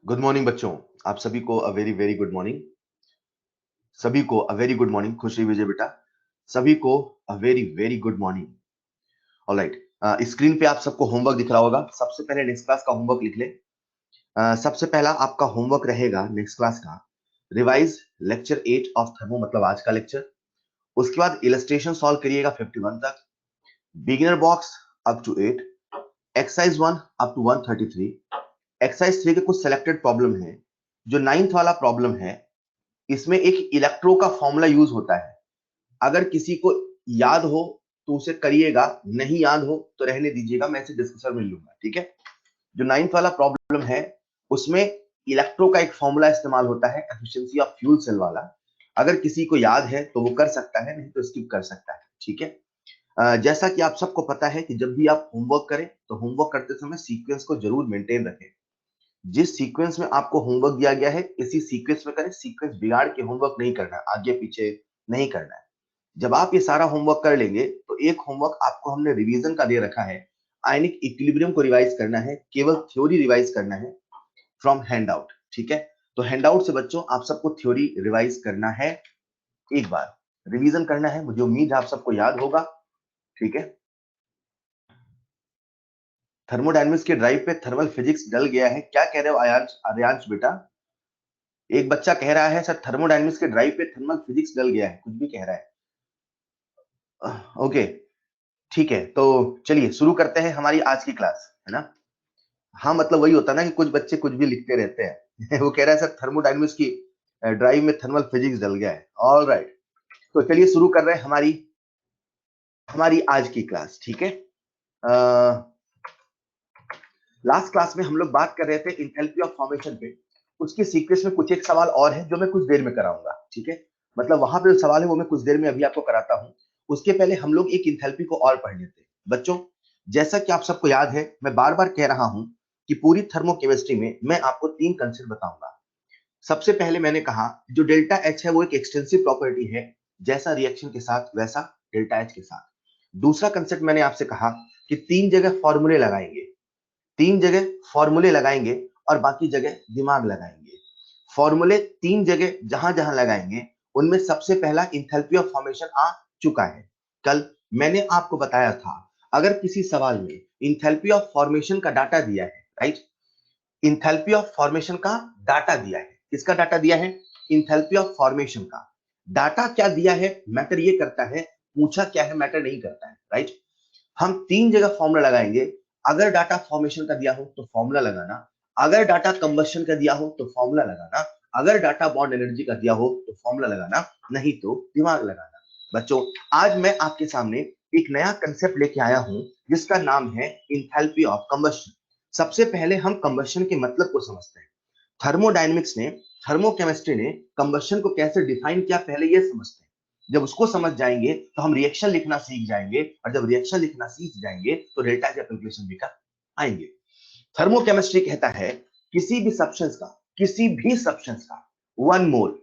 Good morning बच्चों, आप सभी को a very very good morning. सभी को अ वेरी गुड मॉर्निंग। खुशी विजय बेटा, सभी को a very very good morning. Alright, screen पे आप सबको होमवर्क दिख रहा होगा। सबसे पहले नेक्स्ट क्लास का होमवर्क लिख ले। सबसे पहला आपका होमवर्क रहेगा नेक्स्ट क्लास का, रिवाइज लेक्चर 8 ऑफ थर्मो, मतलब आज का लेक्चर। उसके बाद इलस्ट्रेशन सॉल्व करिएगा 51 तक, beginner box up to 8, exercise 1 up to 133। Exercise 3 के कुछ सिलेक्टेड प्रॉब्लम है। जो 9th वाला प्रॉब्लम है, इसमें एक इलेक्ट्रो का फॉर्मूला यूज होता है। अगर किसी को याद हो तो उसे करिएगा, नहीं याद हो तो रहने दीजिएगा, मैं इसे डिस्कशन में लूंगा, ठीक है। जो 9th वाला प्रॉब्लम है उसमें इलेक्ट्रो का एक फॉर्मूला इस्तेमाल होता है, एफिशिएंसी ऑफ फ्यूल सेल वाला। अगर किसी को याद है तो वो कर सकता है, नहीं तो स्किप कर सकता है, ठीक है। जैसा कि आप सबको पता है कि जब भी आप होमवर्क करें तो होमवर्क करते समय सीक्वेंस को जरूर मेंटेन रखें। जिस सीक्वेंस में आपको होमवर्क दिया गया है इसी सीक्वेंस में करें। सीक्वेंस बिगाड़ के होमवर्क नहीं करना, आगे पीछे नहीं करना है। जब आप ये सारा होमवर्क कर लेंगे तो एक होमवर्क आपको हमने रिवीजन का दे रखा है, आयनिक इक्विलिब्रियम को रिवाइज करना है, केवल थ्योरी रिवाइज करना है फ्रॉम हैंडआउट, ठीक है। तो हैंडआउट से बच्चों आप सबको थ्योरी रिवाइज करना है, एक बार रिवीजन करना है। मुझे उम्मीद है आप सबको याद होगा, ठीक है। थर्मोडायनेमिक्स के ड्राइव पे थर्मल फिजिक्स डल गया है, क्या कह रहे हो आर्यांश? आर्यांश बेटा, एक बच्चा कह रहा है सर थर्मोडायनेमिक्स के ड्राइव पे थर्मल फिजिक्स डल गया है, कुछ भी कह रहा है। ओके, ठीक है, तो चलिए शुरू करते हैं हमारी आज की क्लास, है ना। हाँ, मतलब वही होता है ना कि कुछ बच्चे कुछ भी लिखते रहते हैं। वो कह रहा है सर थर्मोडायनेमिक्स की ड्राइव में थर्मल फिजिक्स डल गया है। ऑल राइट, तो चलिए शुरू कर रहे हैं हमारी हमारी आज की क्लास, ठीक है। लास्ट क्लास में हम लोग बात कर रहे थे इंथैल्पी ऑफ फॉर्मेशन पे। उसके सीक्वेंस में कुछ एक सवाल और है जो मैं कुछ देर में कराऊंगा, ठीक है। मतलब वहां पे जो सवाल है वो मैं कुछ देर में अभी आपको कराता हूं। उसके पहले हम लोग एक इंथैल्पी को और पढ़ लेते हैं बच्चों। जैसा कि आप सबको याद है, मैं बार बार कह रहा हूं कि पूरी थर्मोकेमिस्ट्री में मैं आपको 3 कंसेप्ट बताऊंगा। सबसे पहले मैंने कहा जो डेल्टा एच है वो एक एक्सटेंसिव प्रॉपर्टी है, जैसा रिएक्शन के साथ वैसा डेल्टा एच के साथ। दूसरा कंसेप्ट मैंने आपसे कहा कि 3 जगह फॉर्मूले लगाएंगे, 3 जगह फॉर्मूले लगाएंगे और बाकी जगह दिमाग लगाएंगे। फॉर्मूले 3 जगह जहां जहां लगाएंगे उनमें सबसे पहला इंथैल्पी ऑफ फॉर्मेशन आ चुका है। कल मैंने आपको बताया था, अगर किसी सवाल में इंथैल्पी ऑफ फॉर्मेशन का डाटा दिया है, राइट, इंथैल्पी ऑफ फॉर्मेशन का डाटा दिया है, किसका डाटा दिया है? इंथैल्पी ऑफ फॉर्मेशन का डाटा क्या दिया है मैटर ये करता है, पूछा क्या है मैटर नहीं करता है, राइट। हम 3 जगह फॉर्मूला लगाएंगे। अगर डाटा फॉर्मेशन का दिया हो तो फॉर्मूला लगाना, अगर डाटा कंबशन का दिया हो तो फॉर्मूला लगाना, अगर डाटा बॉन्ड एनर्जी का दिया हो तो फॉर्मूला लगाना, नहीं तो दिमाग लगाना। बच्चों, आज मैं आपके सामने एक नया कंसेप्ट लेके आया हूं जिसका नाम है इंथैल्पी ऑफ कंबशन। सबसे पहले हम कंबशन के मतलब को समझते हैं। थर्मोडायनेमिक्स ने, थर्मोकेमिस्ट्री ने कंबशन को कैसे डिफाइन किया पहले ये समझते हैं। जब उसको समझ जाएंगे तो हम रिएक्शन लिखना सीख जाएंगे, और जब रिएक्शन लिखना सीख जाएंगे तो डेल्टा के कैलकुलेशन भी कर आएंगे। थर्मोकेमिस्ट्री कहता है किसी भी सब्सटेंस का 1 मोल,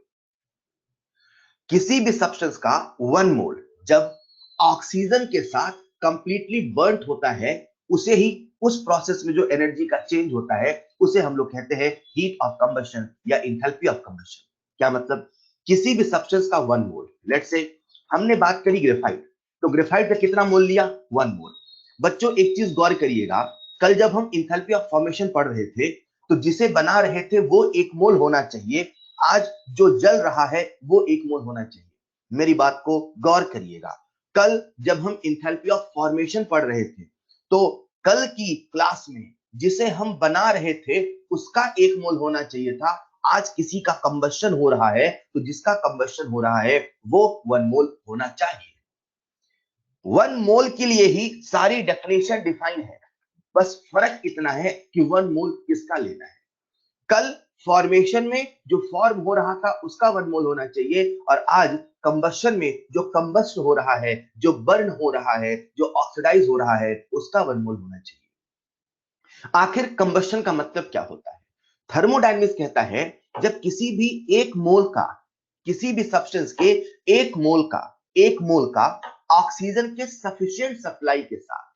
किसी भी सब्सटेंस का 1 मोल जब ऑक्सीजन के साथ कंप्लीटली बर्न्ट होता है, उसे ही, उस प्रोसेस में जो एनर्जी का चेंज होता है उसे हम लोग कहते हैं हीट ऑफ कंबशन या इंथैल्पी ऑफ कंबशन। क्या मतलब? किसी भी सब्सटेंस का 1 मोल, लेट्स से हमने बात करी ग्रेफाइट, तो ग्रेफाइट का कितना मोल लिया? 1 मोल। बच्चों एक चीज गौर करिएगा, कल जब हम इंथैल्पी ऑफ फॉर्मेशन पढ़ रहे थे तो जिसे बना रहे थे वो 1 मोल होना चाहिए, आज जो जल रहा है वो 1 मोल होना चाहिए। मेरी बात को गौर करिएगा। कल जब हम इंथैल्पी ऑफ फॉर्मेशन पढ़ रहे थे तो कल की क्लास में जिसे हम बना रहे थे उसका 1 मोल होना चाहिए था। आज किसी का कंबशन हो रहा है तो जिसका कंबशन हो रहा है वो 1 मोल होना चाहिए। 1 मोल के लिए ही सारी डेफिनेशन डिफाइन है, बस फर्क इतना है कि 1 मोल किसका लेना है। कल फॉर्मेशन में जो फॉर्म हो रहा था उसका 1 मोल होना चाहिए और आज कंबशन में जो कंबस्ट हो रहा है, जो बर्न हो रहा है, जो ऑक्सीडाइज हो रहा है उसका 1 मोल होना चाहिए। आखिर कंबशन का मतलब क्या होता है? थर्मोडायनेमिक्स कहता है जब किसी भी 1 मोल का, किसी भी सब्सटेंस के 1 मोल का ऑक्सीजन के सफिशिएंट सप्लाई के साथ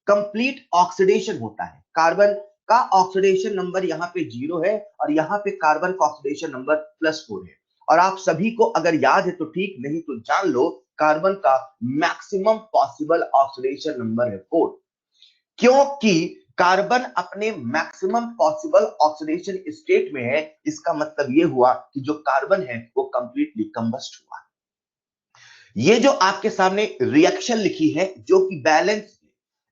कंप्लीट ऑक्सीडेशन होता है। कार्बन का ऑक्सीडेशन नंबर यहाँ पे 0 है और यहाँ पे कार्बन का ऑक्सीडेशन नंबर +4 है। और आप सभी को अगर याद है तो ठीक, नहीं तो जान लो, कार्बन का मैक्सिमम पॉसिबल ऑक्सीडेशन नंबर है 4, क्योंकि कार्बन अपने मैक्सिमम पॉसिबल ऑक्सीडेशन स्टेट में है। इसका मतलब यह हुआ कि जो कार्बन है वो कंप्लीटली कंबस्ट हुआ। ये जो आपके सामने रिएक्शन लिखी है जो कि बैलेंस,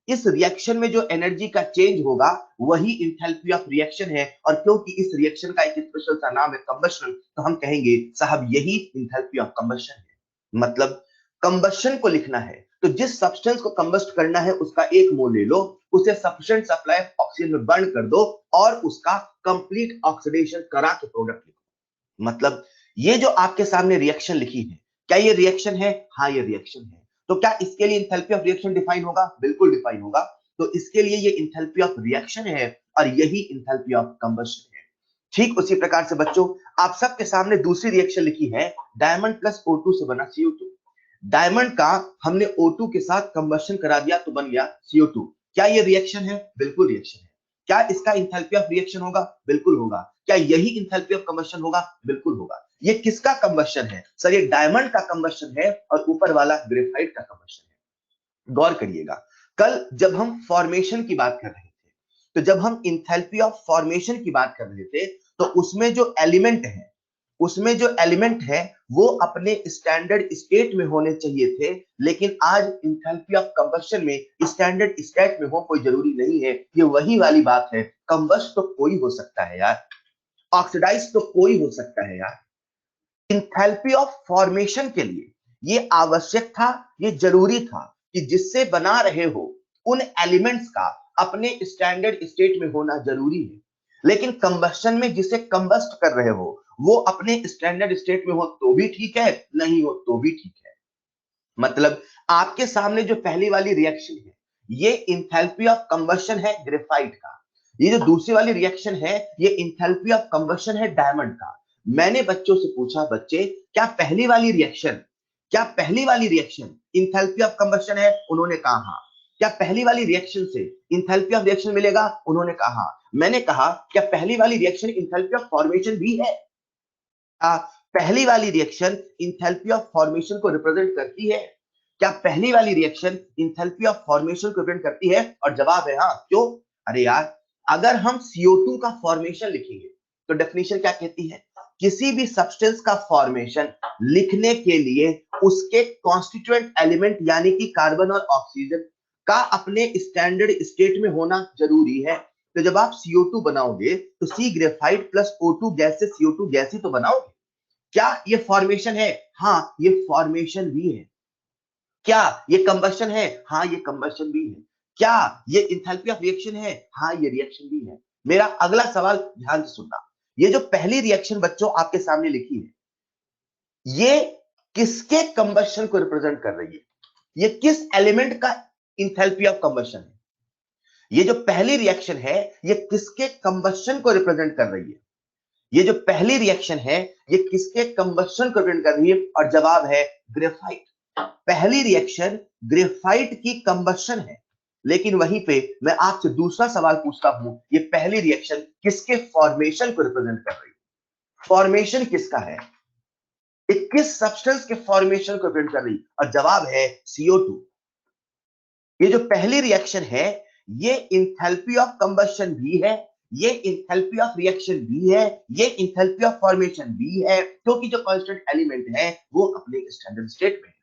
इस रिएक्शन में जो एनर्जी का चेंज होगा वही इंथैल्पी ऑफ रिएक्शन है। और क्योंकि इस रिएक्शन का एक स्पेशल सा नाम है कंबशन, तो हम कहेंगे साहब यही इंथैल्पी ऑफ कंबशन है। मतलब कंबशन को लिखना है तो जिस सब्सटेंस को कंबस्ट करना है उसका 1 मोल ले लो, उसे सफिशिएंट सप्लाई ऑक्सीजन में बर्न कर दो और उसका कंप्लीट ऑक्सीडेशन करा के प्रोडक्ट लिखो। मतलब ये जो आपके सामने रिएक्शन लिखी है, क्या ये रिएक्शन है? हाँ ये रिएक्शन है। तो क्या इसके लिए इंथैल्पी ऑफ रिएक्शन डिफाइन होगा? बिल्कुल डिफाइन होगा। तो इसके लिए ये इंथैल्पी ऑफ रिएक्शन है और यही इंथैल्पी ऑफ कंबशन है। ठीक उसी प्रकार से बच्चों आप सबके सामने दूसरी रिएक्शन लिखी है, डायमंड प्लस O2 से बना CO2। डायमंड का हमने O2 के साथ कंबशन करा दिया तो बन गया CO2। क्या ये रिएक्शन है? बिल्कुल रिएक्शन है। क्या इसका इंथैल्पी ऑफ रिएक्शन होगा? बिल्कुल होगा। क्या यही इंथैल्पी ऑफ कंबशन होगा? बिल्कुल होगा। ये किसका कंबशन है? सर ये डायमंड का कंबशन है और ऊपर वाला ग्रेफाइट का कंबशन है। गौर करिएगा, कल जब हम फॉर्मेशन की बात कर रहे थे, तो जब हम इंथैल्पी ऑफ फॉर्मेशन की बात कर रहे थे तो उसमें जो एलिमेंट है वो अपने स्टैंडर्ड स्टेट में होने चाहिए थे, लेकिन आज इंथैल्पी ऑफ कंबशन में स्टैंडर्ड स्टेट में हो कोई जरूरी नहीं है। ये वही वाली बात है, कंबस्ट तो कोई हो सकता है यार, ऑक्सीडाइज तो कोई हो सकता है यार। इंथैल्पी ऑफ फॉर्मेशन के लिए ये आवश्यक था, ये जरूरी था कि जिससे बना रहे हो उन एलिमेंट्स का अपने स्टैंडर्ड स्टेट में होना जरूरी है। लेकिन कंबशन में जिसे कंबस्ट कर रहे हो वो अपने स्टैंडर्ड स्टेट में हो तो भी ठीक है, नहीं हो तो भी ठीक है। मतलब आपके सामने जो पहली वाली रिएक्शन है ये इंथैल्पी ऑफ कंबशन है ग्रेफाइट का, ये जो दूसरी वाली रिएक्शन है ये इंथैल्पी ऑफ कंबशन है डायमंड का। मैंने बच्चों से पूछा, बच्चे क्या पहली वाली रिएक्शन इंथैल्पी ऑफ कंबशन है? उन्होंने कहा हाँ। क्या पहली वाली रिएक्शन से इंथैल्पी ऑफ रिएक्शन मिलेगा? उन्होंने कहा हाँ। मैंने कहा क्या पहली वाली रिएक्शन इंथैल्पी ऑफ फॉर्मेशन भी है? पहली वाली रिएक्शन इंथैल्पी ऑफ फॉर्मेशन को रिप्रेजेंट करती है? क्या पहली वाली रिएक्शन इंथैल्पी ऑफ फॉर्मेशन को रिप्रेजेंट करती है? और जवाब है हाँ। क्यों? अरे यार, अगर हम CO2 का फॉर्मेशन लिखेंगे तो डेफिनेशन क्या कहती है? किसी भी सब्सटेंस का फॉर्मेशन लिखने के लिए उसके कॉन्स्टिट्यूएंट एलिमेंट यानी कि कार्बन और ऑक्सीजन का अपने स्टैंडर्ड स्टेट में होना जरूरी है। तो जब आप CO2 बनाओगे तो C graphite plus O2 gas से CO2 गैस ही तो बनाओगे। क्या ये फॉर्मेशन है? हाँ ये फॉर्मेशन भी है। क्या ये कंबशन है? हाँ ये कंबशन भी है। क्या ये इंथैल्पी ऑफ रिएक्शन है? हाँ ये रिएक्शन भी है। मेरा अगला सवाल ध्यान से सुनना, ये जो पहली रिएक्शन बच्चों आपके सामने लिखी है ये किसके कंबशन को रिप्रेजेंट कर रही है? ये किस एलिमेंट का इंथैल्पी ऑफ कंबशन है? ये जो पहली रिएक्शन है ये किसके कंबशन को रिप्रेजेंट कर रही है? ये जो पहली रिएक्शन है ये किसके कंबशन को रिप्रेजेंट कर रही है? और जवाब है ग्रेफाइट। पहली रिएक्शन ग्रेफाइट की कंबशन है, लेकिन वहीं पे मैं आपसे दूसरा सवाल पूछता हूं, ये पहली रिएक्शन किसके फॉर्मेशन को रिप्रेजेंट कर रही है? फॉर्मेशन किसका है? ये किस सब्सटेंस के फॉर्मेशन को रिप्रेजेंट कर रही है? और जवाब है CO2। ये जो पहली रिएक्शन है ये इंथैल्पी ऑफ कंबशन भी है, ये इंथैल्पी ऑफ रिएक्शन भी है, ये इंथैल्पी ऑफ फॉर्मेशन भी है, क्योंकि जो कांस्टेंट एलिमेंट है वो अपने स्टैंडर्ड स्टेट में है।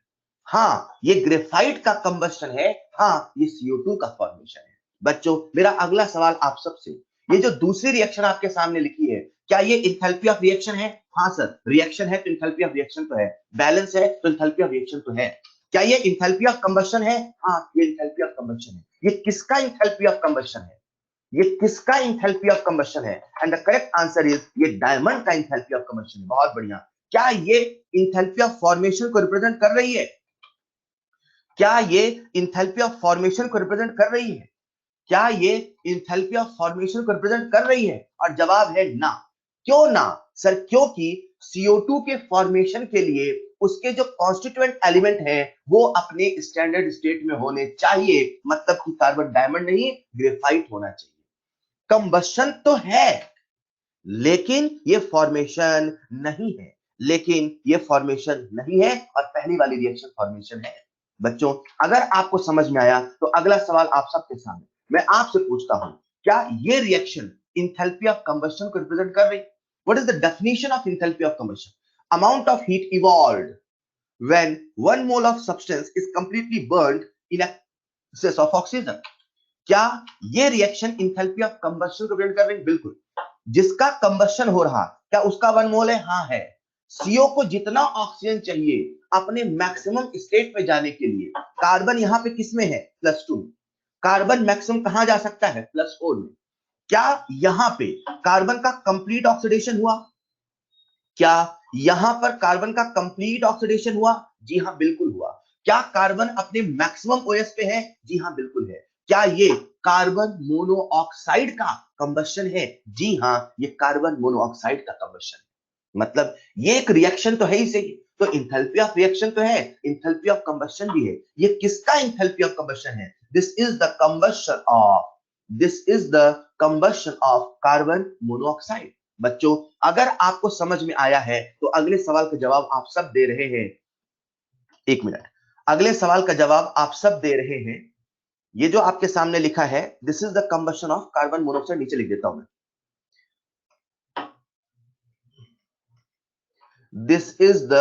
हाँ ये ग्रेफाइट का कंबशन है, हाँ ये CO2 का फॉर्मेशन है। बच्चों मेरा अगला सवाल आप सबसे, ये जो दूसरी रिएक्शन आपके सामने लिखी है, क्या ये इंथैल्पी ऑफ रिएक्शन है? हाँ सर, रिएक्शन है तो इंथैल्पी ऑफ रिएक्शन तो है, बैलेंस है तो इंथैल्पी ऑफ रिएक्शन तो है। क्या ये इंथैल्पी ऑफ कंबशन है? हाँ ये इंथैल्पी ऑफ कंबशन है। ये किसका इंथैल्पी ऑफ कंबशन है? ये किसका इंथैल्पी ऑफ कंबशन है? And the correct answer is ये डायमंड का इंथैल्पी ऑफ कंबशन है। बहुत बढ़िया। क्या ये इंथैल्पी ऑफ फॉर्मेशन को रिप्रेजेंट कर रही है? क्या ये इंथैल्पी ऑफ फॉर्मेशन को रिप्रेजेंट कर रही है? क्या ये इंथैल्पी ऑफ फॉर्मेशन को रिप्रेजेंट कर रही है? और जवाब है ना। क्यों ना सर? क्योंकि CO2 के फॉर्मेशन के लिए उसके जो कॉन्स्टिट्यूएंट एलिमेंट है वो अपने स्टैंडर्ड स्टेट में होने चाहिए, मतलब कि कार्बन डायमंड नहीं ग्रेफाइट होना चाहिए। कंबशन तो है लेकिन ये फॉर्मेशन नहीं है, लेकिन ये फॉर्मेशन नहीं है और पहली वाली रिएक्शन फॉर्मेशन है। बच्चों अगर आपको समझ में आया तो अगला सवाल आप सबके सामने मैं आपसे पूछता हूं, क्या ये रिएक्शन इंथैल्पी ऑफ कंबशन को रिप्रेजेंट कर रही? What is the definition of enthalpy of combustion? Amount of heat evolved when 1 mole of substance is completely burned in excess of oxygen. क्या ये रिएक्शन इंथैल्पी ऑफ कंबशन को represent कर रही? बिल्कुल। जिसका कंबशन हो रहा, क्या उसका 1 मोल है? हाँ है। CO को जितना ऑक्सीजन चाहिए अपने मैक्सिमम स्टेट पे जाने के लिए, कार्बन यहां पे किसमें है? +2। कार्बन मैक्सिमम कहां जा सकता है? +4 में। क्या यहां पे कार्बन का कंप्लीट ऑक्सीडेशन हुआ? क्या यहां पर कार्बन का कंप्लीट ऑक्सीडेशन हुआ? जी हां बिल्कुल हुआ। क्या कार्बन अपने मैक्सिमम OS पे है? जी हां बिल्कुल है। क्या ये कार्बन मोनोऑक्साइड का कंबशन है? जी हां ये कार्बन मोनोऑक्साइड का कंबशन है। मतलब ये एक रिएक्शन तो है ही सही, तो इंथैल्पी ऑफ रिएक्शन तो है, इंथैल्पी ऑफ कंबशन भी है। ये किसका इंथैल्पी ऑफ कंबशन है? This is the combustion of carbon monoxide. बच्चों अगर आपको समझ में आया है तो अगले सवाल का जवाब आप सब दे रहे हैं। एक मिनट, अगले सवाल का जवाब आप सब दे रहे हैं। ये जो आपके सामने लिखा है this is the combustion of carbon monoxide, नीचे लिख देता हूं मैं, this is the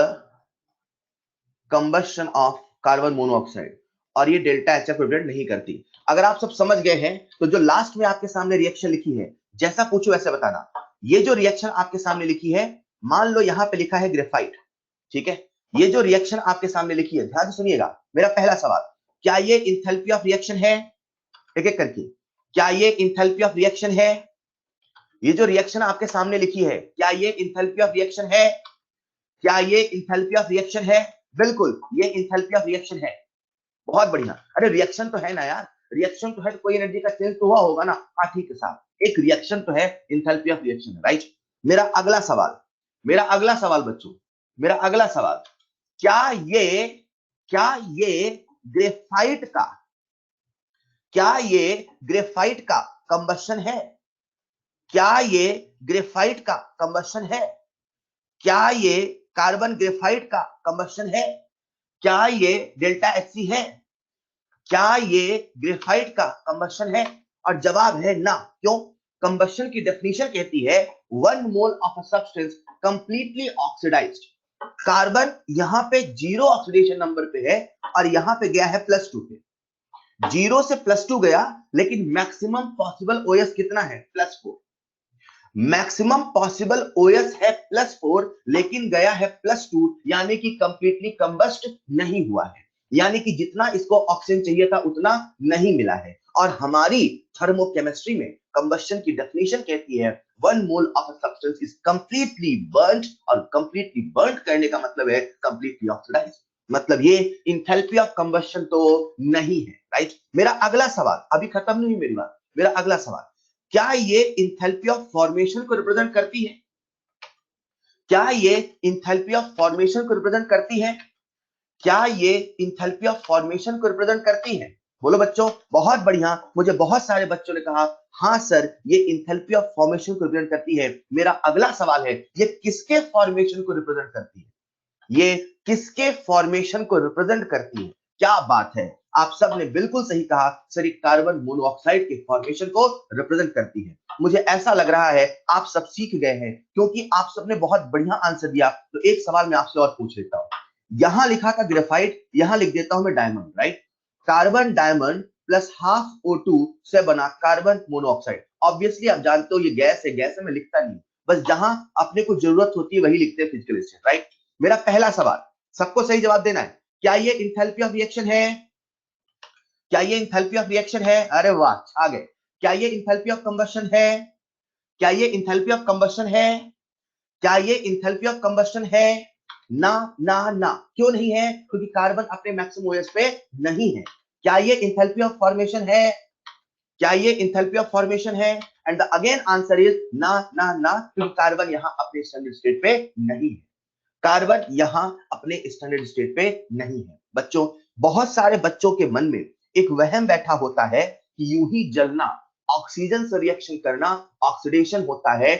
combustion of carbon monoxide, और ये डेल्टा एच रिप्रेजेंट नहीं करती। अगर आप सब समझ गए हैं तो जो लास्ट में आपके सामने रिएक्शन लिखी है, जैसा पूछो वैसे बताना। ये जो रिएक्शन आपके सामने लिखी है, मान लो यहां पे लिखा है ग्रेफाइट, ठीक है? ये जो रिएक्शन आपके सामने लिखी है, ध्यान से सुनिएगा। मेरा पहला सवाल, क्या ये इंथैल्पी ऑफ रिएक्शन है? एक एक करके, क्या ये इंथैल्पी ऑफ रिएक्शन है? ये जो रिएक्शन आपके सामने लिखी है, क्या ये इंथैल्पी ऑफ रिएक्शन है? क्या ये इंथैल्पी ऑफ रिएक्शन है? बिल्कुल ये इंथैल्पी ऑफ रिएक्शन है। बहुत बढ़िया। अरे रिएक्शन तो है ना यार, रिएक्शन तो है तो कोई एनर्जी का चेंज तो हुआ होगा ना। हाँ ठीक है साहब, एक रिएक्शन तो है, इंथैल्पी ऑफ रिएक्शन है, राइट। मेरा अगला सवाल, मेरा अगला सवाल बच्चों, मेरा अगला सवाल, क्या ये ग्रेफाइट का, क्या ये ग्रेफाइट का कंबशन है? क्या ये ग्रेफाइट का कंबशन है? क्या ये कार्बन ग्रेफाइट का कंबशन है? क्या ये डेल्टा HC है? क्या ये ग्रेफाइट का कंबशन है? और जवाब है ना। क्यों? कंबशन की डेफिनेशन कहती है 1 mole of a substance completely oxidised. Carbon यहां पे 0 ऑक्सीडेशन नंबर पे है और यहां पे गया है +2 पे। 0 से +2 गया, लेकिन मैक्सिमम पॉसिबल OS कितना है? +4। मैक्सिमम पॉसिबल OS है +4, लेकिन गया है +2, यानी कि कंप्लीटली कंबस्ट नहीं हुआ है, यानी कि जितना इसको ऑक्सीजन चाहिए था उतना नहीं मिला है। और हमारी थर्मोकेमिस्ट्री में कंबशन की डेफिनेशन कहती है 1 mole of a substance is completely burned, और कंप्लीटली बर्न्ड करने का मतलब है कंप्लीटली ऑक्सीडाइज्ड। मतलब ये इंथैल्पी ऑफ कंबशन तो नहीं है, राइट। मेरा अगला सवाल, अभी खत्म नहीं मेरी बात, मेरा अगला सवाल, क्या ये इंथैल्पी ऑफ फॉर्मेशन को रिप्रेजेंट करती है? क्या ये इंथैल्पी ऑफ फॉर्मेशन को रिप्रेजेंट करती है? क्या ये इंथैल्पी ऑफ फॉर्मेशन को रिप्रेजेंट करती है? बोलो बच्चों। बहुत बढ़िया, मुझे बहुत सारे बच्चों ने कहा हाँ सर ये इंथैल्पी ऑफ फॉर्मेशन को रिप्रेजेंट करती है। मेरा अगला सवाल है, ये किसके फॉर्मेशन को रिप्रेजेंट करती है? ये किसके फॉर्मेशन को रिप्रेजेंट करती है? क्या बात है, आप सब ने बिल्कुल सही कहा सर, ये कार्बन मोनोऑक्साइड के फॉर्मेशन को रिप्रेजेंट करती है। मुझे ऐसा लग रहा है आप सब सीख गए हैं, क्योंकि आप सब ने बहुत बढ़िया आंसर दिया। तो एक सवाल मैं आपसे और पूछ लेता हूं, यहां लिखा था ग्रेफाइट, यहां लिख देता हूं मैं diamond, right. Carbon diamond plus half O2 से बना कार्बन मोनोऑक्साइड। ऑब्वियसली आप जानते हो ये गैस है मैं लिखता नहीं, बस जहां अपने को जरूरत होती है वही लिखते हैं फिजिकल स्टेट, राइट। मेरा पहला सवाल, सबको सही जवाब देना है, क्या ये इंथैल्पी ऑफ रिएक्शन है? क्या ये इंथैल्पी ऑफ रिएक्शन है? अरे वाह, आ गए। क्या ये इंथैल्पी ऑफ कंबशन है? क्या ये इंथैल्पी ऑफ कंबशन है? क्या ये इंथैल्पी ऑफ कंबशन है? ना ना ना, क्यों नहीं है? क्योंकि कार्बन अपने मैक्सिमम ओएस पे नहीं है। क्या ये इंथैल्पी ऑफ फॉर्मेशन है? क्या ये इंथैल्पी ऑफ फॉर्मेशन है? And the again answer is ना ना ना, क्योंकि कार्बन यहां अपने स्टैंडर्ड स्टेट पे नहीं है। कार्बन यहां अपने स्टैंडर्ड स्टेट पे नहीं है। बच्चों, बहुत सारे बच्चों के मन में एक वहम बैठा होता है कि यूं ही जलना, ऑक्सीजन से रिएक्शन करना ऑक्सीडेशन होता है,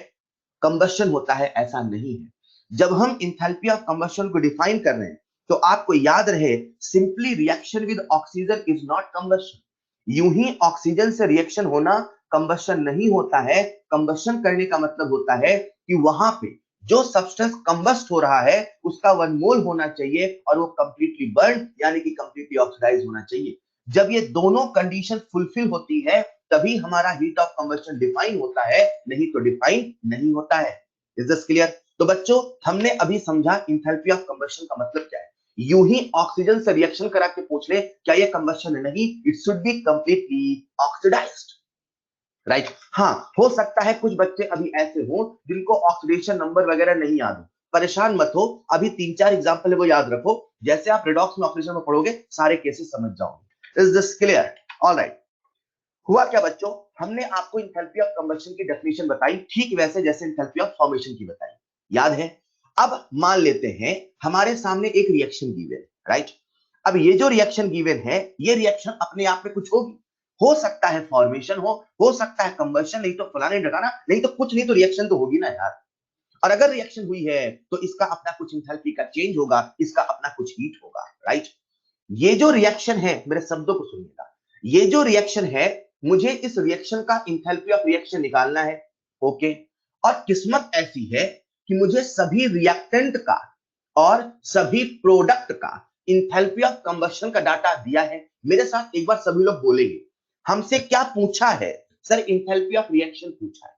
कंबशन होता है। ऐसा नहीं है। जब हम इंथैल्पी ऑफ कंबशन को डिफाइन कर रहे हैं तो आपको याद रहे, simply reaction with oxygen is not combustion. यूं ही ऑक्सीजन से रिएक्शन होना कंबशन नहीं होता है। कंबशन करने का मतलब होता है कि वहां पे जो सब्सटेंस कंबस्ट हो रहा है उसका 1 मोल होना चाहिए और वो कंप्लीटली बर्न यानी कि कंप्लीटली ऑक्सीडाइज होना चाहिए। जब ये दोनों कंडीशन फुलफिल होती है तभी हमारा हीट ऑफ कंबशन डिफाइन होता है, नहीं तो डिफाइन नहीं होता है। Is this clear? तो बच्चों, हमने अभी समझा इंथैल्पी ऑफ कंबशन का मतलब क्या है। यूं ही ऑक्सीजन से रिएक्शन करा के पूछ ले क्या ये कंबशन है, नहीं, it should be completely oxidised, right. हाँ, हो सकता है कुछ बच्चे अभी ऐसे हो जिनको ऑक्सीडेशन नंबर वगैरह नहीं याद हो, परेशान मत हो, अभी 3-4 एग्जांपल है वो याद रखो। जैसे आप रिडॉक्स में ऑक्सीडेशन में पढ़ोगे सारे केसेस समझ जाओगे। Is this clear? ऑलराइट। हुआ क्या बच्चों, हमने आपको इंथैल्पी ऑफ कंबशन की डेफिनेशन बताई, ठीक वैसे जैसे इंथैल्पी ऑफ फॉर्मेशन की बताई, याद है? अब मान लेते हैं हमारे सामने एक रिएक्शन गिवन, राइट। अब ये जो रिएक्शन गिवन है, ये रिएक्शन अपने आप में कुछ होगी, हो सकता है फॉर्मेशन हो सकता है कंबशन, नहीं तो फलाने ढकाना, नहीं तो कुछ नहीं तो रिएक्शन तो होगी ना यार। और अगर रिएक्शन हुई है तो इसका अपना कुछ इंथैल्पी का चेंज होगा, इसका अपना कुछ हीट होगा, राइट। ये जो रिएक्शन है, मेरे शब्दों को सुनिएगा, ये जो रिएक्शन है, मुझे इस रिएक्शन का इंथैल्पी ऑफ रिएक्शन निकालना है, ओके। और किस्मत ऐसी है कि मुझे सभी रिएक्टेंट का और सभी प्रोडक्ट का इंथैल्पी ऑफ कंबशन का डाटा दिया है। मेरे साथ एक बार सभी लोग बोलेंगे, हमसे क्या पूछा है? सर इंथैल्पी ऑफ रिएक्शन पूछा है।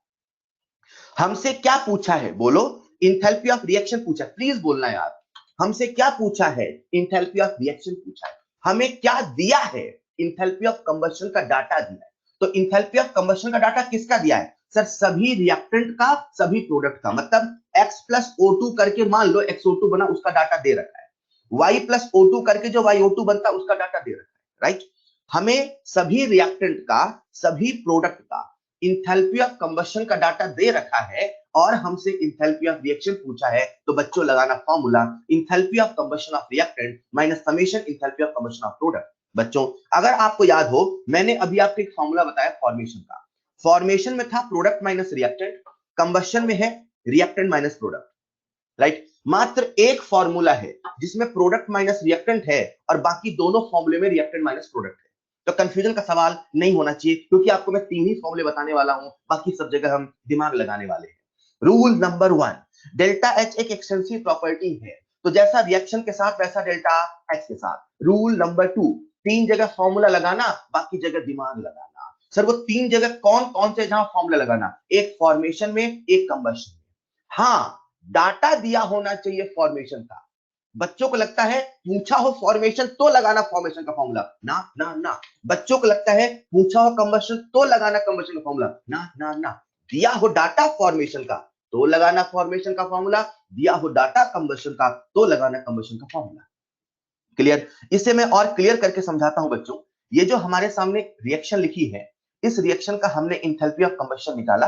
हमसे क्या पूछा है? बोलो, इंथैल्पी ऑफ रिएक्शन पूछा। प्लीज बोलना यार, हमसे क्या पूछा है? इंथैल्पी ऑफ रिएक्शन पूछा है। हमें क्या दिया है? इंथैल्पी ऑफ कंबशन का डाटा दिया है। तो इंथैल्पी ऑफ कंबशन का डाटा किसका दिया है? सर सभी रिएक्टेंट का, सभी प्रोडक्ट का, मतलब X प्लस O2 करके मान लो XO2 बना, उसका डाटा दे रखा है। Y प्लस O2 करके जो YO2 बनता है उसका डाटा दे रखा है, राइट। हमें सभी रिएक्टेंट का, सभी प्रोडक्ट का इंथैल्पी ऑफ कंबशन का डाटा दे रखा है और हमसे इंथैल्पी ऑफ रिएक्शन पूछा है। तो बच्चों लगाना formula, enthalpy of combustion of reactant minus summation enthalpy of combustion of product. बच्चों अगर आपको याद हो, मैंने अभी आपको एक फॉर्मूला बताया फॉर्मेशन का। फॉर्मेशन में था प्रोडक्ट माइनस रिएक्टेंट, कंबशन में है रिएक्टेंट माइनस प्रोडक्ट, राइट। मात्र एक फॉर्मूला है जिसमें प्रोडक्ट माइनस रिएक्टेंट है और बाकी दोनों फॉर्मूले में रिएक्टेंट माइनस प्रोडक्ट है। तो कंफ्यूजन का सवाल नहीं होना चाहिए, क्योंकि आपको मैं 3 ही फॉर्मूले बताने वाला हूं, बाकी सब जगह हम दिमाग लगाने वाले हैं। रूल नंबर 1, डेल्टा एच एक एक्सटेंसिव प्रॉपर्टी है, तो जैसा रिएक्शन के साथ वैसा डेल्टा एच के साथ। रूल नंबर 2, 3 जगह फॉर्मूला लगाना, बाकी जगह दिमाग लगाना। सर वो 3 जगह कौन कौन से जहां फॉर्मूला लगाना? एक फॉर्मेशन में, एक कंबशन में। हाँ, डाटा दिया होना चाहिए फॉर्मेशन का। बच्चों को लगता है पूछा हो फॉर्मेशन तो लगाना फॉर्मेशन का फॉर्मूला, ना ना ना। बच्चों को लगता है पूछा हो कंबशन तो लगाना कंबशन का फॉर्मूला, ना ना ना। दिया हो डाटा फॉर्मेशन का तो लगाना फॉर्मेशन का फॉर्मूला, दिया हो डाटा कंबशन का तो लगाना कंबशन का फॉर्मूला। क्लियर? इसे मैं और क्लियर करके समझाता हूं बच्चों। ये जो हमारे सामने रिएक्शन लिखी है, इस रिएक्शन का हमने इंथैल्पी ऑफ कंबशन निकाला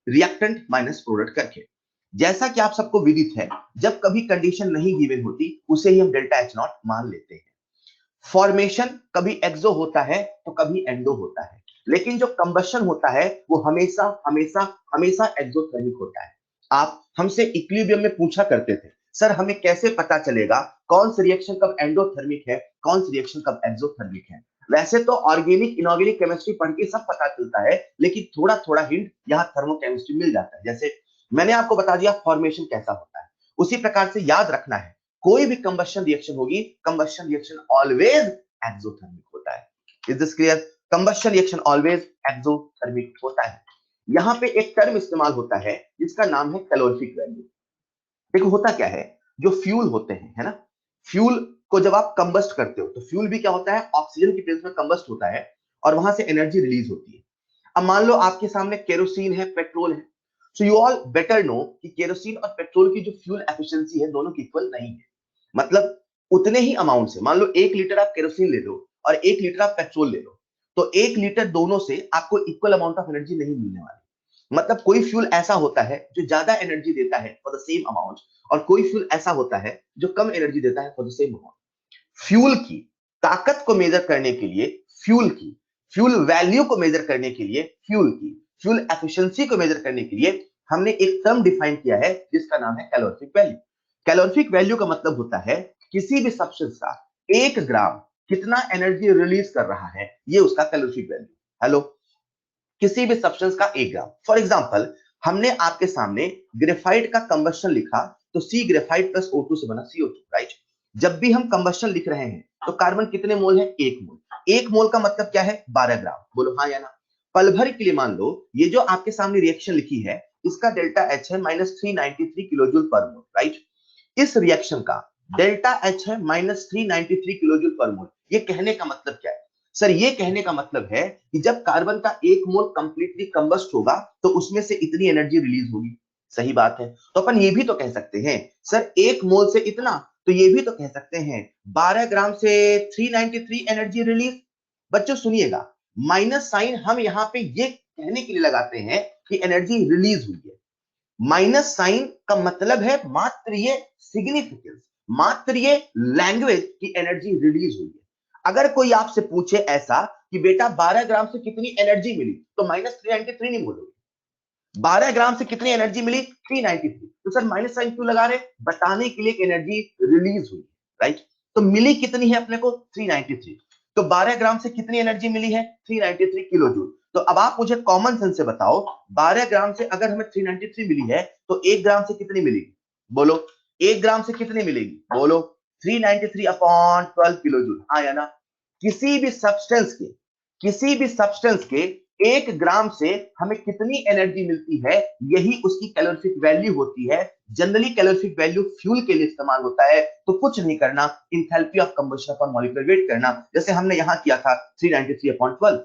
रिएक्टेंट माइनस प्रोडक्ट करके। जैसा कि आप सबको विदित है, जब कभी कंडीशन नहीं गिवन होती उसे ही हम डेल्टा एच नॉट मान लेते हैं। फॉर्मेशन कभी एक्सो होता है तो कभी एंडो होता है, लेकिन जो कंबशन होता है वो हमेशा हमेशा हमेशा एक्सोथर्मिक होता है। आप हमसे इक्विलिब्रियम में पूछा करते थे, सर हमें कैसे पता चलेगा कौन सी रिएक्शन कब एंडोथर्मिक है, कौन सी रिएक्शन कब एक्सोथर्मिक है? वैसे तो ऑर्गेनिक इनऑर्गेनिक केमिस्ट्री पढ़ के सब पता चलता है, लेकिन थोड़ा थोड़ा हिंट यहाँ थर्मोकेमिस्ट्री मिल जाता है। जैसे मैंने आपको बता दिया फॉर्मेशन कैसा होता है, उसी प्रकार से याद रखना है कोई भी कंबशन रिएक्शन होगी, कंबशन रिएक्शन ऑलवेज एक्सोथर्मिक होता है। Is this clear? Combustion reaction always exothermic होता है। यहां पे एक टर्म इस्तेमाल होता है जिसका नाम है कैलोरीफिक वैल्यू। देखो होता क्या है, जो फ्यूल होते हैं, है ना, फ्यूल को जब आप कंबस्ट करते हो तो फ्यूल भी क्या होता है, ऑक्सीजन की प्रेजेंस में कंबस्ट होता है और वहां से एनर्जी रिलीज होती है। अब मान लो आपके सामने केरोसिन है, पेट्रोल है, so you all better know कि केरोसिन और पेट्रोल की जो फ्यूल एफिशिएंसी है दोनों की इक्वल नहीं है। मतलब उतने ही अमाउंट से, मान लो 1 लीटर आप केरोसिन ले लो और 1 लीटर आप पेट्रोल ले लो, तो 1 लीटर दोनों से आपको इक्वल अमाउंट ऑफ एनर्जी नहीं मिलने वाली। मतलब कोई फ्यूल ऐसा होता है जो ज्यादा एनर्जी देता है फॉर द सेम अमाउंट, और कोई फ्यूल ऐसा होता है जो कम एनर्जी देता है for the same amount. Fuel की ताकत को मेजर करने के लिए, फ्यूल की फ्यूल वैल्यू को मेजर करने के लिए, फ्यूल की फ्यूल एफिशिएंसी को मेजर करने के लिए हमने एक टर्म डिफाइन किया है जिसका नाम है कैलोरीफिक वैल्यू। कैलोरीफिक वैल्यू का मतलब होता है किसी भी सब्सटेंस का 1 ग्राम कितना एनर्जी रिलीज कर रहा है, ये उसका कैलोरीफिक वैल्यू। हेलो, किसी भी सब्सटेंस का 1 ग्राम। फॉर एग्जाम्पल, हमने आपके सामने ग्रेफाइट का कंबस्शन लिखा तो सी ग्रेफाइट प्लस O2 से बना CO2, राइट। जब भी हम कंबस्शन लिख रहे हैं तो कार्बन कितने मोल है? 1 मोल। 1 मोल का मतलब क्या है? 12 ग्राम। बोलो हाँ या ना। पल भर के लिए मान लो ये जो आपके सामने रिएक्शन लिखी है इसका डेल्टा एच है -393 किलोजूल पर मोल, राइट। इस रिएक्शन का डेल्टा एच है -393 किलोजूल पर मोल। ये कहने का मतलब क्या है सर? ये कहने का मतलब है कि जब कार्बन का 1 मोल कंप्लीटली कंबस्ट होगा तो उसमें से इतनी एनर्जी रिलीज होगी। सही बात है। तो अपन ये भी तो कह सकते हैं सर 1 मोल से इतना, तो ये भी तो कह सकते हैं 12 ग्राम से 393 एनर्जी रिलीज। बच्चों सुनिएगा, माइनस साइन हम यहाँ पे ये कहने के लिए लगाते हैं कि एनर्जी रिलीज हुई है। माइनस साइन का मतलब है मात्र ये सिग्निफिकेंस, मात्र ये लैंग्वेज की एनर्जी रिलीज हुई है। अगर कोई आपसे पूछे ऐसा कि बेटा 12 ग्राम से कितनी एनर्जी मिली, तो -393 नहीं बोलोगे। 12 ग्राम से कितनी एनर्जी मिली? 393। तो सर माइनस साइन क्यों लगा रहे? बताने के लिए एनर्जी रिलीज हुई, राइट। तो मिली कितनी है अपने को? 393। तो 12 ग्राम से कितनी एनर्जी मिली है? 393 किलो जूल। तो अब आप मुझे कॉमन सेंस से बताओ, 12 ग्राम से अगर हमें 393 मिली है तो 1 ग्राम से कितनी मिलेगी? बोलो 1 ग्राम से कितनी मिलेगी? बोलो 393 अपॉन 12 किलो जूल, हाँ या ना। किसी भी सब्सटेंस के, किसी भी सब्सटेंस के 1 ग्राम से हमें कितनी एनर्जी मिलती है, यही उसकी कैलोरीफिक वैल्यू होती है। जनरली कैलोरीफिक वैल्यू फ्यूल के लिए इस्तेमाल होता है, तो कुछ नहीं करना, enthalpy of combustion upon molecular weight करना, जैसे हमने यहां किया था 393 अपॉन 12।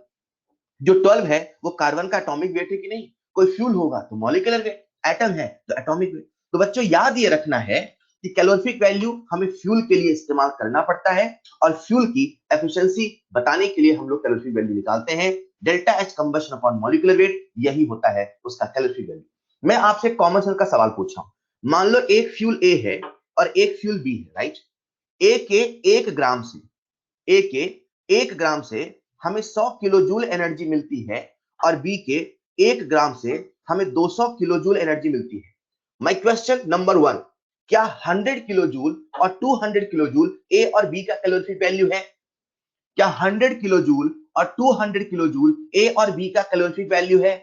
जो 12 है वो कार्बन का एटॉमिक वेट है कि नहीं? कोई फ्यूल होगा तो मॉलिक्यूलर वेट, एटम है तो एटॉमिक वेट। तो बच्चों याद ये रखना है कि कैलोरीफिक वैल्यू हमें फ्यूल के लिए इस्तेमाल करना पड़ता है, और फ्यूल की एफिशिएंसी बताने के लिए हम लोग कैलोरीफिक वैल्यू निकालते हैं। Delta H combustion upon molecular weight, यही होता है उसका कैलोरीफिक वैल्यू। मैं आपसे कॉमन सेंस का सवाल पूछ रहा हूं। मान लो एक फ्यूल ए है और एक फ्यूल बी है, राइट। ए के 1 ग्राम से, ए के 1 ग्राम से हमें 100 किलो जूल एनर्जी मिलती है, और बी के 1 ग्राम से हमें 200 किलो जूल एनर्जी मिलती है। माय क्वेश्चन नंबर 1, क्या 100 किलो जूल और 200 किलो जूल ए और बी का कैलोरीफिक वैल्यू है? क्या 100 किलो जूल और 200 किलो जूल ए और बी का कैलोरीफिक वैल्यू है?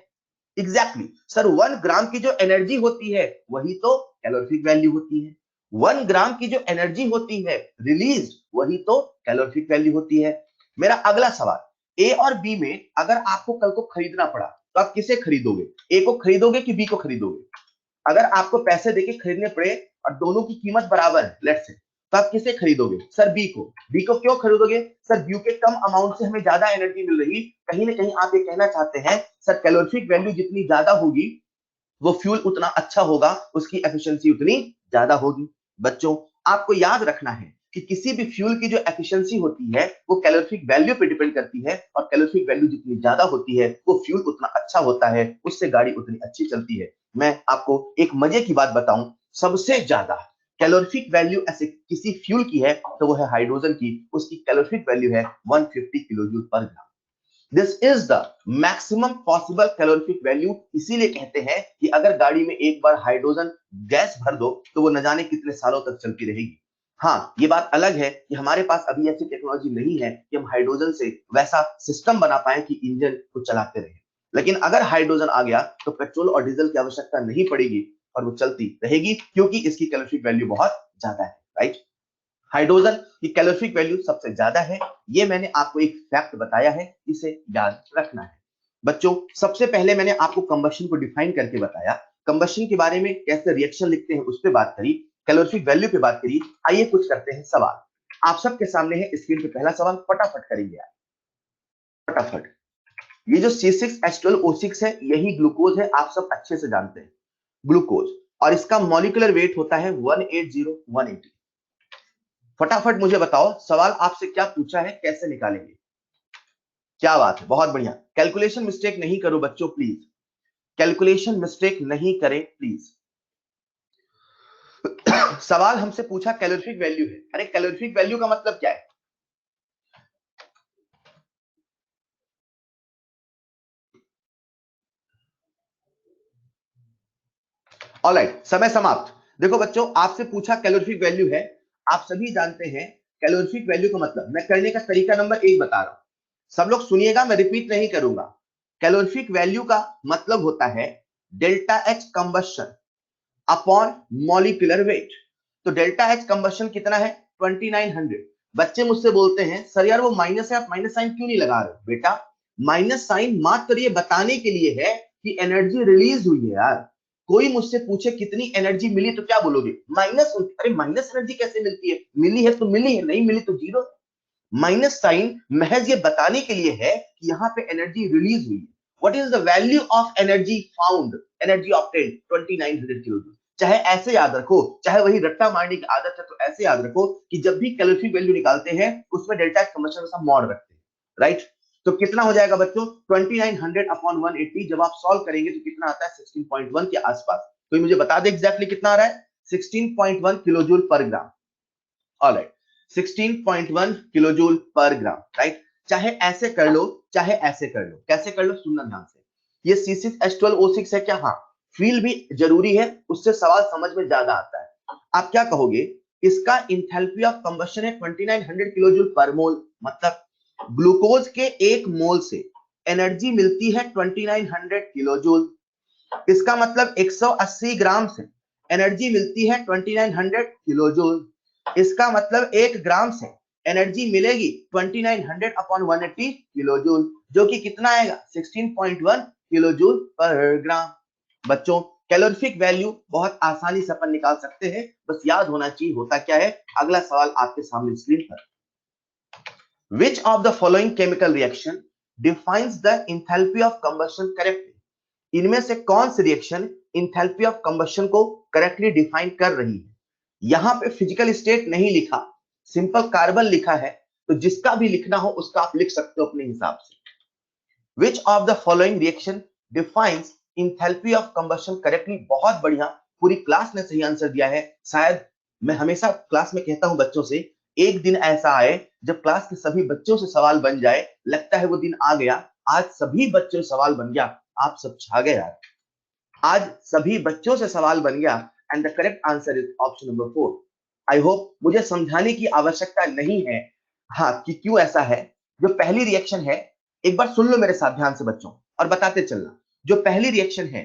एग्जैक्टली सर, 1 ग्राम की जो एनर्जी होती है वही तो कैलोरीफिक वैल्यू होती है। 1 ग्राम की जो एनर्जी होती है रिलीज, वही तो कैलोरीफिक वैल्यू होती है। मेरा अगला सवाल, ए और बी में अगर आपको कल को खरीदना पड़ा तो आप किसे खरीदोगे? ए को खरीदोगे कि बी को खरीदोगे? अगर आपको पैसे देके खरीदने पड़े और दोनों की कीमत बराबर है लेट्स से, तो आप किसे खरीदोगे? सर बी को। बी को क्यों खरीदोगे? सर बी के कम अमाउंट से हमें ज्यादा एनर्जी मिल रही। कहीं ना कहीं आप ये कहना चाहते हैं सर कैलोरीफिक वैल्यू जितनी ज्यादा होगी वो फ्यूल उतना अच्छा होगा, उसकी एफिशिएंसी उतनी ज्यादा होगी। बच्चों आपको याद रखना है कि किसी भी फ्यूल की जो एफिशिएंसी होती है वो कैलोरीफिक वैल्यू पे डिपेंड करती है, और कैलोरीफिक वैल्यू जितनी ज्यादा होती है वो फ्यूल उतना अच्छा होता है, उससे गाड़ी उतनी अच्छी चलती है। मैं आपको एक मजे की बात बताऊं, सबसे ज्यादा कैलोरीफिक वैल्यू ऐसे किसी फ्यूल की है तो वो है हाइड्रोजन की, उसकी कैलोरीफिक वैल्यू है 150 kilojoule per gram. This is the maximum possible calorific value. इसीलिए कहते हैं कि अगर गाड़ी में एक बार हाइड्रोजन गैस भर दो तो वो न जाने कितने सालों तक चलती रहेगी। हाँ, ये बात अलग है कि हमारे पास अभी ऐसी टेक्नोलॉजी नहीं है कि हम हाइड्रोजन से वैसा सिस्टम बना पाए कि इंजन को चलाते रहे। लेकिन अगर हाइड्रोजन आ गया तो पेट्रोल और डीजल की आवश्यकता नहीं पड़ेगी और वो चलती रहेगी, क्योंकि इसकी कैलोरीफिक वैल्यू बहुत ज्यादा है, राइट। हाइड्रोजन की कैलोरीफिक वैल्यू सबसे ज्यादा है। ये मैंने आपको एक फैक्ट बताया है, इसे याद रखना है। बच्चों सबसे पहले मैंने आपको कंबशन को डिफाइन करके बताया, कंबशन के बारे में कैसे रिएक्शन लिखते हैं उस पर बात करी, कैलोरीफिक वैल्यू पे बात करी। आइए कुछ करते हैं सवाल। आप सबके सामने है स्क्रीन पे पहला सवाल, फटाफट करेंगे आप, फटाफट। ये जो C6H12O6 है यही ग्लूकोज है, आप सब अच्छे से जानते हैं ग्लूकोज, और इसका मॉलिक्यूलर वेट होता है 180 फटाफट मुझे बताओ सवाल आपसे क्या पूछा है, कैसे निकालेंगे? क्या बात है, बहुत बढ़िया। कैलकुलेशन मिस्टेक नहीं करो बच्चों प्लीज, कैलकुलेशन मिस्टेक नहीं करें प्लीज। सवाल हमसे पूछा कैलोरीफिक वैल्यू है, अरे कैलोरीफिक वैल्यू का मतलब क्या है? ऑलराइट, समय समाप्त। देखो बच्चों आपसे पूछा कैलोरीफिक वैल्यू है, आप सभी जानते हैं कैलोरीफिक वैल्यू का मतलब, मैं करने का तरीका नंबर 1 बता रहा हूं, सब लोग सुनिएगा, मैं रिपीट नहीं करूंगा। कैलोरीफिक वैल्यू का मतलब होता है delta H combustion upon molecular weight. तो डेल्टा एच कंबशन कितना है? 2900। बच्चे मुझसे बोलते हैं सर यार वो माइनस है, आप माइनस साइन क्यों नहीं लगा रहे? बेटा माइनस साइन मात्र ये बताने के लिए है कि एनर्जी रिलीज हुई है यार। कोई मुझसे पूछे कितनी एनर्जी मिली तो क्या बोलोगे? माइनस। अरे माइनस एनर्जी कैसे मिलती है? मिली है तो मिली है, नहीं मिली तो जीरो। माइनस साइन महज ये बताने के लिए है कि यहाँ पे एनर्जी रिलीज हुई है। What is the value of energy found, energy obtained 2900 kilo joule. चाहे ऐसे याद रखो, चाहे वही रट्टा मारने की आदत है तो ऐसे याद रखो कि जब भी कैलोरीफिक वैल्यू निकालते हैं उसमें डेल्टा कंबशन का मॉड रखते हैं, राइट? तो कितना हो जाएगा बच्चों? 2900 अपॉन 180। जब आप सॉल्व करेंगे तो कितना आता है? 16.1 के आसपास। तो मुझे बता दे एग्जैक्टली कितना आ रहा है? 16.1 किलो जूल पर ग्राम। ऑलराइट, 16.1 किलोजूल पर ग्राम, राइट? चाहे ऐसे कर लो चाहे ऐसे कर लो, कैसे कर लो सुनना ध्यान से। ये C6H12O6 है क्या? हाँ, फील भी जरूरी है, उससे सवाल समझ में ज्यादा आता है। आप क्या कहोगे? इसका इंथैल्पी ऑफ कंबशन है 2900 किलोजूल पर मोल, मतलब ग्लूकोज के एक मोल से एनर्जी मिलती है 2900 किलोजूल। इसका मतलब 180 ग्राम से एनर्जी मिलती है 2900 किलोजूल। इसका मतलब 1 ग्राम से एनर्जी मिलेगी 2900 अपॉन 180 किलोजूल, जो कि कितना आएगा? 16.1 किलोजूल पर ग्राम। बच्चों कैलोरीफिक वैल्यू बहुत आसानी से अपन निकाल सकते हैं, बस याद होना चाहिए होता क्या है। अगला सवाल आपके सामने स्क्रीन पर, which of the following chemical reaction defines the enthalpy of combustion correctly? इनमें से कौन सी रिएक्शन इंथैल्पी ऑफ कंबशन को करेक्टली डिफाइन कर रही है? यहां पे फिजिकल स्टेट नहीं लिखा, सिंपल कार्बन लिखा है, तो जिसका भी लिखना हो उसका आप लिख सकते हो अपने हिसाब से। Which of the following reaction defines enthalpy of combustion correctly? बहुत बढ़िया, पूरी क्लास ने सही आंसर दिया है। शायद मैं हमेशा क्लास में कहता हूं बच्चों से, एक दिन ऐसा आए जब क्लास के सभी बच्चों से सवाल बन जाए, लगता है वो दिन आ गया। आज सभी बच्चों से सवाल बन गया, आप सब छा गए यार। आज सभी बच्चों से सवाल बन गया and the correct answer is option number 4। I hope मुझे समझाने की आवश्यकता नहीं है हाँ कि क्यों ऐसा है। जो पहली रिएक्शन है, एक बार सुन लो मेरे साथ ध्यान से बच्चों और बताते चलना। जो पहली रिएक्शन है,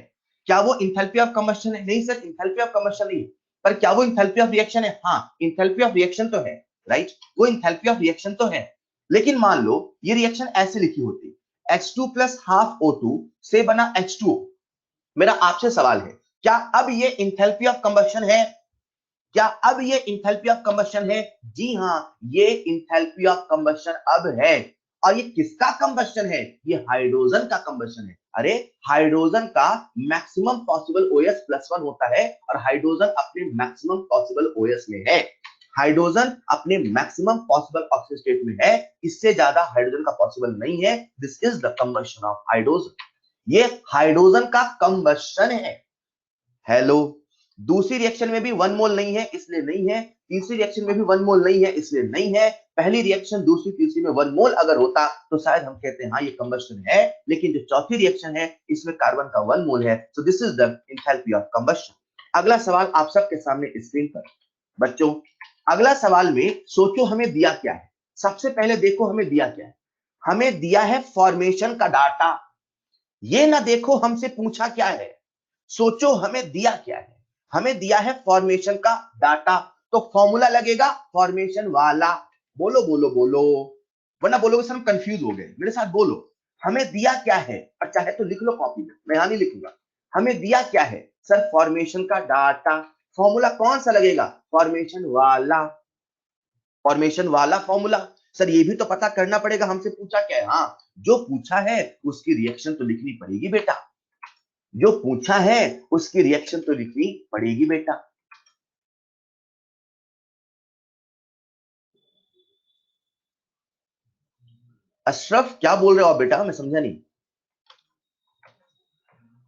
क्या वो इंथैल्पी ऑफ कंबशन है? नहीं सर, इंथैल्पी ऑफ कंबशन नहीं है। पर क्या वो इंथैल्पी ऑफ रिएक्शन है? हाँ, इंथैल्पी ऑफ रिएक्शन तो है, राइट? वो इंथैल्पी ऑफ रिएक्शन तो है। लेकिन मान लो ये रिएक्शन ऐसे लिखी होती, H2 प्लस हाफ O2 से बना H2O। मेरा आपसे सवाल है, क्या अब ये इंथैल्पी ऑफ कंबशन है? क्या अब ये इंथैल्पी ऑफ कंबशन है? जी हाँ, ये इंथैल्पी ऑफ कंबशन अब है। और ये किसका कंबशन है? ये हाइड्रोजन का कंबशन है। अरे हाइड्रोजन का मैक्सिमम पॉसिबल OH प्लस 1 होता है और हाइड्रोजन अपने मैक्सिमम पॉसिबल OH में है। हाइड्रोजन अपने मैक्सिमम पॉसिबल ऑक्सीजन स्टेट में है, इससे ज्यादा हाइड्रोजन का पॉसिबल नहीं है। This is the combustion of hydrogen. ये हाइड्रोजन का कंबशन है। हेलो, दूसरी रिएक्शन में भी 1 मोल नहीं है इसलिए नहीं है, तीसरी रिएक्शन में भी 1 मोल नहीं है इसलिए नहीं है। पहली रिएक्शन दूसरी तीसरी में 1 मोल अगर होता तो शायद हम कहते हैं हाँ ये कंबशन है, लेकिन जो चौथी रिएक्शन है इसमें कार्बन का 1 मोल है। So this is the enthalpy of combustion. अगला सवाल आप सबके सामने स्क्रीन पर। बच्चों अगला सवाल में सोचो हमें दिया क्या है। सबसे पहले देखो हमें दिया क्या है। हमें दिया है फॉर्मेशन का डाटा। ये ना देखो हमसे पूछा क्या है, सोचो हमें दिया क्या है। हमें दिया है फॉर्मेशन का डाटा तो फॉर्मूला लगेगा फॉर्मेशन वाला। बोलो बोलो बोलो, वरना बोलोगे सर हम कंफ्यूज हो गए। मेरे साथ बोलो, हमें दिया क्या है, और चाहे तो लिख लो कॉपी में, मैं यहां नहीं लिखूंगा। हमें दिया क्या है सर, फॉर्मेशन का डाटा। फॉर्मूला कौन सा लगेगा, फॉर्मेशन वाला, फॉर्मेशन वाला फॉर्मूला। सर ये भी तो पता करना पड़ेगा हमसे पूछा क्या है। हाँ, जो पूछा है उसकी रिएक्शन तो लिखनी पड़ेगी बेटा, जो पूछा है उसकी रिएक्शन तो लिखनी पड़ेगी बेटा। अशरफ क्या बोल रहे हो आप बेटा, मैं समझा नहीं।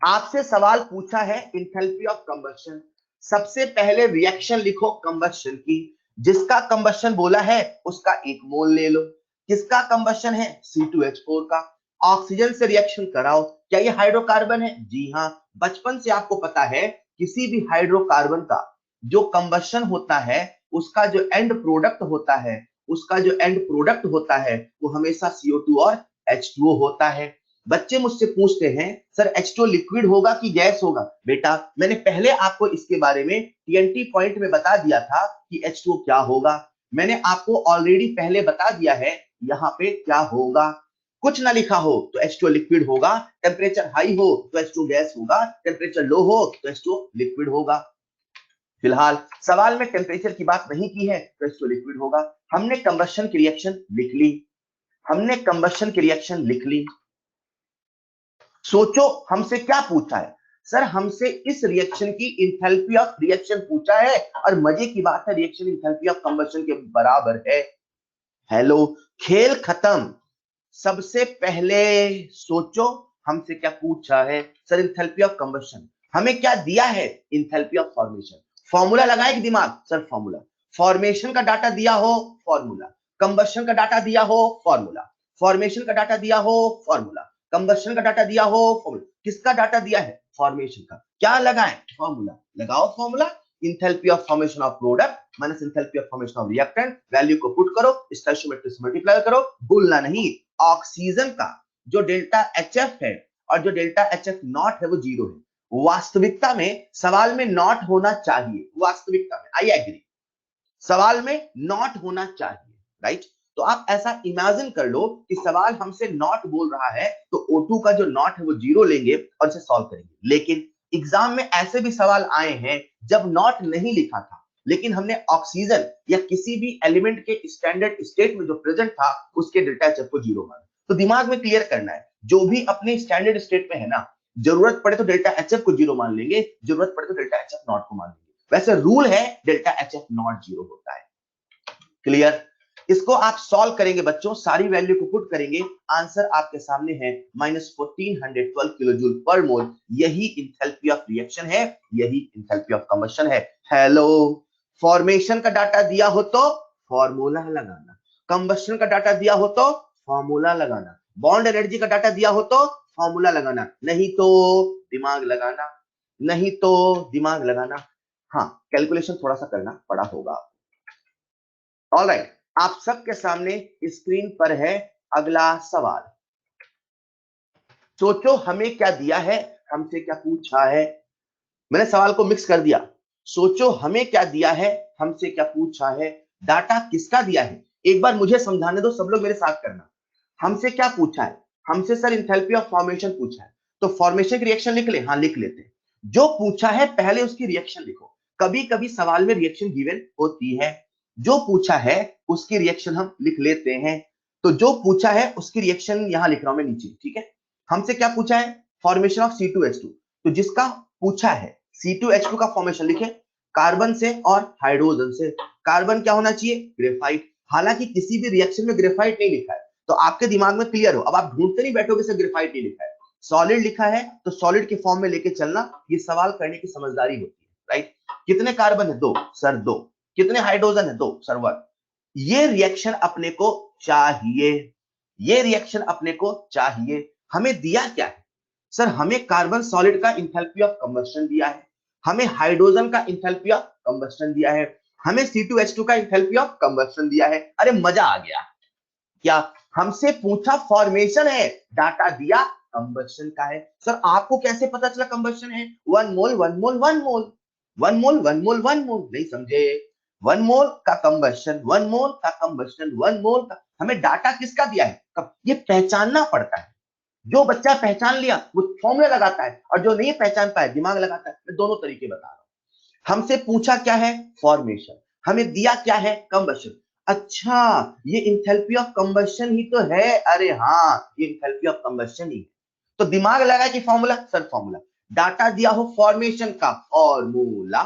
आपसे सवाल पूछा है इंथैल्पी ऑफ कंबशन, सबसे पहले रिएक्शन लिखो कंबशन की। जिसका कंबशन बोला है उसका एक मोल ले लो। किसका कंबशन है, C2H4 का। ऑक्सीजन से रिएक्शन कराओ। क्या ये हाइड्रोकार्बन है, जी हाँ। बचपन से आपको पता है किसी भी हाइड्रोकार्बन का जो कंबशन होता है, उसका जो एंड प्रोडक्ट होता है, उसका जो एंड प्रोडक्ट होता है वो हमेशा CO2 और H2O होता है। बच्चे मुझसे पूछते हैं सर H2O लिक्विड होगा कि गैस होगा। बेटा मैंने पहले आपको इसके बारे में TNT पॉइंट में बता दिया था कि H2O क्या होगा। मैंने आपको ऑलरेडी पहले बता दिया है यहाँ पे क्या होगा। कुछ ना लिखा हो तो H2O लिक्विड होगा, टेम्परेचर हाई हो तो H2O गैस होगा, टेम्परेचर लो हो तो H2O लिक्विड होगा। फिलहाल सवाल में टेम्परेचर की बात नहीं की है तो H2O लिक्विड होगा। हमने कंबशन की रिएक्शन लिख ली, हमने कंबशन की रिएक्शन लिख ली। सोचो हमसे क्या पूछा है, सर हमसे इस रिएक्शन की इंथैल्पी ऑफ रिएक्शन पूछा है, और मजे की बात है रिएक्शन इंथैल्पी ऑफ कंबशन के बराबर है। हेलो, खेल खत्म। सबसे पहले सोचो हमसे क्या पूछा है, सर इंथैल्पी ऑफ कंबशन। हमें क्या दिया है, इंथैल्पी ऑफ फॉर्मेशन। फॉर्मूला लगाए कि दिमाग, सर फॉर्मूला। फॉर्मेशन का डाटा दिया हो, फॉर्मूला। कंबशन का डाटा दिया हो, फॉर्मूला। फॉर्मेशन का डाटा दिया हो, फॉर्मूला। कंबशन का डाटा दिया हो, फॉर्मूला। किसका डाटा दिया है, फॉर्मेशन का। क्या लगाए, फॉर्मूला लगाओ। Formula enthalpy of formation of product minus enthalpy of formation of reactant, value को पुट करो, स्टोइचियोमेट्रिक से मल्टीप्लाई करो। भूलना नहीं, ऑक्सीजन का जो डेल्टा HF है और जो डेल्टा HF नॉट है वो 0 है। वास्तविकता में सवाल में नॉट होना चाहिए, वास्तविकता में आई एग्री, सवाल में नॉट होना चाहिए, राइट। तो आप ऐसा इमेजिन कर लो कि सवाल हमसे नॉट बोल रहा है तो O2 का जो नॉट है वो 0 लेंगे और इसे सॉल्व करेंगे। लेकिन एग्जाम में ऐसे भी सवाल आए हैं जब नॉट नहीं लिखा था, लेकिन हमने ऑक्सीजन या किसी भी एलिमेंट के स्टैंडर्ड स्टेट में जो प्रेजेंट था उसके डेल्टा एचएफ को 0 माना। तो दिमाग में क्लियर करना है, जो भी अपने स्टैंडर्ड स्टेट में है ना, जरूरत पड़े तो डेल्टा एचएफ को 0 मान लेंगे, जरूरत पड़े तो डेल्टा एचएफ नॉट को मान लेंगे। वैसे रूल है डेल्टा एचएफ नॉट 0 होता है। क्लियर। इसको आप सॉल्व करेंगे बच्चों, सारी वैल्यू को पुट करेंगे, आंसर आपके सामने है -1412 किलोजूल पर मोल। यही इंथैल्पी ऑफ रिएक्शन है, यही इंथैल्पी ऑफ कंबशन है। हेलो, फॉर्मेशन का डाटा दिया हो तो फॉर्मूला लगाना, कंबशन का डाटा दिया हो तो फॉर्मूला लगाना, बॉन्ड एनर्जी का डाटा दिया हो तो फॉर्मूला लगाना, नहीं तो दिमाग लगाना, नहीं तो दिमाग लगाना। हाँ, कैलकुलेशन थोड़ा सा करना पड़ा होगा। ऑलराइट, आप सबके सामने स्क्रीन पर है अगला सवाल। सोचो हमें क्या दिया है, हमसे क्या पूछा है। मैंने सवाल को मिक्स कर दिया। सोचो हमें क्या दिया है, हमसे क्या पूछा है, डाटा किसका दिया है। एक बार मुझे समझाने दो, सब लोग मेरे साथ करना। हमसे क्या पूछा है, हमसे सर इंथैल्पी ऑफ फॉर्मेशन पूछा है, तो फॉर्मेशन की रिएक्शन लिख ले, हाँ लिख लेते हैं। जो पूछा है पहले उसकी रिएक्शन लिखो। कभी कभी सवाल में रिएक्शन गिवन होती है, जो पूछा है उसकी रिएक्शन हम लिख लेते हैं। तो जो पूछा है उसकी रिएक्शन यहां लिख रहा हूं मैं नीचे, ठीक है। हमसे क्या पूछा है, फॉर्मेशन ऑफ C2H2। तो जिसका पूछा है C2H2 का फॉर्मेशन लिखे, कार्बन से और हाइड्रोजन से। कार्बन क्या होना चाहिए, ग्रेफाइट। हालांकि किसी भी रिएक्शन में ग्रेफाइट नहीं लिखा है, तो आपके दिमाग में क्लियर हो, अब आप ढूंढते नहीं बैठोगे सर ग्रेफाइट नहीं लिखा है। सॉलिड लिखा है तो सॉलिड के फॉर्म में लेके चलना, ये सवाल करने की समझदारी होती है, राइट। कितने कार्बन है, 2 सर 2। कितने हाइड्रोजन है, 2 सर 1। ये रिएक्शन अपने को चाहिए, ये रिएक्शन अपने को चाहिए। हमें दिया क्या है, सर हमें कार्बन सॉलिड का इंथैल्पी ऑफ कंबशन दिया है, हमें हाइड्रोजन का इंथैल्पी ऑफ कंबशन दिया है, हमें C2H2 का इंथैल्पी ऑफ कंबशन दिया है। अरे मजा आ गया। क्या हमसे पूछा फॉर्मेशन है, डाटा दिया कंबशन का है। सर आपको कैसे पता चला कंबशन है, 1 मोल 1 मोल 1 मोल, 1 मोल 1 मोल 1 मोल, नहीं समझे। 1 मोल का कंबशन, 1 मोल का कंबशन, 1 मोल का, हमें डाटा किसका दिया है, कब, ये पहचानना पड़ता है। जो बच्चा पहचान लिया वो फॉर्मूला लगाता है, और जो नहीं पहचान पाया दिमाग लगाता है। मैं दोनों तरीके बता रहा हूं। हमसे पूछा क्या है, फॉर्मेशन, हमें दिया क्या है, कंबशन। अच्छा, ये इंथैल्पी ऑफ कंबशन ही तो है, अरे हाँ ये इंथैल्पी ऑफ कंबशन ही। तो दिमाग लगा कि फॉर्मूला, सर फॉर्मूला, डाटा दिया हो फॉर्मेशन का फॉर्मूला,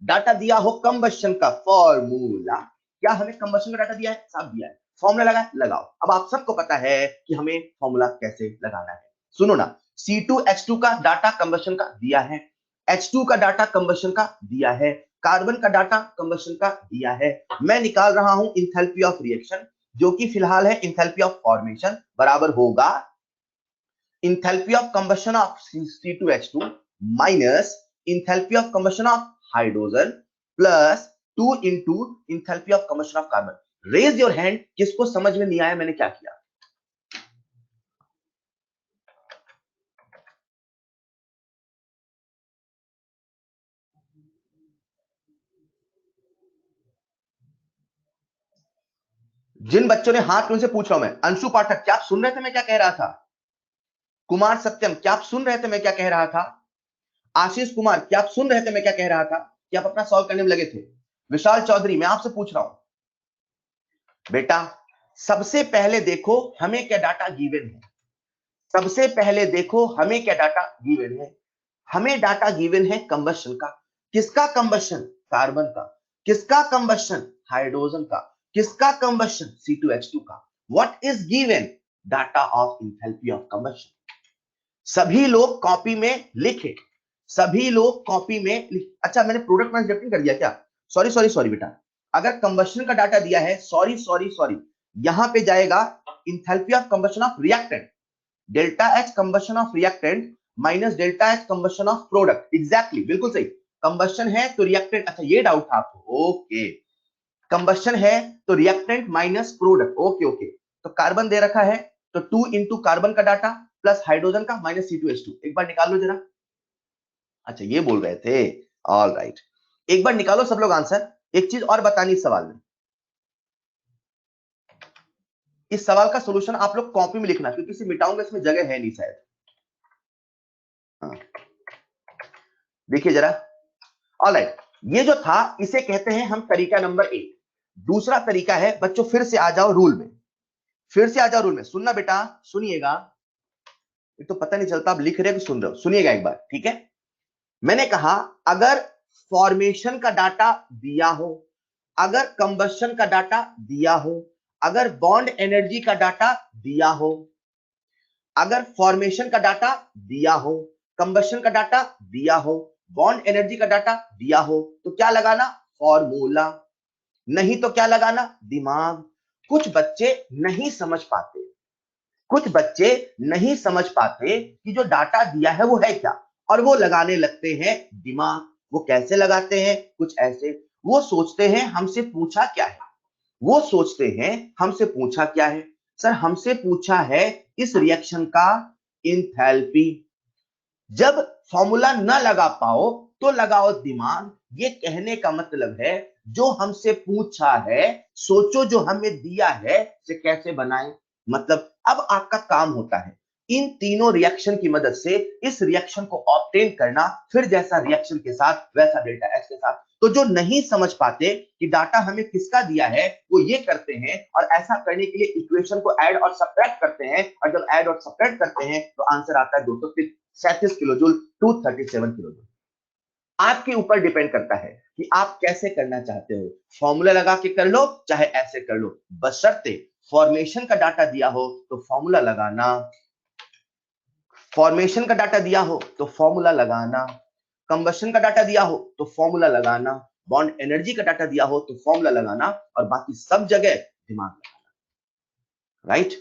डाटा दिया हो कंबशन का फॉर्मूला। क्या हमें कंबशन का डाटा दिया है, साहब दिया है, फॉर्मूला लगा, लगाओ। अब आप सबको पता है कि हमें फॉर्मूला कैसे लगाना है। सुनो ना, C2H2 का डाटा कंबशन का दिया है, H2 का डाटा कंबशन का दिया है, कार्बन का डाटा कंबशन का दिया है। मैं निकाल रहा हूं इंथैल्पी ऑफ रिएक्शन, जो कि फिलहाल है इंथैल्पी ऑफ फॉर्मेशन, बराबर होगा enthalpy of combustion of C2H2 minus enthalpy of combustion of hydrogen plus 2 into enthalpy of combustion of carbon. Raise your hand, किसको समझ में नहीं आया मैंने क्या किया। जिन बच्चों ने हाथ, उनसे पूछ रहा हूं मैं। अंशु पाठक, क्या आप सुन रहे थे मैं क्या कह रहा था? कुमार सत्यम, क्या आप सुन रहे थे मैं क्या कह रहा था? आशीष कुमार, क्या आप सुन रहे थे मैं क्या कह रहा था, कि आप अपना सॉल्व करने में लगे थे? विशाल चौधरी, मैं आपसे पूछ रहा हूं बेटा, सबसे पहले देखो हमें क्या डाटा गिवन है। सबसे पहले देखो हमें क्या डाटा गिवन है। हमें डाटा गिवन है कंबशन का। किसका कंबशन, कार्बन का। किसका कंबशन, हाइड्रोजन का। किसका कंबशन, C2H2 का। What is given, data of enthalpy of combustion. सभी लोग कॉपी में लिखे, सभी लोग कॉपी में अच्छा, मैंने प्रोडक्ट में रिजेक्ट कर दिया क्या? सॉरी सॉरी सॉरी बेटा, अगर कंबशन का डाटा दिया है, सॉरी सॉरी सॉरी, यहां पे जाएगा enthalpy of combustion of reactant, delta H combustion of reactant minus delta H combustion of product. Exactly, बिल्कुल सही। कंबशन है तो रिएक्टेंट, अच्छा ये डाउट था आपको, ओके। कंबशन है तो reactant minus product, okay okay. तो कार्बन दे रखा है, तो 2 इंटू कार्बन का डाटा प्लस हाइड्रोजन का माइनस C2H2। एक बार निकाल लो जरा। अच्छा ये बोल रहे थे, ऑल राइट, एक बार निकालो सब लोग आंसर। एक चीज और बतानी इस सवाल में, इस सवाल का सॉल्यूशन आप लोग कॉपी में लिखना, क्योंकि इसे मिटाऊंगा इसमें जगह है नहीं शायद। हाँ देखिए जरा, ऑलराइट, ये जो था इसे कहते हैं हम तरीका नंबर 1। दूसरा तरीका है बच्चों, फिर से आ जाओ रूल में, फिर से आ जाओ रूल में। सुनना बेटा, सुनिएगा, एक तो पता नहीं चलता आप लिख रहे हो कि सुन रहे हो, सुनिएगा एक बार, ठीक है। मैंने कहा अगर फॉर्मेशन का डाटा दिया हो, अगर कंबशन का डाटा दिया हो, अगर बॉन्ड एनर्जी का डाटा दिया हो, अगर फॉर्मेशन का डाटा दिया हो, कंबशन का डाटा दिया हो, बॉन्ड एनर्जी का डाटा दिया हो, तो क्या लगाना, फॉर्मूला। नहीं तो क्या लगाना, दिमाग। कुछ बच्चे नहीं समझ पाते, कुछ बच्चे नहीं समझ पाते कि जो डाटा दिया है वो है क्या, और वो लगाने लगते हैं दिमाग। वो कैसे लगाते हैं, कुछ ऐसे, वो सोचते हैं हमसे पूछा क्या है, वो सोचते हैं हमसे पूछा क्या है। सर हमसे पूछा है इस रिएक्शन का इंथैल्पी। जब फॉर्मूला न लगा पाओ तो लगाओ दिमाग। ये कहने का मतलब है जो हमसे पूछा है, सोचो जो हमें दिया है से कैसे बनाएं। मतलब अब आपका काम होता है इन तीनों रिएक्शन की मदद से इस रिएक्शन को ऑब्टेन करना, फिर जैसा रिएक्शन के साथ वैसा डेल्टा एच के साथ। तो जो नहीं समझ पाते कि डाटा हमें किसका दिया है, वो ये करते हैं, और ऐसा करने के लिए इक्वेशन को ऐड और सब्ट्रैक्ट करते हैं, और जब ऐड और सब्ट्रैक्ट करते हैं तो आंसर आता है 237 किलो जूल, 237 किलो जूल। आपके ऊपर डिपेंड करता है कि आप कैसे करना चाहते हो, फॉर्मूला लगा के कर लो चाहे ऐसे कर लो, बशर्ते फॉर्मेशन का डाटा दिया हो तो फॉर्मूला लगाना, फॉर्मेशन का डाटा दिया हो तो फॉर्मूला लगाना, कंबशन का डाटा दिया हो तो फॉर्मूला लगाना, बॉन्ड एनर्जी का डाटा दिया हो तो फॉर्मूला लगाना, और बाकी सब जगह दिमाग लगाना। राइट,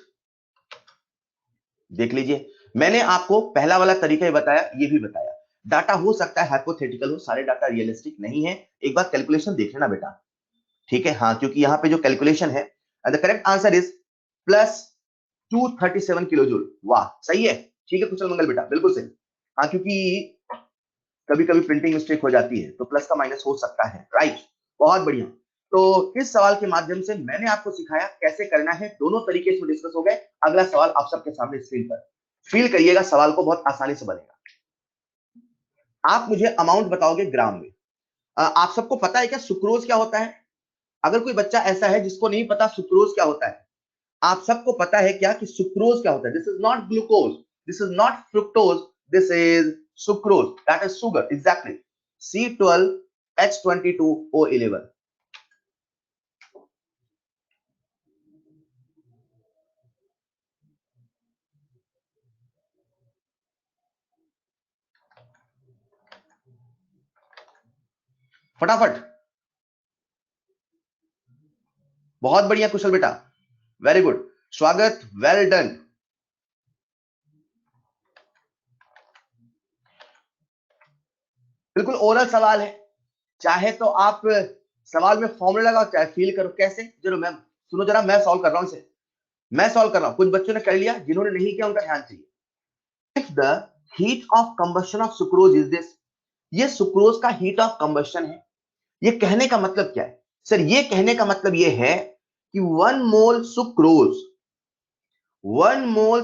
देख लीजिए, मैंने आपको पहला वाला तरीका ही बताया, ये भी बताया। डाटा हो सकता है हाइपोथेटिकल हो, सारे डाटा रियलिस्टिक नहीं है। एक बार कैलकुलेशन देख लेना बेटा, ठीक है। हाँ, क्योंकि यहाँ पे जो कैलकुलेशन है, the correct answer is plus 237 kilo joule. वाह, सही है, ठीक है कुशल मंगल बेटा, बिल्कुल सही। हाँ, क्योंकि कभी कभी प्रिंटिंग मिस्टेक हो जाती है तो प्लस का माइनस हो सकता है, राइट, बहुत बढ़िया। तो इस सवाल के माध्यम से मैंने आपको सिखाया कैसे करना है, दोनों तरीके से डिस्कस हो गए। अगला सवाल आप सबके सामने स्क्रीन पर फील करिएगा, सवाल को बहुत आसानी से बनेगा। आप मुझे अमाउंट बताओगे ग्राम में। आप सबको पता है क्या सुक्रोज क्या होता है? अगर कोई बच्चा ऐसा है जिसको नहीं पता सुक्रोज क्या होता है, आप सबको पता है क्या कि सुक्रोज क्या होता है? This is not glucose, this is not fructose, this is sucrose, that is sugar, exactly, C12H22O11। फटाफट, बहुत बढ़िया कुशल बेटा, वेरी गुड, स्वागत, वेल डन। बिल्कुल ओरल सवाल है, चाहे तो आप सवाल में फॉर्मूला लगाओ, चाहे फील करो। कैसे? जरूर मैम, सुनो जरा, मैं सॉल्व कर रहा हूं इसे, मैं सॉल्व कर रहा हूं। कुछ बच्चों ने कर लिया, जिन्होंने नहीं किया उनका ध्यान चाहिए। If the heat of combustion of sucrose is this, ये सुक्रोज का हीट ऑफ कंबशन है। ये कहने का मतलब क्या है सर? ये कहने का मतलब ये है कि 1 मोल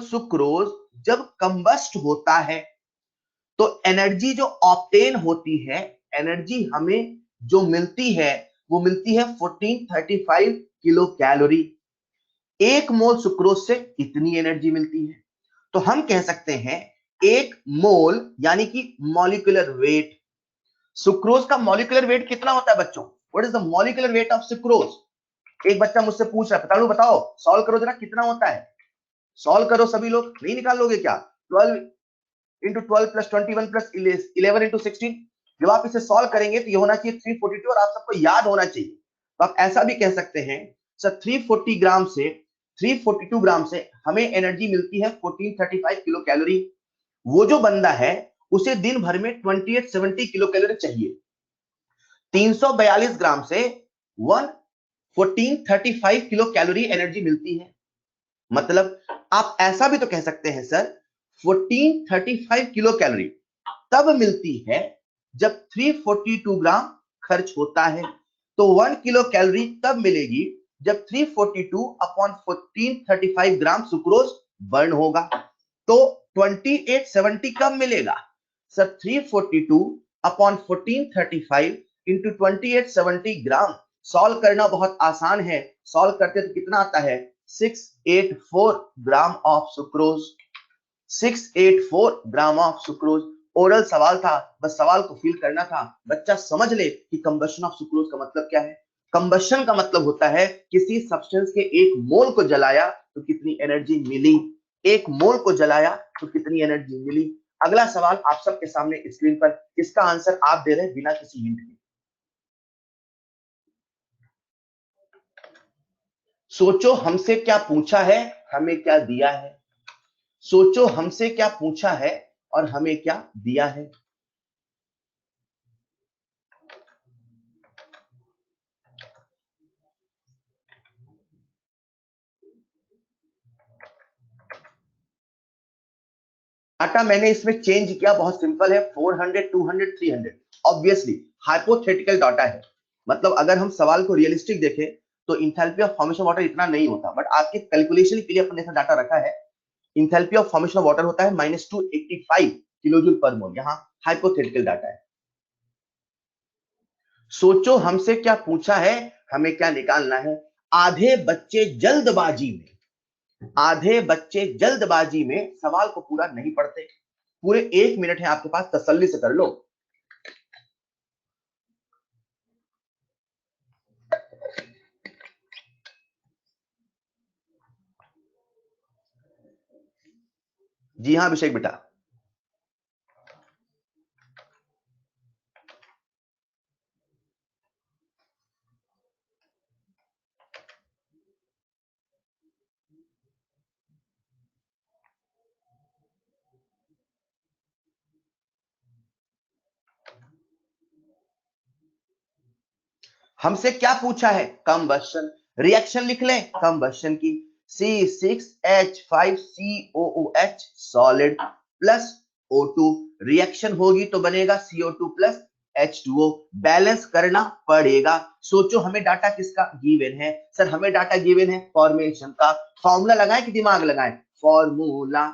सुक्रोज जब कंबस्ट होता है तो एनर्जी जो ऑब्टेन होती है, एनर्जी हमें जो मिलती है वो मिलती है 1435 किलो कैलोरी। 1 मोल सुक्रोज से इतनी एनर्जी मिलती है। तो हम कह सकते हैं 1 मोल यानी कि मॉलिक्यूलर वेट। सुक्रोज का मॉलिक्यूलर वेट कितना होता है बच्चों? What is the molecular weight of sucrose? एक बच्चा मुझसे पूछ रहा है, पताड़ू बताओ, सॉल्व करो जरा, कितना होता है? सॉल्व करो सभी लोग, नहीं निकाल लोगे क्या? 12 × 12 + 21 + 11 × 16। जब आप इसे सॉल्व करेंगे तो ये होना चाहिए 342, और आप सबको याद होना चाहिए। तो आप ऐसा भी कह सकते हैं सर, 340 ग्राम से 342 ग्राम से हमें एनर्जी मिलती है 1435 किलो कैलोरी। वो जो बंदा है उसे दिन भर में 2870 किलो कैलोरी चाहिए। 342 ग्राम से 1435 किलो कैलोरी एनर्जी मिलती है। मतलब आप ऐसा भी तो कह सकते हैं सर, 1435 किलो कैलोरी तब मिलती है जब 342 ग्राम खर्च होता है। तो 1 किलो कैलोरी तब मिलेगी जब 342 अपॉन 1435 ग्राम सुक्रोज बर्न होगा। तो 2870 कब मिलेगा सर? 342 अपॉन 1435 इंटू 2870 ग्राम। सॉल्व करना बहुत आसान है, सॉल्व करते तो कितना आता है? 684 gram of sucrose, 684 gram of sucrose. Oral सवाल था, बस सवाल को फील करना था। बच्चा समझ ले कि कंबशन ऑफ सुक्रोज का मतलब क्या है। कंबशन का मतलब होता है किसी सब्सटेंस के 1 मोल को जलाया तो कितनी एनर्जी मिली, 1 मोल को जलाया तो कितनी एनर्जी मिली। अगला सवाल आप सबके सामने स्क्रीन पर, इसका आंसर आप दे रहे हैं बिना किसी हिंट के। सोचो हमसे क्या पूछा है, हमें क्या दिया है। सोचो हमसे क्या पूछा है और हमें क्या दिया है। डाटा मैंने इसमें चेंज किया, बहुत सिंपल है, 400 200 300। ऑब्वियसली हाइपोथेटिकल डाटा है, मतलब अगर हम सवाल को रियलिस्टिक देखें तो इंथैल्पी ऑफ फॉर्मेशन वाटर इतना नहीं होता, बट आपके कैलकुलेशन के लिए अपने ऐसा डाटा रखा है। Enthalpy of formation of water होता है -285 किलोजूल पर मोल। यहाँ हाइपोथेटिकल डाटा है। सोचो हमसे क्या पूछा है, हमें क्या निकालना है। आधे बच्चे जल्दबाजी में, आधे बच्चे जल्दबाजी में सवाल को पूरा नहीं पढ़ते। पूरे 1 मिनट है आपके पास, तसल्ली से कर लो। जी हाँ अभिषेक बेटा, हमसे क्या पूछा है? कंबशन। रिएक्शन लिख लें कंबशन की, C6H5COOH solid plus O2। Reaction होगी तो बनेगा CO2 प्लस H2O बैलेंस करना पड़ेगा। सोचो हमें डाटा किसका गिवन है? सर हमें डाटा गिवन है फॉर्मेशन का। फॉर्मूला लगाएं कि दिमाग लगाएं? फॉर्मूला।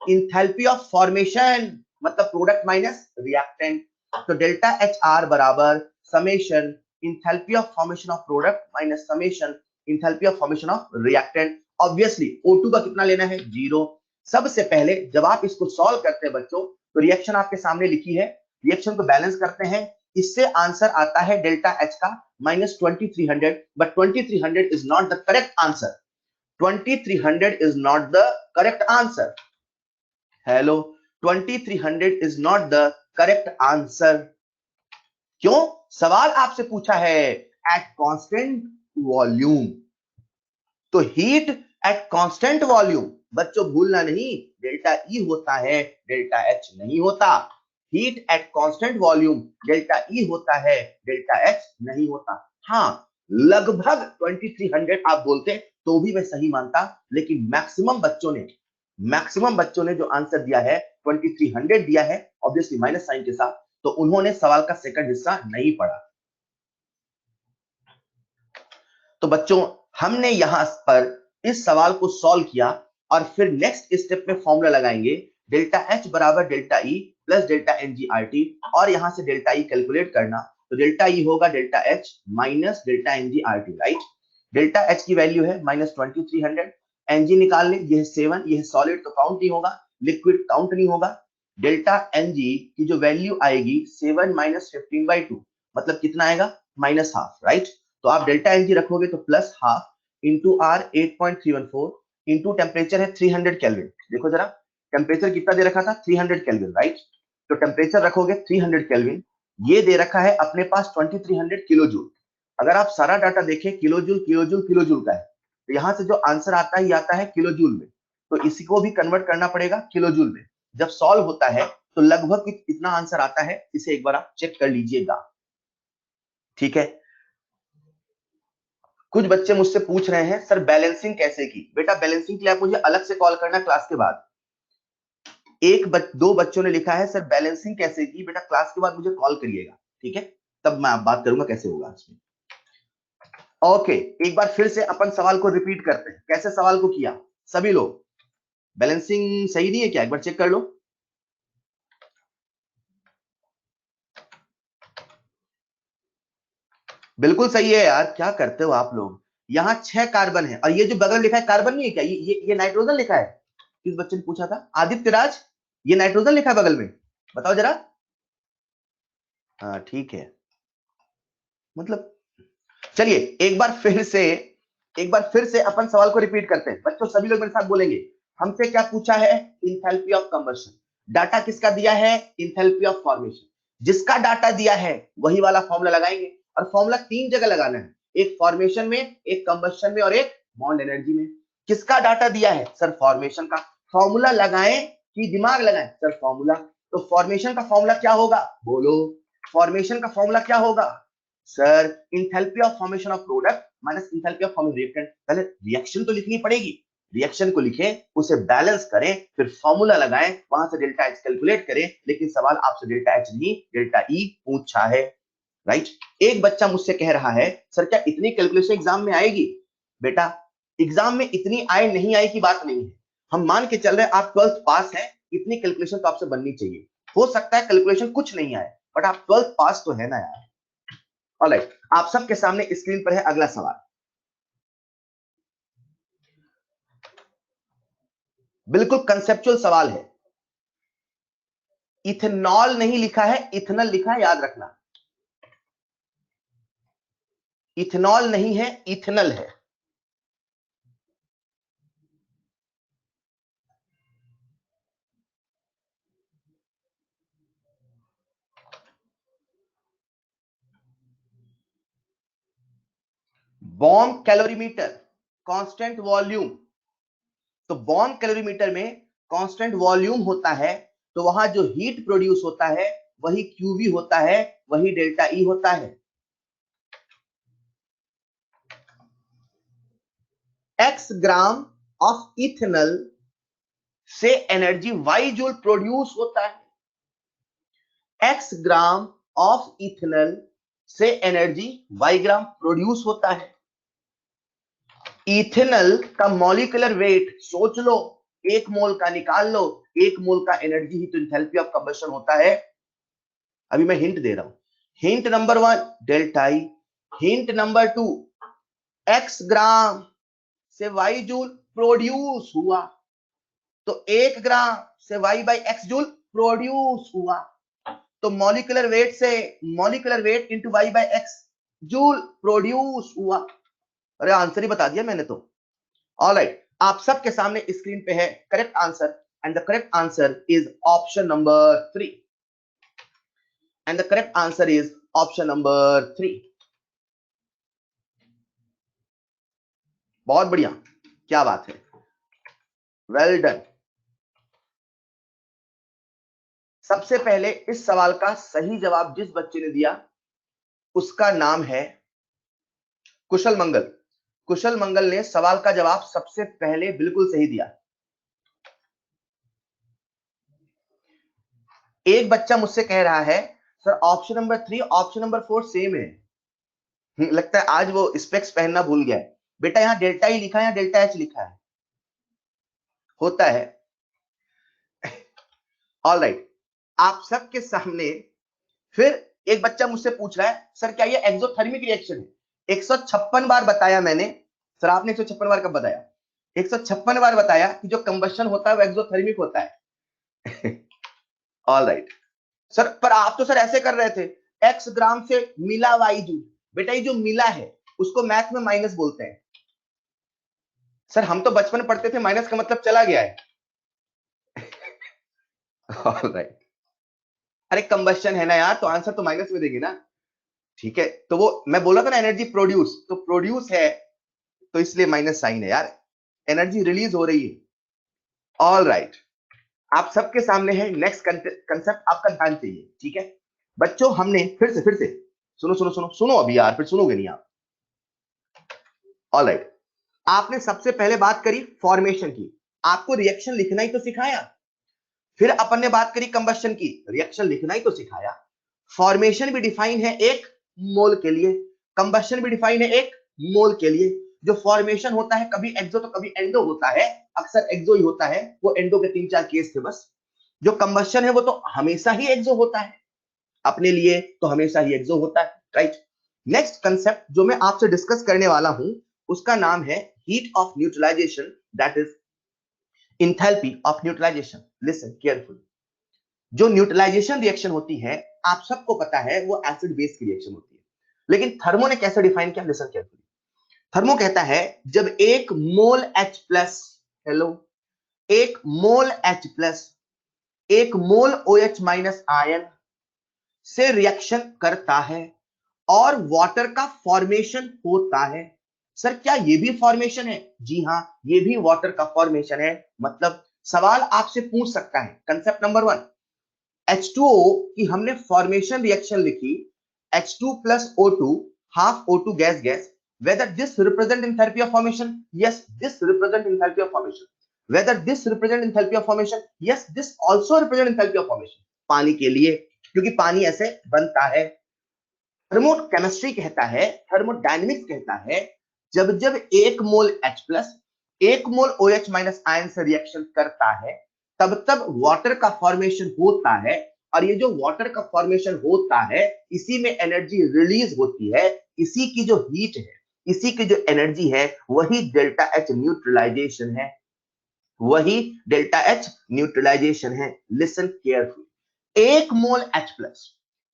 इंथैल्पी ऑफ फॉर्मेशन मतलब प्रोडक्ट माइनस रिएक्टेंट। तो डेल्टा एच आर बराबर summation enthalpy of formation of product minus summation enthalpy of formation of reactant. Obviously O2 का कितना लेना है? 0। सबसे पहले जब आप इसको सॉल्व करते हैं बच्चों, तो रिएक्शन आपके सामने लिखी है, रिएक्शन को बैलेंस करते हैं, इससे आंसर आता है डेल्टा एच का -2300। But 2300 is not the correct answer. 2300 is not the correct answer. Hello, 2300 is not the correct answer. क्यों? सवाल आपसे पूछा है एट कांस्टेंट वॉल्यूम। तो हीट एट कांस्टेंट वॉल्यूम, बच्चों भूलना नहीं, डेल्टा ई होता है, डेल्टा एच नहीं होता। Heat at constant volume delta E होता है, डेल्टा एच नहीं होता। हाँ, लगभग 2300 आप बोलते तो भी मैं सही मानता, लेकिन मैक्सिमम बच्चों ने जो आंसर दिया है 2300 दिया है, ऑब्वियसली माइनस साइन के साथ, तो उन्होंने सवाल का सेकंड हिस्सा नहीं पढ़ा। तो बच्चों हमने यहां पर इस सवाल को सॉल्व किया और फिर नेक्स्ट स्टेप में फॉर्मूला लगाएंगे डेल्टा एच बराबर delta E plus delta N G R T, और यहां से डेल्टा ई कैलकुलेट करना। तो डेल्टा ई होगा delta H minus delta N G R T, right. Delta H की वैल्यू है -2300, एन जी निकाल ले, यह 7, यह सॉलिड तो काउंट नहीं होगा, लिक्विड काउंट नहीं होगा। डेल्टा एन जी की जो वैल्यू आएगी 7 माइनस 15/2, मतलब कितना आएगा? -Half, right. तो आप डेल्टा एन जी रखोगे तो plus half into R 8.314 into temperature है 300 केल्विन। देखो जरा टेम्परेचर कितना दे रखा था? 300 केल्विन, राइट। तो टेम्परेचर रखोगे 300 केल्विन, ये दे रखा है अपने पास 2300 किलो जूल। अगर आप सारा डाटा देखें kilo joule kilo joule kilo joule का है, तो यहां से जो आंसर आता है ये आता है किलो जूल में, तो इसी को भी कन्वर्ट करना पड़ेगा किलो जूल में। जब सॉल्व होता है तो लगभग कितना आंसर आता है, इसे एक बार आप चेक कर लीजिएगा, ठीक है। कुछ बच्चे मुझसे पूछ रहे हैं सर बैलेंसिंग कैसे की? बेटा बैलेंसिंग के लिए आप मुझे अलग से कॉल करना क्लास के बाद। दो बच्चों ने लिखा है सर बैलेंसिंग कैसे की? बेटा क्लास के बाद मुझे कॉल करिएगा, ठीक है, तब मैं बात करूंगा कैसे होगा इसमें। ओके, एक बार फिर से अपन सवाल को रिपीट करते हैं, कैसे सवाल को किया सभी लोग। बैलेंसिंग सही नहीं है क्या? एक बार चेक कर लो। बिल्कुल सही है यार, क्या करते हो आप लोग। यहाँ 6 कार्बन है और ये जो बगल लिखा है कार्बन नहीं है क्या? ये नाइट्रोजन लिखा है। किस बच्चे ने पूछा था? आदित्य राज, ये नाइट्रोजन लिखा है बगल में, बताओ जरा। हाँ ठीक है, मतलब चलिए एक बार फिर से अपन सवाल को रिपीट करते हैं बच्चों, सभी लोग मेरे साथ बोलेंगे। हमसे क्या पूछा है? Enthalpy of combustion. डाटा किसका दिया है? Enthalpy of formation. जिसका डाटा दिया है वही वाला फॉर्मूला लगाएंगे, और फॉर्मूला 3 जगह लगाना है, एक फॉर्मेशन में, एक कंबशन में और एक बॉन्ड एनर्जी में। किसका डाटा दिया है? सर फॉर्मेशन का। फॉर्मूला लगाएं कि दिमाग लगाएं? Sir formula. तो फॉर्मेशन का फॉर्मूला क्या होगा? बोलो, फॉर्मेशन का फॉर्मूला क्या होगा? Sir enthalpy of formation of product minus enthalpy of formation reactant. पहले रिएक्शन तो लिखनी पड़ेगी, रिएक्शन को लिखें, उसे बैलेंस करें, फिर फॉर्मूला लगाएं, वहां से डेल्टा एच कैलकुलेट करें। लेकिन सवाल आपसे डेल्टा एच नहीं डेल्टा ई पूछा है, राइट। एक बच्चा मुझसे कह रहा है सर क्या इतनी कैलकुलेशन एग्जाम में आएगी? बेटा एग्जाम में इतनी आए नहीं आए की बात नहीं है, हम मान के चल रहे हैं आप 12th पास है, इतनी कैलकुलेशन तो आपसे बननी चाहिए। हो सकता है कैलकुलेशन कुछ नहीं आए, बट आप 12th पास तो है ना यार। ऑलराइट, आप सबके सामने स्क्रीन पर है अगला सवाल। बिल्कुल कंसेप्चुअल सवाल है। इथेनॉल नहीं लिखा है, इथेनॉल लिखा है, याद रखना। इथेनॉल नहीं है, इथेनॉल है। Bomb calorimeter, constant volume. तो बॉम्ब कैलोरीमीटर में कांस्टेंट वॉल्यूम होता है, तो वहां जो हीट प्रोड्यूस होता है वही क्यूवी होता है, वही डेल्टा ई होता है। एक्स ग्राम ऑफ इथेनॉल से एनर्जी वाई जूल प्रोड्यूस होता है। एक्स ग्राम ऑफ इथेनॉल से एनर्जी y ग्राम प्रोड्यूस होता है। इथेनॉल का मॉलिक्यूलर वेट सोच लो, 1 मोल का निकाल लो, 1 मोल का एनर्जी ही तो एंथैल्पी ऑफ कंबशन होता है। अभी मैं हिंट दे रहा हूं। Hint number 1 delta E, hint number 2 x ग्राम से y जूल प्रोड्यूस हुआ, तो 1 ग्राम से y by x joule produce हुआ, तो मॉलिक्यूलर वेट से molecular weight into y by x joule produce हुआ। अरे आंसर ही बता दिया मैंने तो। ऑलराइट, आप सबके सामने स्क्रीन पे है correct answer, and the correct answer is option number 3, and the correct answer is option number 3। बहुत बढ़िया, क्या बात है, वेल डन। सबसे पहले इस सवाल का सही जवाब जिस बच्चे ने दिया उसका नाम है कुशल मंगल। कुशल मंगल ने सवाल का जवाब सबसे पहले बिल्कुल सही दिया। एक बच्चा मुझसे कह रहा है sir option number 3 option number 4 same है। लगता है आज वो स्पेक्स पहनना भूल गया है। बेटा यहां डेल्टा ई लिखा है, यहां डेल्टा एच लिखा है, होता है। ऑलराइट, आप सबके सामने फिर एक बच्चा मुझसे पूछ रहा है सर क्या ये एक्सोथर्मिक रिएक्शन है। 156 बार बताया मैंने। सर आपने 156 बार कब बताया? 156 बार बताया कि जो कंबशन होता है वो एक्सोथर्मिक होता है। ऑलराइट सर, पर आप तो सर ऐसे कर रहे थे, x ग्राम से मिला y जूल। बेटा ये जो मिला है उसको मैथ में माइनस बोलते हैं। सर हम तो बचपन में पढ़ते थे माइनस का मतलब चला गया है। ऑलराइट, अरे कंबशन है ना यार, तो आंसर तो माइनस में देंगे ना। ठीक है, तो वो मैं बोला था ना एनर्जी प्रोड्यूस, तो प्रोड्यूस है तो इसलिए माइनस साइन है यार, एनर्जी रिलीज हो रही है। ऑलराइट, आप सबके सामने है नेक्स्ट कंसेप्ट, आपका ध्यान चाहिए। ठीक है बच्चों, हमने फिर से सुनो सुनो सुनो सुनो अभी यार, फिर सुनोगे नहीं आप। ऑलराइट, आपने सबसे पहले बात करी फॉर्मेशन की, आपको रिएक्शन लिखना ही तो सिखाया। फिर अपन ने बात करी कंबशन की, रिएक्शन लिखना ही तो सिखाया। फॉर्मेशन भी डिफाइन है 1 मोल के लिए, कंबशन भी डिफाइन है 1 मोल के लिए। जो फॉर्मेशन होता है कभी एक्सो तो कभी एंडो होता है, अक्सर एक्सो ही होता है, वो एंडो के 3-4 केस थे बस। जो कंबशन है वो तो हमेशा ही एक्सो होता है, अपने लिए तो हमेशा ही एक्सो होता है, राइट। नेक्स्ट कंसेप्ट जो मैं आपसे डिस्कस करने वाला हूं उसका नाम है heat of neutralisation, that is enthalpy of neutralisation. Listen carefully, जो न्यूट्रलाइजेशन रिएक्शन होती है आप सबको पता है वो एसिड बेस की रिएक्शन होती है, लेकिन थर्मो ने कैसे डिफाइन किया, लिसन केयरफुली। थर्मो कहता है जब 1 मोल H प्लस, हेलो, 1 मोल H प्लस 1 मोल OH माइनस आयन से रिएक्शन करता है और वाटर का फॉर्मेशन होता है। सर क्या ये भी फॉर्मेशन है? जी हां, ये भी वाटर का फॉर्मेशन है। मतलब सवाल आपसे पूछ सकता है, कंसेप्ट नंबर 1, H2O की हमने फॉर्मेशन रिएक्शन लिखी, H2 plus O2 half O2 gas, whether this represent enthalpy of formation, yes this represent enthalpy of formation, whether this represent enthalpy of formation, yes this also represent enthalpy of formation। पानी के लिए, क्योंकि पानी ऐसे बनता है। Thermochemistry कहता है, थर्मोडायनेमिक्स कहता है जब जब 1 मोल H प्लस 1 मोल OH माइनस आयन से रिएक्शन करता है तब तब वाटर का फॉर्मेशन होता है, और ये जो वाटर का फॉर्मेशन होता है इसी में एनर्जी रिलीज होती है, इसी की जो हीट है, इसी की जो एनर्जी है वही डेल्टा एच न्यूट्रलाइजेशन है, वही डेल्टा एच न्यूट्रलाइजेशन है। लिसन केयरफुली, 1 मोल H प्लस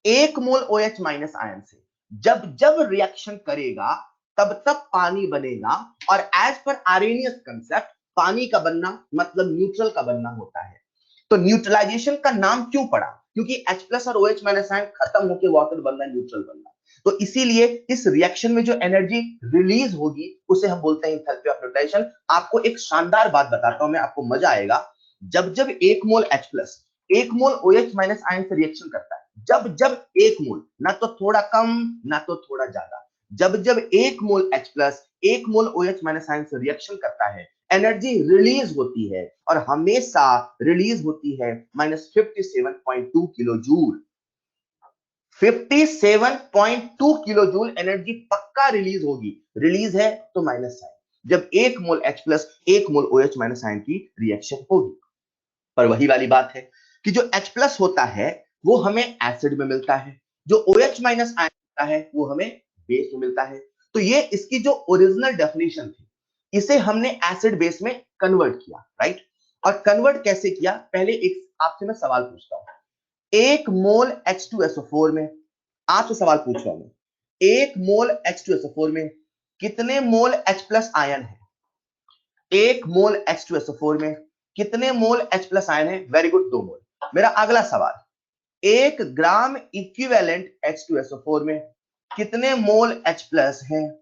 1 मोल OH माइनस आयन से जब जब रिएक्शन करेगा तब तब पानी बनेगा, और एज पर आर्रेनियस कंसेप्ट पानी का बनना मतलब न्यूट्रल का बनना होता है। तो न्यूट्रलाइजेशन का नाम क्यों पड़ा? क्योंकि H प्लस और OH माइनस आयन खत्म होकर वाटर बनना, न्यूट्रल बनना। तो इसीलिए इस रिएक्शन में जो एनर्जी रिलीज होगी उसे हम बोलते हैं एंथैल्पी ऑफ न्यूट्रलाइजेशन। आपको एक शानदार बात बताता हूं मैं, आपको मजा आएगा। जब जब 1 मोल H प्लस 1 मोल OH माइनस आयन से रिएक्शन करता है, जब जब 1 मोल, ना तो थोड़ा कम ना तो थोड़ा ज्यादा, जब जब 1 मोल H प्लस 1 मोल OH माइनस आयन से रिएक्शन करता है एनर्जी रिलीज होती है, और हमेशा रिलीज होती है -57.2 kilo joule. 57.2 kilo joule energy पक्का रिलीज होगी। रिलीज है तो माइनस साइन, जब 1 मोल H प्लस 1 मोल OH माइनस आयन की रिएक्शन होगी। पर वही वाली बात है कि जो H प्लस होता है वो हमें एसिड में मिलता है, जो OH माइनस आयन होता है वो हमें बेस में मिलता है। तो ये इसकी जो ओरिजिनल डेफिनेशन थी, इसे हमने एसिड बेस में कन्वर्ट किया, राइट। और कन्वर्ट कैसे किया, पहले एक आपसे मैं सवाल पूछता हूं। 1 मोल H2SO4 में, आपसे सवाल पूछ रहा हूं, 1 मोल H2SO4 में कितने मोल H प्लस आयन है? 1 मोल H2SO4 में कितने मोल H प्लस आयन है? वेरी गुड, 2 मोल। मेरा अगला सवाल, 1 ग्राम इक्विवेलेंट H2SO4 में कितने मोल H प्लस है?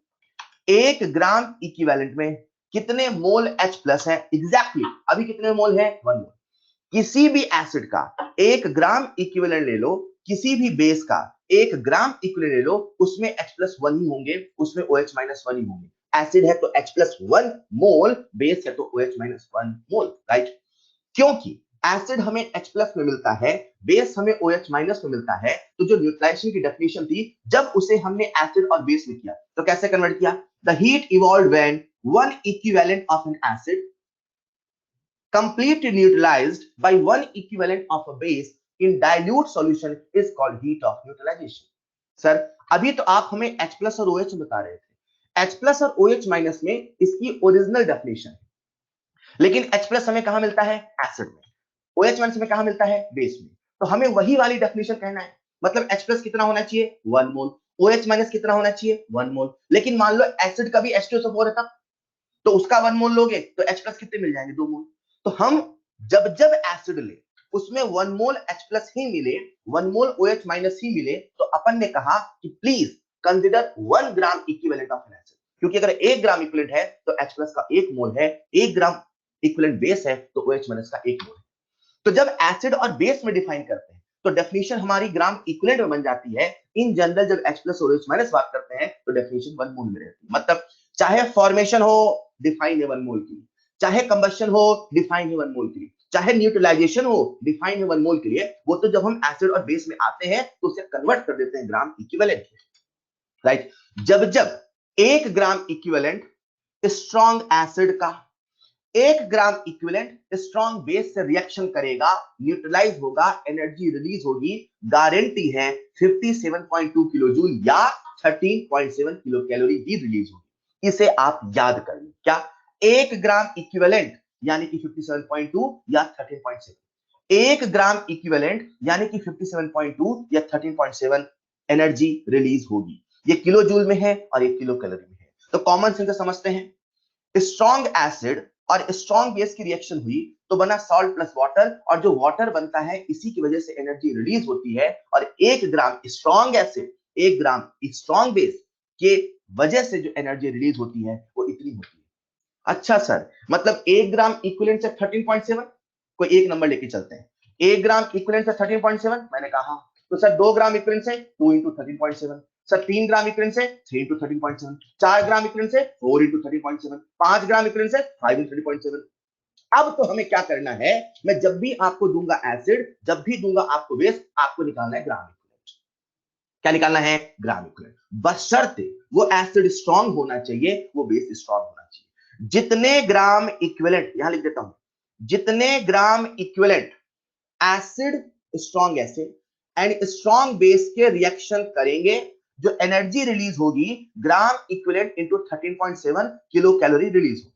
1 ग्राम इक्विवेलेंट में कितने मोल H प्लस है? एग्जैक्टली अभी कितने मोल है? 1 मोल। किसी भी एसिड का 1 ग्राम इक्विवेलेंट ले लो, किसी भी बेस का 1 ग्राम इक्विवेलेंट ले लो, उसमें H प्लस 1 ही होंगे, उसमें OH माइनस 1 ही होंगे। एसिड है तो H प्लस 1 मोल, बेस है तो OH माइनस 1 मोल, राइट। क्योंकि एसिड हमें H प्लस में मिलता है, बेस हमें OH माइनस में मिलता है, तो जो न्यूट्रलाइजेशन की डेफिनेशन थी, जब उसे हमने एसिड और बेस में किया तो कैसे कन्वर्ट किया? The heat evolved when one equivalent of N acid completely neutralized by one equivalent of a base in dilute solution is called heat of neutralization. Sir अभी तो आप हमें H प्लस और OH बता रहे थे, H प्लस और OH minus में इसकी ओरिजिनल डेफिनेशन है, लेकिन H प्लस हमें कहां मिलता है? एसिड में। OH माइनस में कहां मिलता है? बेस में। तो हमें वही वाली डेफिनेशन कहना है, मतलब H प्लस कितना होना चाहिए? 1 मोल। OH माइनस कितना होना चाहिए? 1 मोल। लेकिन मान लो एसिड का भी H2SO4 है तब, तो उसका 1 मोल लोगे तो H प्लस कितने मिल जाएंगे? 2 मोल। तो हम जब जब एसिड ले उसमें 1 मोल H प्लस ही मिले, 1 मोल OH माइनस ही मिले, तो अपन ने कहा कि please consider 1 gram equivalent of N acid, क्योंकि अगर 1 ग्राम इक्विवेलेंट है तो H प्लस का 1 मोल है, 1 ग्राम इक्विवेलेंट बेस है तो OH माइनस का 1 मोल है। तो जब एसिड और बेस में डिफाइन करते हैं तो डेफिनेशन हमारी ग्राम इक्विवेलेंट में बन जाती है। इन जनरल जब H प्लस और OH माइनस बात करते हैं तो डेफिनेशन 1 मोल में रहती है। मतलब चाहे फॉर्मेशन हो, डिफाइन है 1 मोल की, चाहे कंबशन हो, डिफाइन है 1 मोल की, चाहे न्यूट्रलाइजेशन हो, डिफाइन है 1 मोल के लिए। वो तो जब हम एसिड और बेस में आते हैं तो उसे कन्वर्ट कर देते हैं ग्राम इक्विवेलेंट, राइट। जब जब 1 ग्राम इक्विवेलेंट स्ट्रॉन्ग एसिड का 1 ग्राम इक्विवेलेंट स्ट्रॉन्ग बेस से रिएक्शन करेगा, न्यूट्रलाइज होगा, एनर्जी रिलीज होगी, गारंटी है 57.2 किलो जूल या 13.7 किलो कैलोरी भी रिलीज होगी। इसे आप याद कर लो, क्या? 1 ग्राम इक्विवेलेंट यानी कि 57.2 या 13.7, 1 ग्राम इक्विवेलेंट यानी कि 57.2 या 13.7 एनर्जी रिलीज होगी। ये किलो जूल में है और ये किलो कैलोरी में है। तो कॉमन सेंस से समझते हैं, स्ट्रॉन्ग एसिड और स्ट्रॉन्ग बेस की रिएक्शन हुई तो बना सॉल्ट प्लस वाटर, और जो वाटर बनता है इसी की वजह से एनर्जी रिलीज होती है। और 1 ग्राम स्ट्रॉन्ग एसिड 1 ग्राम स्ट्रॉन्ग बेस के वजह से जो एनर्जी रिलीज होती है वो इतनी होती है। अच्छा सर, मतलब 1 ग्राम इक्विवेलेंट से 13.7, कोई एक नंबर लेके चलते हैं। 1 ग्राम इक्विवेलेंट से 13.7, मैंने कहा तो सर 2 ग्राम इक्विवेलेंट से 2 इंटू 13.7, सर 3 ग्राम इक्विवेलेंट से 3 इंटू 13.7, 4 ग्राम इक्विवेलेंट से 4 इंटू 13.7, 5 ग्राम इक्विवेलेंट से 5 इंटू 13.7। अब तो हमें क्या करना है, मैं जब भी आपको दूंगा एसिड, जब भी दूंगा आपको बेस, आपको निकालना है ग्राम इक्विवेलेंट। क्या निकालना है? Gram equivalent. बशर्ते वो एसिड स्ट्रांग होना चाहिए, वो बेस स्ट्रांग होना चाहिए। जितने ग्राम इक्विवेलेंट, यहां लिख देता हूं, जितने gram equivalent acid strong acid and strong base के रिएक्शन करेंगे, जो एनर्जी रिलीज होगी gram equivalent into 13.7 kilo calorie release होगी।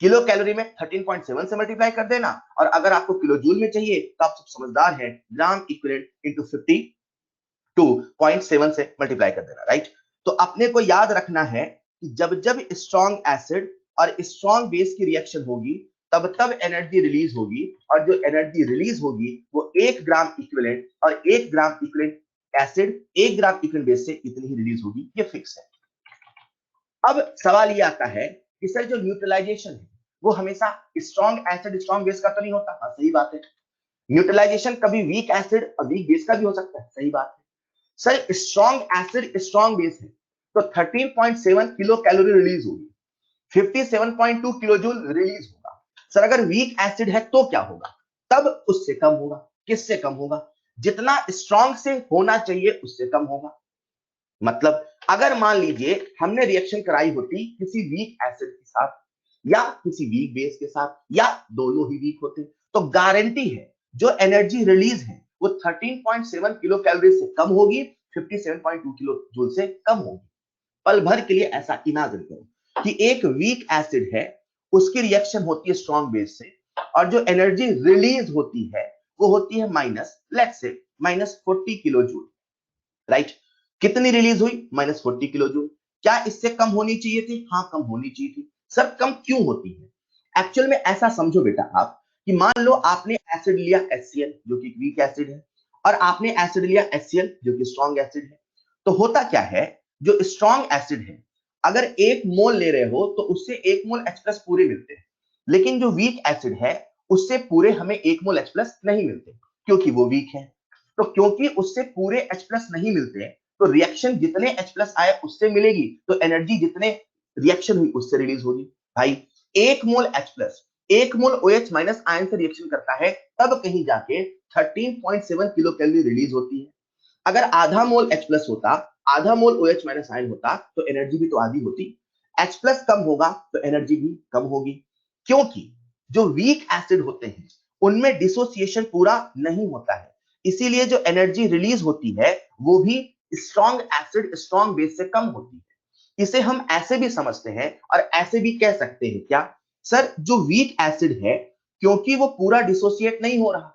किलो कैलोरी में 13.7 से मल्टीप्लाई कर देना, और अगर आपको किलो जूल में चाहिए तो आप सब समझदार हैं, ग्राम इक्विवेलेंट इंटू 52.7 से मल्टीप्लाई कर देना, राइट। तो अपने को याद रखना है कि जब जब स्ट्रॉन्ग एसिड और स्ट्रॉन्ग बेस की रिएक्शन होगी तब तब एनर्जी रिलीज होगी, और जो एनर्जी रिलीज होगी वो 1 ग्राम इक्विवेलेंट और 1 gram equivalent acid 1 gram equivalent base से इतनी ही रिलीज होगी, ये फिक्स है। अब सवाल ये आता है कि सर जो न्यूट्रलाइजेशन है वो हमेशा स्ट्रॉन्ग एसिड स्ट्रॉन्ग बेस का तो नहीं होता। हाँ सही बात है, न्यूट्रलाइजेशन कभी वीक एसिड और वीक बेस का भी हो सकता है, सही बात है। Sir strong acid strong base है तो 13.7 किलो कैलोरी रिलीज होगी, 57.2 किलो जूल रिलीज होगा। सर अगर वीक एसिड है तो क्या होगा? तब उससे कम होगा। किससे कम होगा? जितना स्ट्रॉन्ग से होना चाहिए उससे कम होगा। मतलब अगर मान लीजिए हमने रिएक्शन कराई होती किसी वीक एसिड के साथ या किसी वीक बेस के साथ या दोनों ही वीक होते, तो गारंटी है जो एनर्जी रिलीज है वो 13.7 किलो कैलोरी से कम होगी, 57.2 किलो जूल से कम होगी। पल भर के लिए ऐसा इमेजिन करो कि एक वीक एसिड है, उसकी रिएक्शन होती है स्ट्रॉन्ग बेस से, और जो एनर्जी रिलीज होती है वो होती है minus, let's say minus 40 kilo joule, right. कितनी रिलीज हुई? Minus 40 kilo joule. क्या इससे कम होनी चाहिए थी? हाँ, कम होनी चाहिए थी। सर कम क्यों होती है? एक्चुअल में ऐसा समझो बेटा आप कि मान लो आपने एसिड लिया HCl जो कि वीक एसिड है, और आपने एसिड लिया HCl जो कि स्ट्रॉन्ग एसिड है। तो होता क्या है, जो स्ट्रॉन्ग एसिड है अगर 1 मोल ले रहे हो तो उससे 1 मोल H प्लस पूरे मिलते हैं, लेकिन जो वीक एसिड है उससे पूरे हमें 1 मोल H प्लस नहीं मिलते क्योंकि वो वीक है। तो क्योंकि उससे पूरे H प्लस नहीं मिलते तो रिएक्शन जितने H प्लस आए उससे मिलेगी, तो एनर्जी जितने रिएक्शन हुई उससे रिलीज होगी। भाई 1 मोल H प्लस 1 मोल OH माइनस आयन से रिएक्शन करता है तब कहीं जाके 13.7 किलो कैलोरी रिलीज होती है। अगर आधा मोल H प्लस होता, आधा मोल OH माइनस आयन होता तो एनर्जी भी तो आधी होती। H प्लस कम होगा तो एनर्जी भी कम होगी, क्योंकि जो वीक एसिड होते हैं उनमें डिसोसिएशन पूरा नहीं होता है, इसीलिए जो एनर्जी रिलीज होती है वो भी स्ट्रॉन्ग एसिड स्ट्रॉन्ग बेस से कम होती है। इसे हम ऐसे भी समझते हैं और ऐसे भी कह सकते हैं क्या सर, जो वीक एसिड है क्योंकि वो पूरा डिसोसिएट नहीं हो रहा,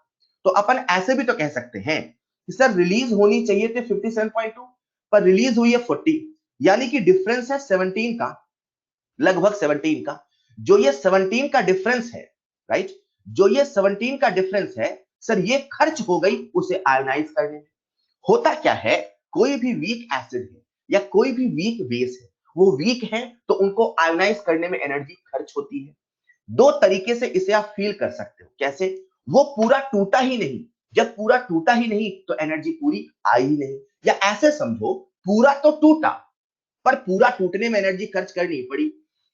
तो अपन ऐसे भी तो कह सकते हैं कि सर रिलीज होनी चाहिए थे 57.2 पर रिलीज हुई है 40, यानी कि डिफरेंस है 17 का, लगभग 17 का। जो ये 17 का डिफरेंस है, राइट, जो ये 17 का डिफरेंस है सर, ये खर्च हो गई उसे आयोनाइज करने में। होता क्या है, कोई भी वीक एसिड है या कोई भी वीक बेस है, वो वीक है तो उनको आयोनाइज करने में एनर्जी खर्च होती है। दो तरीके से इसे आप फील कर सकते हो। कैसे? वो पूरा टूटा ही नहीं, जब पूरा टूटा ही नहीं तो एनर्जी पूरी आई ही नहीं। या ऐसे समझो, पूरा तो टूटा पर पूरा टूटने में एनर्जी खर्च करनी पड़ी।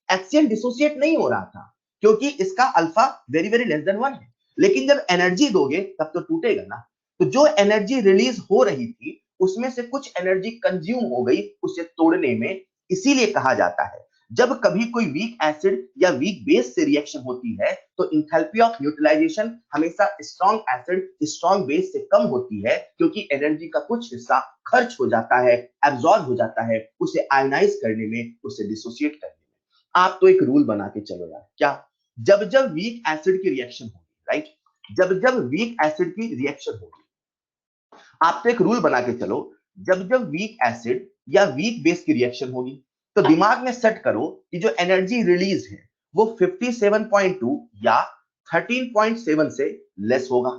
एक्सियल डिसोसिएट नहीं हो रहा था क्योंकि इसका alpha very very less than 1 है, लेकिन जब एनर्जी दोगे तब तो टूटेगा ना। तो जो एनर्जी रिलीज हो रही थी उसमें से कुछ एनर्जी कंज्यूम हो गई उसे तोड़ने में। इसीलिए कहा जाता है जब कभी कोई वीक एसिड या वीक बेस से रिएक्शन होती है तो इंथैल्पी ऑफ न्यूट्रलाइजेशन हमेशा स्ट्रॉन्ग एसिड स्ट्रॉन्ग बेस से कम होती है, क्योंकि एनर्जी का कुछ हिस्सा खर्च हो जाता है, एब्जॉर्ब हो जाता है उसे आयोनाइज करने में, उसे डिसोसिएट करने में। आप तो एक रूल बना के चलो यार, क्या? जब जब वीक एसिड की रिएक्शन होगी, राइट, जब जब वीक एसिड की रिएक्शन होगी, आप तो एक रूल बना के चलो, जब जब वीक एसिड या वीक बेस की रिएक्शन होगी तो दिमाग में सेट करो कि जो एनर्जी रिलीज है वो 57.2 या 13.7 से लेस होगा।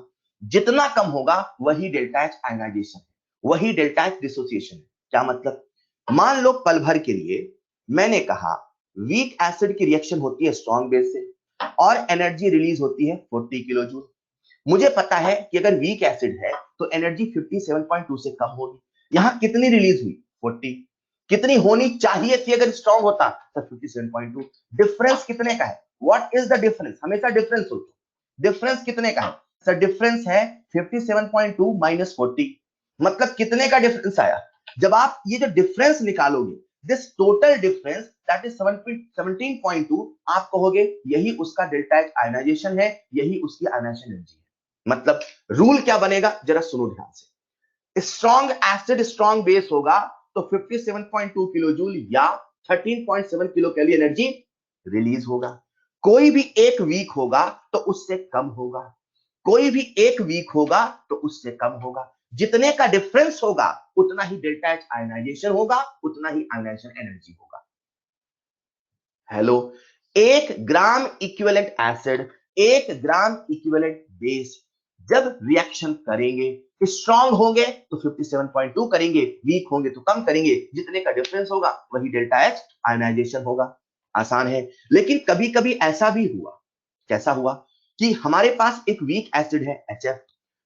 जितना कम होगा वही डेल्टा एच आयनाइजेशन है, वही डेल्टा एच डिसोसिएशन है। क्या मतलब? मान लो पल भर के लिए मैंने कहा वीक एसिड की रिएक्शन होती है स्ट्रॉन्ग बेस से और एनर्जी रिलीज होती है 40 किलो जूल। मुझे पता है कि अगर वीक एसिड है तो एनर्जी 57.2 से कम होगी। यहां कितनी रिलीज हुई? 40। कितनी होनी चाहिए थी अगर स्ट्रॉन्ग होता? तो 57.2। डिफरेंस कितने का है? What is the difference? हमेशा डिफरेंस सोचो, डिफरेंस कितने का है? सर डिफरेंस है 57.2 माइनस 40। मतलब कितने का डिफरेंस आया? जब आप ये जो डिफरेंस निकालोगे, this total difference that is 17.2, आप कहोगे यही उसका डेल्टा एच आयनाइजेशन है, यही उसकी आयनाइजेशन एनर्जी है। मतलब रूल क्या बनेगा जरा सुनो ध्यान से। स्ट्रॉन्ग एसिड स्ट्रॉन्ग बेस होगा तो 57.2 किलो जूल या 13.7 किलो कैलोरी एनर्जी रिलीज होगा। कोई भी एक वीक होगा तो उससे कम होगा, कोई भी एक वीक होगा तो उससे कम होगा। जितने का डिफरेंस होगा उतना ही डेल्टा एच आयनाइजेशन होगा, उतना ही आयनाइजेशन एनर्जी होगा। Hello, 1 gram equivalent acid 1 gram equivalent base जब रिएक्शन करेंगे, स्ट्रॉन्ग होंगे तो 57.2 करेंगे, वीक होंगे तो कम करेंगे। जितने का डिफरेंस होगा वही डेल्टा एच आयनाइजेशन होगा। आसान है। लेकिन कभी कभी ऐसा भी हुआ, कैसा हुआ कि हमारे पास एक वीक एसिड है HF,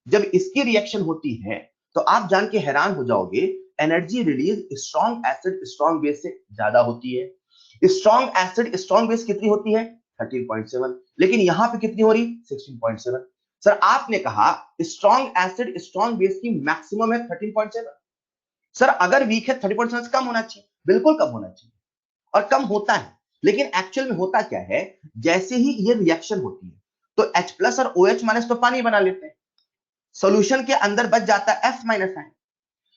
जब इसकी रिएक्शन होती है तो आप जान के हैरान हो जाओगे, energy release strong acid strong base से ज्यादा होती है। स्ट्रॉन्ग एसिड स्ट्रॉन्ग बेस कितनी होती है? 13.7, लेकिन यहां पे कितनी हो रही? 16.7। सर आपने कहा स्ट्रॉन्ग एसिड स्ट्रॉन्ग बेस की मैक्सिमम है 13.7। सर अगर वीक है 30% से कम होना चाहिए, बिल्कुल कम होना चाहिए, और कम होता है। लेकिन एक्चुअल में होता क्या है, जैसे ही ये रिएक्शन होती है तो H प्लस और OH माइनस तो पानी बना लेते हैं, सॉल्यूशन के अंदर बच जाता है F माइनस आयन।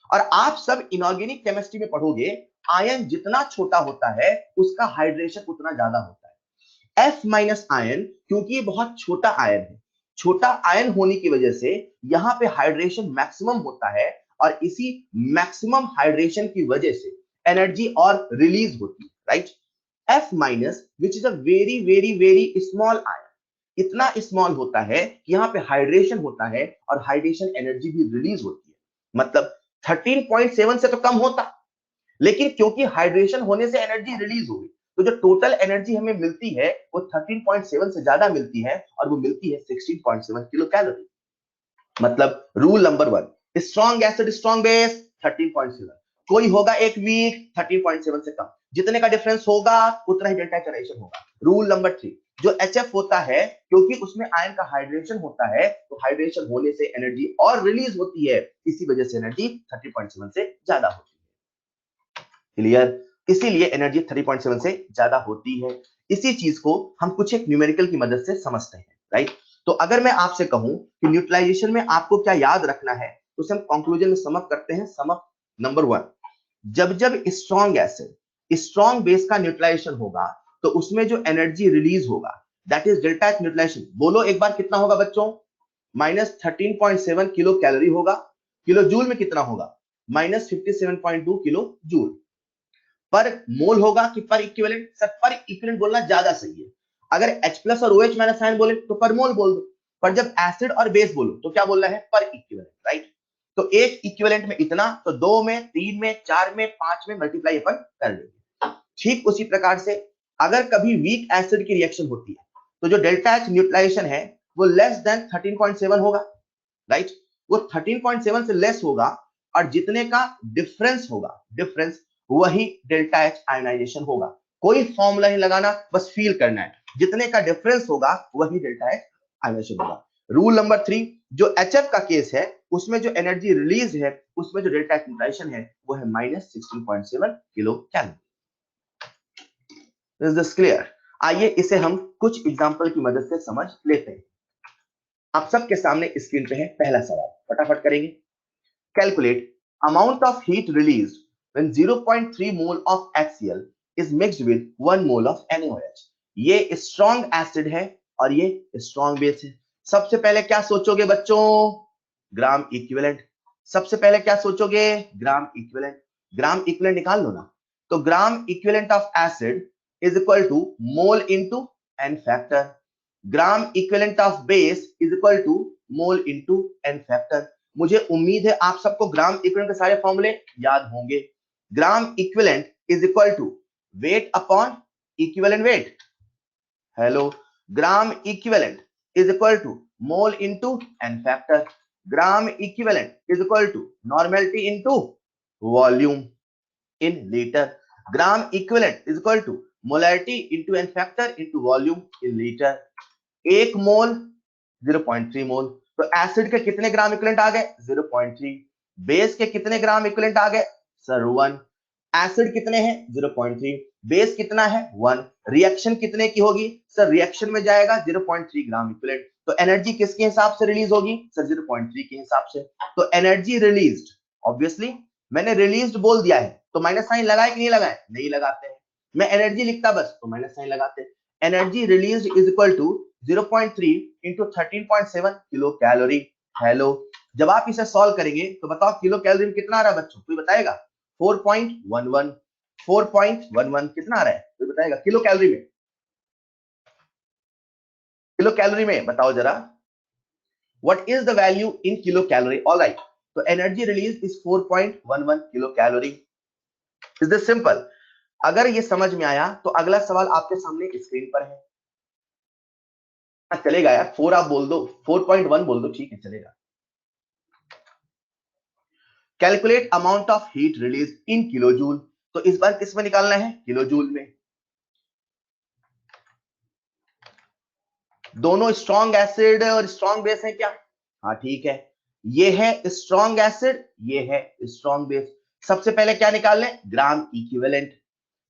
और आप सब इनऑर्गेनिक केमिस्ट्री में पढ़ोगे, आयन जितना छोटा होता है उसका हाइड्रेशन उतना ज्यादा होता है। F माइनस आयन क्योंकि ये बहुत छोटा आयन है, छोटा आयन होने की वजह से यहां पे हाइड्रेशन मैक्सिमम होता है, और इसी मैक्सिमम हाइड्रेशन की वजह से एनर्जी और रिलीज होती है, right. F minus which is a very very very small ion, इतना स्मॉल होता है कि यहाँ पे हाइड्रेशन होता है और हाइड्रेशन एनर्जी भी रिलीज होती है। मतलब 13.7 से तो कम होता, लेकिन क्योंकि हाइड्रेशन होने से एनर्जी रिलीज हो गई, तो जो टोटल एनर्जी हमें मिलती है वो 13.7 से ज्यादा मिलती है, और वो मिलती है 16.7 किलो कैलोरी। मतलब rule number 1, strong acid strong base 13.7, कोई होगा एक वीक 13.7 से कम, जितने का डिफरेंस होगा उतना ही डेल्टा एचरेशन होगा। रूल नंबर 3, जो HF होता है क्योंकि उसमें आयन का हाइड्रेशन होता है, तो हाइड्रेशन होने से एनर्जी और रिलीज होती है, इसी वजह से एनर्जी 30.7 से ज्यादा होती है। क्लियर? इसीलिए एनर्जी 30.7 से ज्यादा होती है। इसी चीज को हम कुछ एक न्यूमेरिकल की मदद से समझते हैं, राइट। तो अगर मैं आपसे कहूं कि न्यूट्रलाइजेशन में आपको क्या याद रखना है, तो उसे हम कंक्लूजन में समअप करते हैं। समअप नंबर 1, जब जब स्ट्रॉन्ग एसिड स्ट्रॉन्ग बेस का न्यूट्रलाइजेशन होगा तो उसमें जो एनर्जी रिलीज होगा that is delta H neutralisation. बोलो एक बार कितना होगा बच्चों? -13.7 किलो कैलोरी होगा। किलो जूल में कितना होगा? -57.2 किलो जूल। पर मोल होगा कि पर इक्विवेलेंट? सर पर इक्विवेलेंट बोलना ज्यादा सही है। अगर H प्लस और OH माइनस आयन बोले तो पर मोल बोल दो, पर जब एसिड और बेस बोलो तो क्या बोलना है? पर इक्विवेलेंट, राइट। तो एक इक्विवेलेंट में इतना, तो 2 में, 3 में, 4 में, 5 में मल्टीप्लाई अपन कर लेंगे। ठीक उसी प्रकार से अगर कभी वीक एसिड की रिएक्शन होती है तो जो डेल्टा एच न्यूट्रलाइजेशन है वो लेस देन 13.7 होगा, राइट। वो 13.7 से लेस होगा, और जितने का डिफरेंस होगा, डिफरेंस, वही डेल्टा एच आयनाइजेशन होगा। कोई फॉर्मूला नहीं लगाना, बस फील करना है, जितने का डिफरेंस होगा वही डेल्टा एच आयनाइजेशन होगा। रूल नंबर 3, जो HF का केस है उसमें जो एनर्जी रिलीज है, उसमें जो डेल्टा एच न्यूट्रलाइजेशन है वो है -16.7 kilo calorie. Is this clear? आइए इसे हम कुछ एग्जांपल की मदद से समझ लेते हैं। आप सबके सामने स्क्रीन पे है पहला सवाल, फटाफट करेंगे। Calculate amount of heat released when 0.3 mole of HCl is mixed with 1 mole of NaOH। ये स्ट्रॉन्ग एसिड है और ये स्ट्रॉन्ग बेस है। सबसे पहले क्या सोचोगे बच्चों? Gram equivalent. सबसे पहले क्या सोचोगे? Gram equivalent. ग्राम इक्विवेलेंट निकाल लो ना। तो gram equivalent of acid is equal to mole into N factor. Gram equivalent of base is equal to mole into N factor. मुझे उम्मीद है आप सबको ग्राम इक्विवेलेंट के सारे फॉर्मूले याद होंगे। Gram equivalent is equal to weight upon equivalent weight. Hello, gram equivalent is equal to mole into N factor. Gram equivalent is equal to normality into volume in litre. Gram equivalent is equal to molarity into N factor into volume in litre. 1 mole 0.3 mole. तो acid के कितने gram equivalent आ गए? 0.3। Base के कितने gram equivalent आ गए? Sir 1। Acid कितने हैं? 0.3। Base कितना है? 1। रिएक्शन कितने की होगी? सर रिएक्शन में जाएगा 0.3 ग्राम इक्विवेलेंट। तो एनर्जी किसके हिसाब से रिलीज होगी? सर 0.3 के हिसाब से। तो एनर्जी रिलीज्ड, ऑब्वियसली मैंने रिलीज्ड बोल दिया है तो माइनस साइन लगाए कि नहीं लगाए? नहीं लगाते हैं। मैं एनर्जी लिखता बस तो माइनस साइन लगाते हैं। Energy released is equal to 0.3 into 13.7 kilo calorie. Hello, जब आप इसे सॉल्व करेंगे तो बताओ किलो कैलोरी में कितना आ रहा है बच्चों? कोई बताएगा? 4.11। 4.11 कितना आ रहा है? कोई बताएगा? किलो कैलोरी में, किलो कैलोरी में बताओ जरा। What is the value in kilocalorie? Alright, तो energy release is 4.11 kilocalorie. Is this simple? अगर ये समझ में आया तो अगला सवाल आपके सामने स्क्रीन पर है। चलेगा यार, 4 आप बोल दो, 4.1 बोल दो, ठीक है चलेगा। Calculate amount of heat release in kilo joule. तो इस बार किस में निकालना है? किलो जूल में। दोनों स्ट्रॉन्ग एसिड और स्ट्रॉन्ग बेस है क्या? हाँ ठीक है, ये है स्ट्रॉन्ग एसिड, ये है स्ट्रॉन्ग बेस। सबसे पहले क्या निकाल लें? Gram equivalent.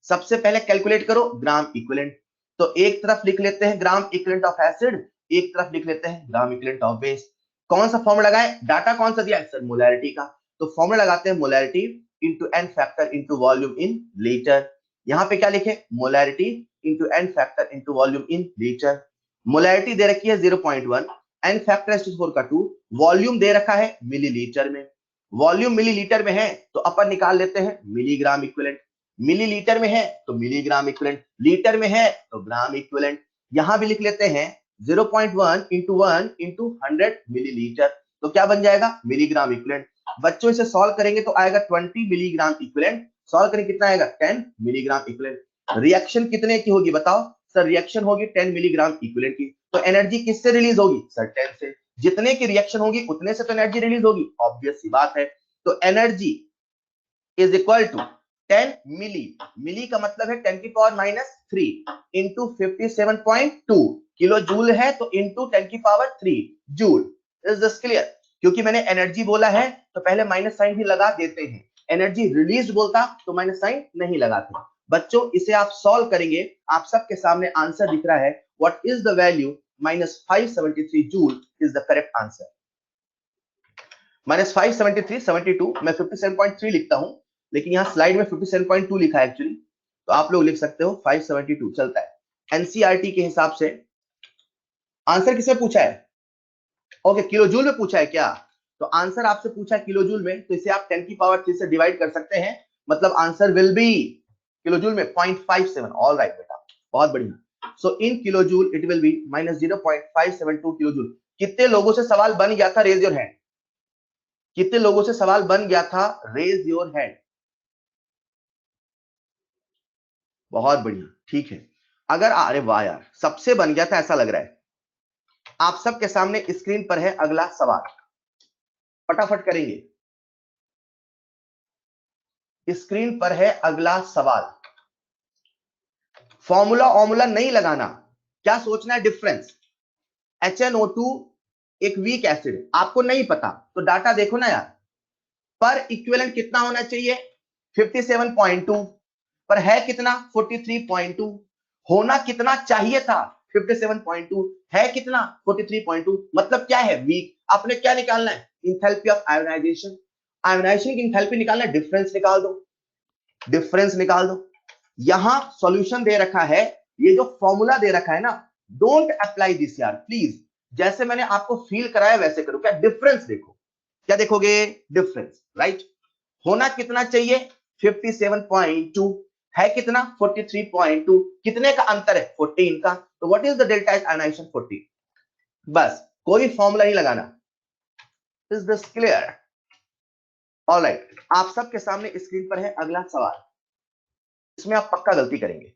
सबसे पहले कैलकुलेट करो ग्राम इक्विवेलेंट। तो एक तरफ लिख लेते हैं ग्राम इक्विवेलेंट ऑफ एसिड, एक तरफ लिख लेते हैं ग्राम इक्विवेलेंट ऑफ बेस। कौन सा फॉर्मूला लगाएं? डाटा कौन सा दिया है सर? मोलैरिटी का। तो फॉर्मूला लगाते हैं molarity into N factor into volume in litre. यहां पे क्या लिखे? Molarity into N factor into volume in litre. Molarity दे रखी है 0.1, एन फैक्टर S4 का 2, वॉल्यूम दे रखा है मिलीलीटर में। वॉल्यूम मिलीलीटर में है तो अपन निकाल लेते हैं मिलीग्राम इक्विवेलेंट। मिलीलीटर में है तो मिलीग्राम इक्विवेलेंट, लीटर में है तो ग्राम इक्विवेलेंट। यहां भी लिख लेते हैं 0.1 इंटू 1 इंटू 100 मिलीलीटर। तो क्या बन जाएगा? Milligram equivalent. बच्चों इसे सॉल्व करेंगे तो आएगा 20 मिलीग्राम इक्विवेलेंट। सॉल्व करेंगे कितना आएगा? 10 मिलीग्राम इक्विवेलेंट। रिएक्शन कितने की होगी बताओ सर? रिएक्शन होगी 10 मिलीग्राम इक्विवेलेंट की। तो एनर्जी किससे रिलीज होगी सर? 10 से। जितने की रिएक्शन होगी उतने से तो एनर्जी रिलीज होगी, ऑब्वियस सी बात है। तो एनर्जी इज इक्वल टू 10 मिली, मिली का मतलब है 10 की पावर -3 इंटू 57.2 किलो जूल है, तो इंटू 10 की power 3 joule. Is this clear? क्योंकि मैंने एनर्जी बोला है तो पहले माइनस साइन भी लगा देते हैं, एनर्जी रिलीज बोलता तो माइनस साइन नहीं लगाते। बच्चों इसे आप सॉल्व करेंगे, आप सबके सामने आंसर दिख रहा है। What is the value? -573 joule is the correct answer. -573, 72, मैं 57.3 लिखता हूं, लेकिन यहाँ स्लाइड में 57.2 लिखा है एक्चुअली, तो आप लोग लिख सकते हो 572 चलता है। एनसीईआरटी के हिसाब से आंसर किसे पूछा है? ओके, किलो जूल में पूछा है क्या? तो आंसर आपसे पूछा है किलो जूल में, तो इसे आप 10 की पावर 3 से डिवाइड कर सकते हैं, मतलब answer will be kilo joule में 0.57। ऑल राइट बेटा, बहुत बढ़िया। So in kilojoule it will be -0.572 kilojoule. कितने लोगों से सवाल बन गया था? Raise your hand. कितने लोगों से सवाल बन गया था? Raise your hand. बहुत बढ़िया, ठीक है। अगर अरे वाह यार, सबसे बन गया था ऐसा लग रहा है। आप सबके सामने स्क्रीन पर है अगला सवाल, फटाफट करेंगे। स्क्रीन पर है अगला सवाल। फॉर्मूला ऑर्मूला नहीं लगाना, क्या सोचना है? डिफरेंस। HNO2 एक वीक एसिड, आपको नहीं पता तो डाटा देखो ना यार। पर इक्विवेलेंट कितना होना चाहिए? 57.2, पर है कितना? 43.2। होना कितना चाहिए था? 57.2, है कितना? 43.2। मतलब क्या है? वीक। आपने क्या निकालना है? Enthalpy of ionisation. आयोनाइजेशन की इंथैल्पी निकालना है, डिफरेंस निकाल दो, डिफरेंस निकाल दो। यहां सॉल्यूशन दे रखा है, ये जो फॉर्मूला दे रखा है ना, डोंट अप्लाई दिस यार प्लीज। जैसे मैंने आपको फील कराया वैसे करो। क्या डिफरेंस देखो? क्या देखोगे? Difference, right. होना कितना चाहिए? 57.2, है कितना? 43.2। कितने का अंतर है? 14 का। तो what is the delta H ionisation? 14। बस, कोई फॉर्मूला नहीं लगाना। Is this clear? ऑलराइट, आप सबके सामने स्क्रीन पर है अगला सवाल, इसमें आप पक्का गलती करेंगे।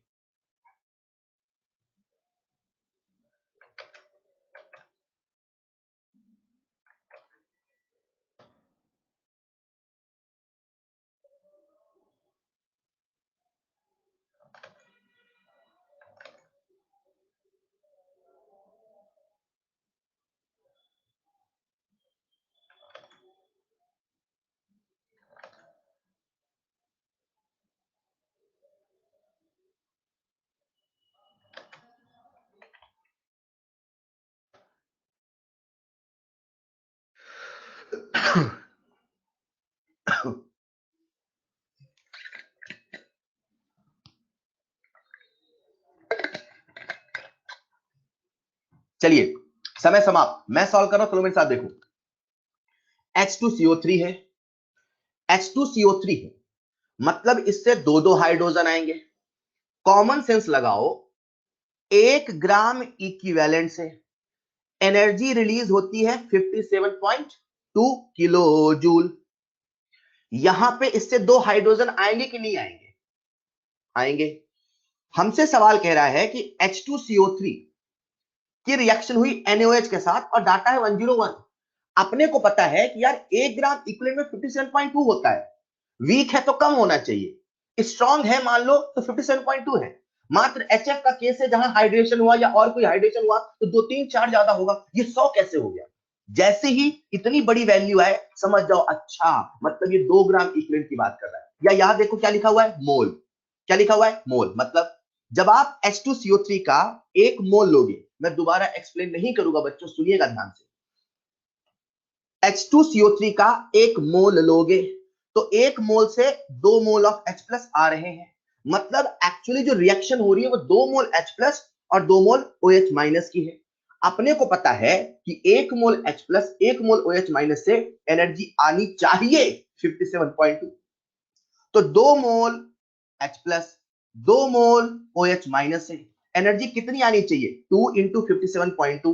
चलिए, समय समाप्त। मैं सॉल्व कर रहा हूं, चलो मेरे साथ देखो। H2CO3 है, H2CO3 है, मतलब इससे दो दो हाइड्रोजन आएंगे। कॉमन सेंस लगाओ, 1 ग्राम इक्विवेलेंट से एनर्जी रिलीज होती है 57.2 किलो जूल। यहां पे इससे दो हाइड्रोजन आएंगे कि नहीं आएंगे? आएंगे। हमसे सवाल कह रहा है कि H2CO3 की रिएक्शन हुई NaOH के साथ और डाटा है 101। अपने को पता है कि यार 1 ग्राम इक्विवेलेंट में 57.2 होता है, वीक है तो कम होना चाहिए, स्ट्रॉन्ग है मान लो तो 57.2 है। मात्र HF का केस है जहां हाइड्रेशन हुआ या और कोई हाइड्रेशन हुआ तो 2 3 4 ज्यादा होगा, ये 100 कैसे हो गया? जैसे ही इतनी बड़ी वैल्यू आए समझ जाओ अच्छा मतलब ये 2 ग्राम इक्विवेलेंट की बात कर रहा है। या यहां देखो क्या लिखा हुआ है, मोल। क्या लिखा हुआ है, मोल। मतलब जब आप H2CO3 का 1 मोल लोगे, मैं दोबारा एक्सप्लेन नहीं करूंगा बच्चों, सुनिएगा ध्यान से। H2CO3 का 1 मोल लोगे तो 1 मोल से 2 मोल ऑफ H+ आ रहे हैं। मतलब एक्चुअली जो रिएक्शन हो रही है वो 2 मोल H+ और 2 मोल OH- की है। अपने को पता है कि 1 मोल H+ 1 मोल OH- से एनर्जी आनी चाहिए 57.2। तो 2 मोल H+ 2 मोल OH- से एनर्जी कितनी आनी चाहिए? 2 इंटू 57.2।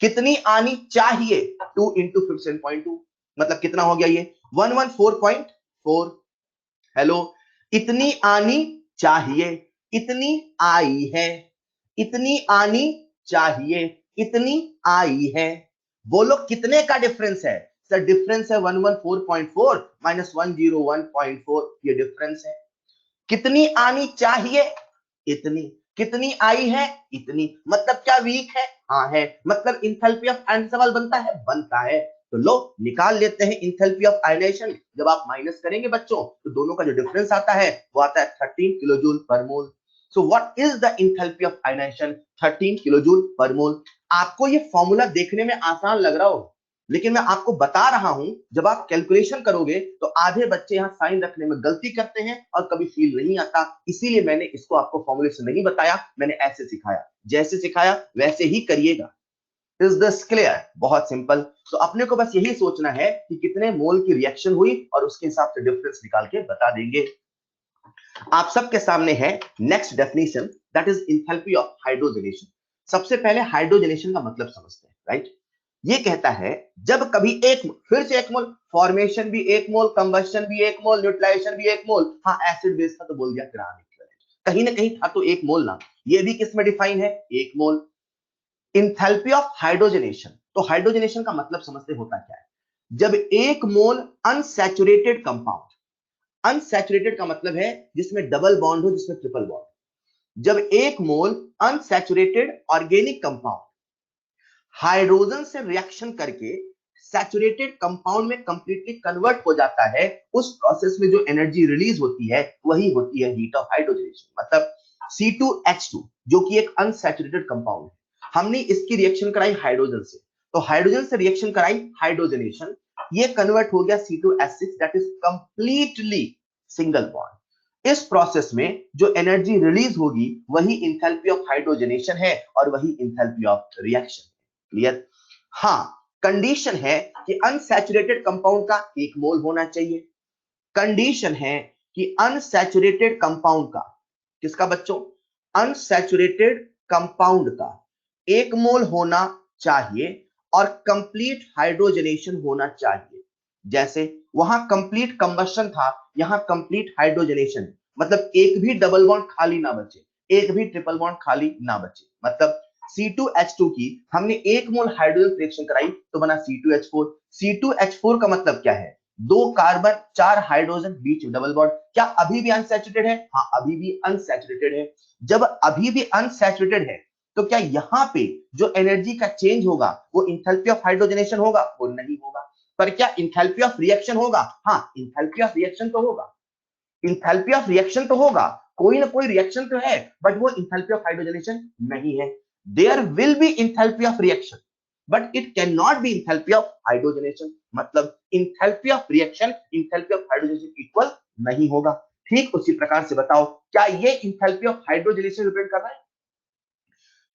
कितनी आनी चाहिए? 2 इंटू 57.2। मतलब कितना हो गया ये? 114.4। हेलो, इतनी आनी चाहिए, इतनी आई है, इतनी आनी चाहिए, इतनी आई है। बोलो कितने का डिफरेंस है? सर डिफरेंस है 114.4 माइनस 101.4, ये डिफरेंस है। कितनी आनी चाहिए? इतनी। कितनी आई है? इतनी। मतलब क्या वीक है? हाँ है। मतलब इंथैल्पी ऑफ आयन सवाल बनता है? बनता है। तो लो निकाल लेते हैं इंथैल्पी ऑफ आयनाइजेशन। जब आप माइनस करेंगे बच्चों तो दोनों का जो डिफरेंस आता है वो आता है 13 kilojoule per mole. So what is the enthalpy of ionisation? 13 kilojoule per mole. आपको ये फॉर्मूला देखने में आसान लग रहा हो, लेकिन मैं आपको बता रहा हूं जब आप कैलकुलेशन करोगे तो आधे बच्चे यहां साइन रखने में गलती करते हैं और कभी फील नहीं आता। इसीलिए मैंने इसको आपको फॉर्मूले से नहीं बताया, मैंने ऐसे सिखाया। जैसे सिखाया वैसे ही करिएगा। Is this clear? बहुत सिंपल। तो अपने को बस यही सोचना है कि कितने मोल की रिएक्शन हुई और उसके हिसाब से डिफरेंस निकाल के बता देंगे। आप सबके सामने है next definition, that is enthalpy of hydrogenation. सबसे पहले हाइड्रोजनेशन का मतलब समझते हैं, राइट? ये कहता है जब कभी एक, फिर से 1 मोल, फॉर्मेशन भी 1 मोल, कंबशन भी 1 मोल, न्यूट्रलाइजेशन भी 1 मोल। हाँ एसिड बेस था तो बोल दिया ग्राम इक्विवेलेंट, कहीं ना कहीं था तो 1 मोल ना। ये भी किस में डिफाइन है? 1 मोल। इंथैल्पी ऑफ हाइड्रोजनेशन, तो हाइड्रोजनेशन का मतलब समझते होता क्या है? जब 1 मोल अनसैचुरेटेड कंपाउंड, अनसैचुरेटेड का मतलब है जिसमें डबल बॉन्ड हो, जिसमें ट्रिपल बॉन्ड, जब 1 मोल अनसैचुरेटेड ऑर्गेनिक कंपाउंड हाइड्रोजन से रिएक्शन करके सैचुरेटेड कंपाउंड में कंप्लीटली कन्वर्ट हो जाता है, उस प्रोसेस में जो एनर्जी रिलीज होती है वही होती है हीट ऑफ हाइड्रोजनेशन। मतलब C2H2 जो कि एक अनसैचुरेटेड कंपाउंड है, हमने इसकी रिएक्शन कराई हाइड्रोजन से, तो हाइड्रोजन से रिएक्शन कराई हाइड्रोजनेशन, ये कन्वर्ट हो गया C2H6, that is completely single bond. इस प्रोसेस में जो एनर्जी रिलीज होगी वही इंथैल्पी ऑफ हाइड्रोजनेशन है और वही इंथैल्पी ऑफ रिएक्शन। क्लियर? हाँ, कंडीशन है कि अनसैचुरेटेड कंपाउंड का 1 मोल होना चाहिए। कंडीशन है कि अनसैचुरेटेड कंपाउंड का, किसका बच्चों? अनसैचुरेटेड कंपाउंड का 1 मोल होना चाहिए और कंप्लीट हाइड्रोजनेशन होना चाहिए। जैसे वहां कंप्लीट कंबशन था, यहां कंप्लीट हाइड्रोजनेशन, मतलब एक भी डबल बॉन्ड खाली ना बचे, एक भी ट्रिपल बॉन्ड खाली ना बचे। मतलब C2H2 की हमने 1 मोल हाइड्रोजन रिएक्शन कराई तो बना C2H4। C2H4 का मतलब क्या है? 2 कार्बन 4 हाइड्रोजन बीच में डबल बॉन्ड। क्या अभी भी अनसैचुरेटेड है? हाँ अभी भी अनसैचुरेटेड है। जब अभी भी अनसैचुरेटेड है तो क्या यहां पे जो एनर्जी का चेंज होगा वो इंथैल्पी ऑफ हाइड्रोजनेशन होगा? वो नहीं होगा। पर क्या इंथैल्पी ऑफ रिएक्शन होगा? हाँ इंथैल्पी ऑफ रिएक्शन तो होगा। इंथैल्पी ऑफ रिएक्शन तो होगा, कोई ना कोई रिएक्शन तो है, बट वो इंथैल्पी ऑफ हाइड्रोजनेशन नहीं है। There will be enthalpy of reaction but it cannot be enthalpy of hydrogenation. मतलब enthalpy of reaction enthalpy of hydrogenation equal नहीं होगा। ठीक उसी प्रकार से बताओ क्या ये इंथैल्पी ऑफ हाइड्रोजनेशन रिप्रेजेंट कर रहा है?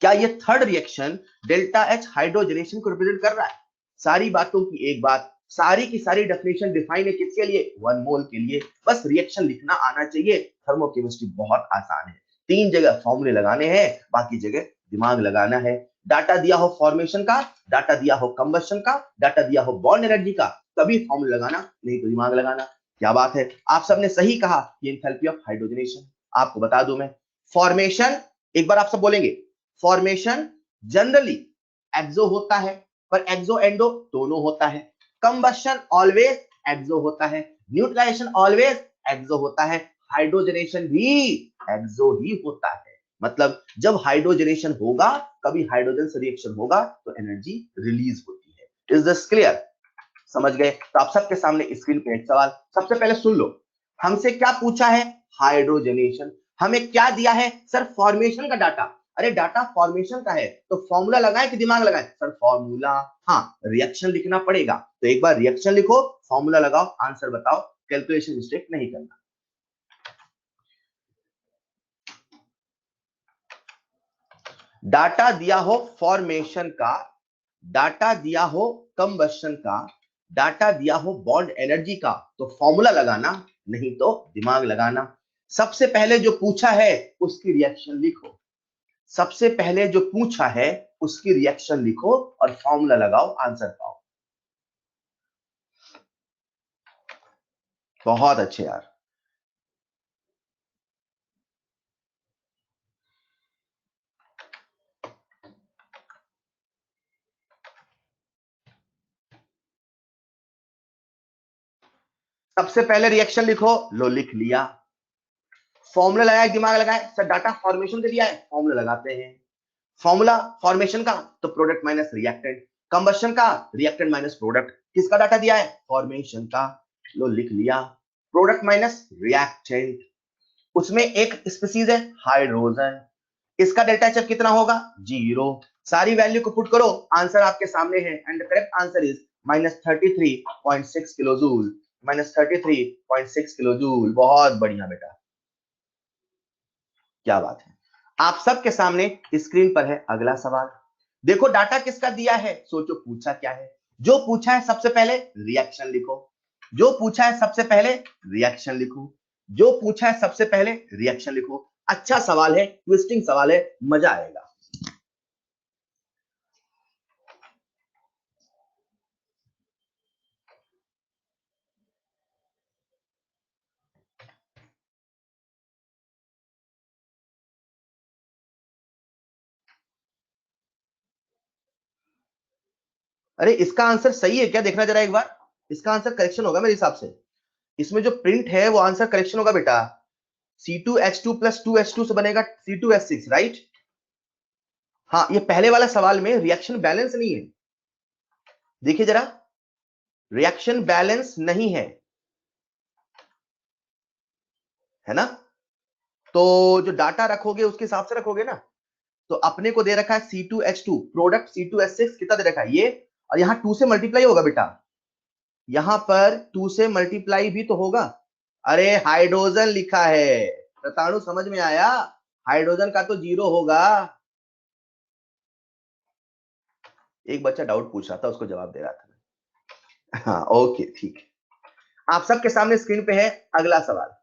क्या ये third reaction delta H hydrogenation को रिप्रेजेंट कर रहा है? सारी बातों की एक बात, सारी की सारी डेफिनेशन डिफाइन है किसके लिए? 1 मोल के लिए। बस रिएक्शन लिखना आना चाहिए। थर्मोकेमिस्ट्री बहुत आसान है, 3 जगह फॉर्मूले लगाने हैं, बाकी जगह दिमाग लगाना है। डाटा दिया हो फॉर्मेशन का, डाटा दिया हो कंबशन का, डाटा दिया हो बॉन्ड एनर्जी का, तभी फॉर्मूले लगाना, नहीं तो दिमाग लगाना। क्या बात है, आप सबने सही कहा, ये एंथैल्पी ऑफ हाइड्रोजनेशन। आपको बता दूं मैं, फॉर्मेशन एक बार आप सब बोलेंगे, फॉर्मेशन जनरली एक्सो होता है, पर एक्सो एंडो दोनों होता है। कंबशन ऑलवेज एक्सो होता है, न्यूट्रलाइजेशन ऑलवेज एक्सो होता है, हाइड्रोजनेशन भी एक्सो ही होता है। मतलब जब हाइड्रोजनेशन होगा, कभी हाइड्रोजन से रिएक्शन होगा तो एनर्जी रिलीज होती है। Is this clear? समझ गए? तो आप सबके सामने स्क्रीन पे एक सवाल, सबसे पहले सुन लो। हमसे क्या पूछा है? हाइड्रोजनेशन। हमें क्या दिया है? सर फॉर्मेशन का डाटा। अरे डाटा फॉर्मेशन का है तो फॉर्मूला लगाए कि दिमाग लगाए? Sir formula. हाँ, रिएक्शन लिखना पड़ेगा तो एक बार रिएक्शन लिखो, फॉर्मूला लगाओ, आंसर बताओ, कैलकुलेशन मिस्टेक नहीं करना। डाटा दिया हो फॉर्मेशन का, डाटा दिया हो कंबशन का, डाटा दिया हो बॉन्ड एनर्जी का, तो फॉर्मूला लगाना, नहीं तो दिमाग लगाना। सबसे पहले जो पूछा है उसकी रिएक्शन लिखो, सबसे पहले जो पूछा है उसकी रिएक्शन लिखो और फॉर्मूला लगाओ, आंसर पाओ। बहुत अच्छे यार। सबसे पहले रिएक्शन लिखो, लो लिख लिया। फॉर्मूला लगाया, दिमाग लगाए? सर डाटा फॉर्मेशन के दिया है, फॉर्मूला लगाते हैं। फॉर्मूला फॉर्मेशन का तो प्रोडक्ट माइनस रिएक्टेंट, कंबशन का रिएक्टेंट माइनस प्रोडक्ट, किसका डाटा दिया है? फॉर्मेशन का, लो लिख लिया। प्रोडक्ट माइनस रिएक्टेंट, उसमें एक स्पीसीज है हाइड्रोजन, इसका डेल्टा एच कितना होगा? 0। सारी वैल्यू को पुट करो, आंसर आपके सामने है and correct answer is -33.6 kilo joule, -33.6 kilo joule. बहुत बढ़िया बेटा, क्या बात है। आप सबके सामने स्क्रीन पर है अगला सवाल। देखो डाटा किसका दिया है, सोचो पूछा क्या है। जो पूछा है सबसे पहले रिएक्शन लिखो, जो पूछा है सबसे पहले रिएक्शन लिखो, जो पूछा है सबसे पहले रिएक्शन लिखो। अच्छा सवाल है, ट्विस्टिंग सवाल है, मजा आएगा। अरे इसका आंसर सही है क्या, देखना जरा एक बार। इसका आंसर करेक्शन होगा मेरे हिसाब से, इसमें जो प्रिंट है वो आंसर करेक्शन होगा बेटा। C2H2 प्लस 2H2 से बनेगा C2H6, राइट? हाँ, ये पहले वाला सवाल में रिएक्शन बैलेंस नहीं है, देखिए जरा, रिएक्शन बैलेंस नहीं है ना? तो जो डाटा रखोगे उसके हिसाब से रखोगे ना। तो अपने को दे रखा है C2H2 प्रोडक्ट, C2H6 कितना दे रखा है ये, और यहाँ 2 से मल्टीप्लाई होगा बेटा, यहां पर 2 से मल्टीप्लाई भी तो होगा। अरे हाइड्रोजन लिखा है, रताणु समझ में आया? हाइड्रोजन का तो 0 होगा। एक बच्चा डाउट पूछ रहा था, उसको जवाब दे रहा था। हाँ ओके ठीक है। आप सबके सामने स्क्रीन पे है अगला सवाल।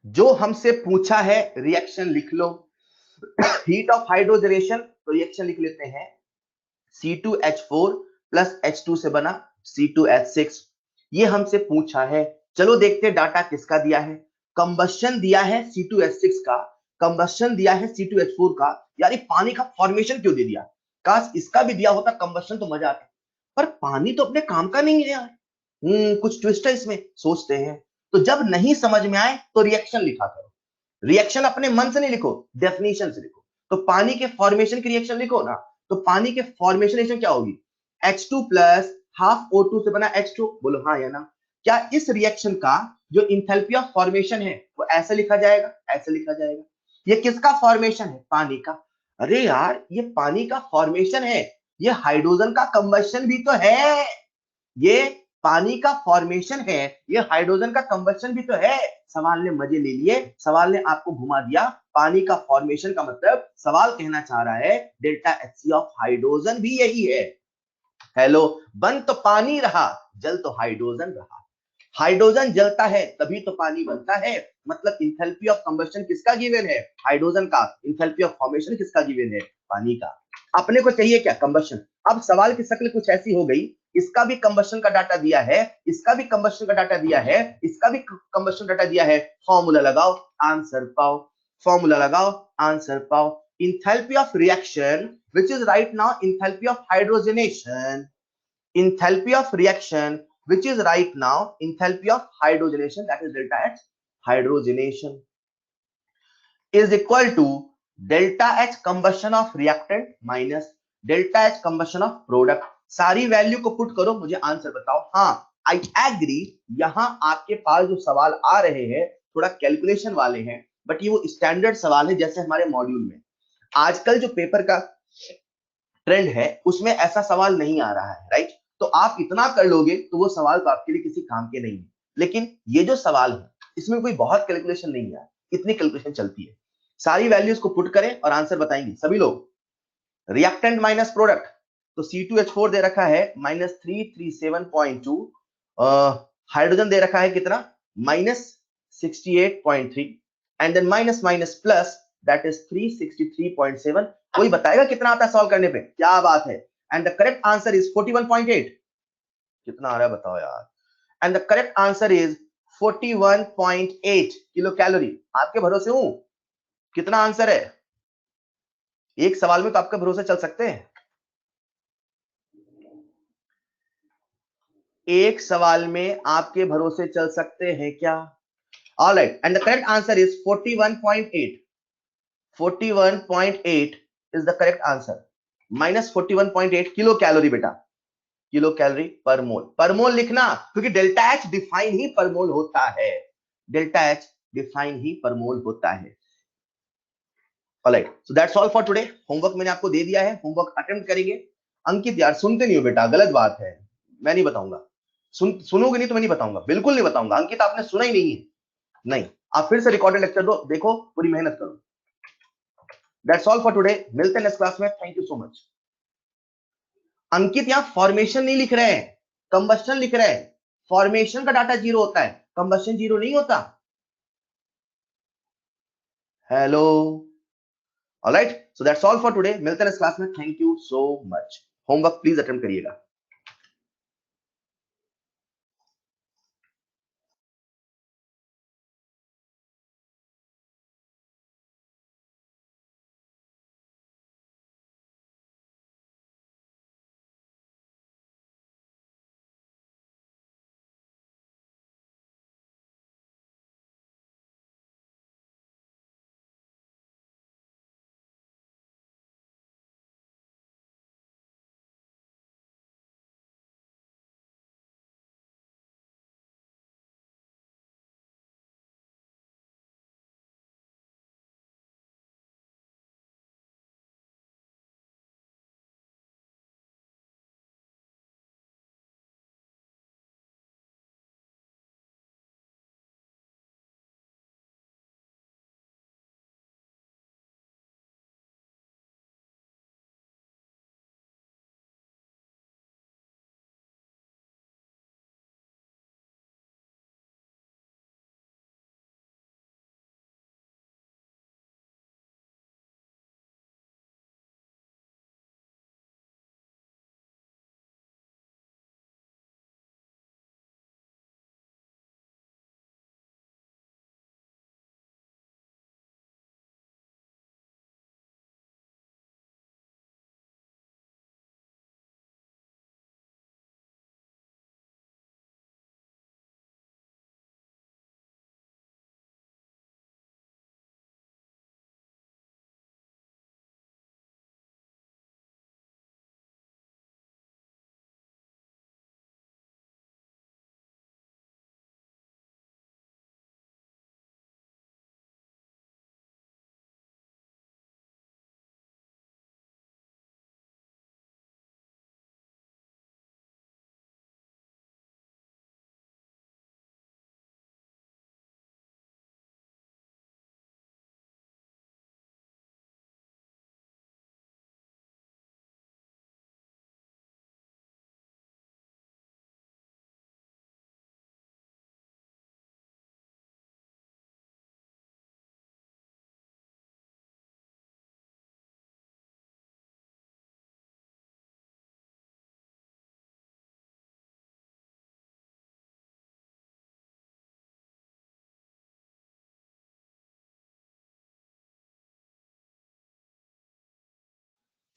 जो हमसे पूछा है रिएक्शन लिख लो। हीट ऑफ हाइड्रोजनेशन, तो रिएक्शन लिख लेते हैं। C2H4 प्लस H2 से बना C2H6, ये हमसे पूछा है। चलो देखते हैं डाटा किसका दिया है। कंबशन दिया है C2H6 का, कंबशन दिया है C2H4 का। यार ये पानी का फॉर्मेशन क्यों दे दिया? काश इसका भी दिया होता कंबशन तो मजा आता, पर पानी तो अपने काम का नहीं है यार। कुछ ट्विस्ट है इसमें, सोचते हैं। तो जब नहीं समझ में आए तो रिएक्शन लिखा करो, रिएक्शन अपने मन से नहीं लिखो, डेफिनेशन से लिखो। तो पानी के फॉर्मेशन की रिएक्शन लिखो ना, तो पानी के फॉर्मेशन रिएक्शन क्या होगी? H2 प्लस हाफ O2 से बना H2, बोलो हाँ या ना? क्या इस रिएक्शन का जो इंथैल्पी ऑफ फॉर्मेशन है वो ऐसे लिखा जाएगा, ऐसे लिखा जाएगा? ये किसका फॉर्मेशन है? पानी का। अरे यार ये पानी का फॉर्मेशन है, ये हाइड्रोजन का कंबशन भी तो है। ये पानी का फॉर्मेशन है, ये हाइड्रोजन का कंबशन भी तो है। सवाल ने मजे ले लिए, सवाल ने आपको घुमा दिया। पानी का फॉर्मेशन का मतलब सवाल कहना चाह रहा है डेल्टा एचसी ऑफ हाइड्रोजन भी यही है। हेलो, बन तो पानी रहा, जल तो हाइड्रोजन रहा। हाइड्रोजन जलता है तभी तो पानी बनता है। मतलब इंथैल्पी ऑफ कंबशन किसका गिवन है? हाइड्रोजन का। इंथैल्पी ऑफ फॉर्मेशन किसका गिवन है? पानी का। अपने को चाहिए क्या? कंबशन। अब सवाल की शक्ल कुछ ऐसी हो गई, इसका भी कंबशन का डाटा दिया है, इसका भी कंबशन का डाटा दिया है, इसका भी कंबशन डाटा दिया है। फॉर्मूला लगाओ, आंसर पाओ, फॉर्मूला लगाओ, आंसर पाओ। enthalpy of reaction which is right now enthalpy of hydrogenation, enthalpy of reaction, which is right now enthalpy of hydrogenation, that is delta H hydrogenation, is equal to delta H combustion of reactant minus delta H combustion of product. सारी value को put करो, मुझे answer बताओ. हाँ, I agree. यहां आपके पास जो सवाल आ रहे हैं थोड़ा कैलकुलेशन वाले हैं, बट ये वो स्टैंडर्ड सवाल है जैसे हमारे मॉड्यूल में. आजकल जो पेपर का ट्रेंड है उसमें ऐसा सवाल नहीं आ रहा है, राइट. तो आप इतना कर लोगे तो वो सवाल तो आपके लिए किसी काम के नहीं है. लेकिन ये जो सवाल है इसमें कोई बहुत कैलकुलेशन नहीं है, इतनी कैलकुलेशन चलती है. सारी वैल्यूज को पुट करें और आंसर बताएंगे सभी लोग. रिएक्टेंट माइनस प्रोडक्ट, तो C2H4 दे रखा है -337.2, हाइड्रोजन दे रखा है कितना -68.3, and then minus minus plus that is 363.7. कोई बताएगा कितना आता है सॉल्व करने पे? क्या बात है. And the correct answer is 41.8. कितना आ रहा है बताओ यार. And the correct answer is 41.8 kilo calorie. आपके भरोसे हूं. कितना आंसर है? एक सवाल में तो आपका भरोसा चल सकते हैं. एक सवाल में आपके भरोसे चल सकते हैं क्या? Alright, and the correct answer is 41.8. 41.8 is the correct answer. -41.8 kilo calorie बेटा, किलो कैलोरी पर मोल. पर मोल लिखना क्योंकि डेल्टा एच डिफाइन ही पर मोल होता है. डेल्टा एच डिफाइन ही पर मोल होता है. Alright, so that's all for today. Homework मैंने आपको दे दिया है, होमवर्क अटेम्प्ट करेंगे. अंकित यार सुनते नहीं हो बेटा, गलत बात है. मैं नहीं बताऊंगा. सुनोगे नहीं तो मैं नहीं बताऊंगा, बिल्कुल नहीं बताऊंगा. अंकित आपने सुना ही नहीं है. नहीं, आप फिर से रिकॉर्डेड लेक्चर दो, देखो, पूरी मेहनत करो. That's all for today. मिलते हैं नेक्स्ट क्लास में. Thank you so much. Ankit यहां फॉर्मेशन नहीं लिख रहे हैं, कंबस्शन लिख रहे हैं. फॉर्मेशन का डाटा 0 होता है, कंबस्शन 0 नहीं होता. Hello. Alright, so that's all for today. मिलते हैं नेक्स्ट क्लास में. Thank you so much. Homework please attempt करिएगा.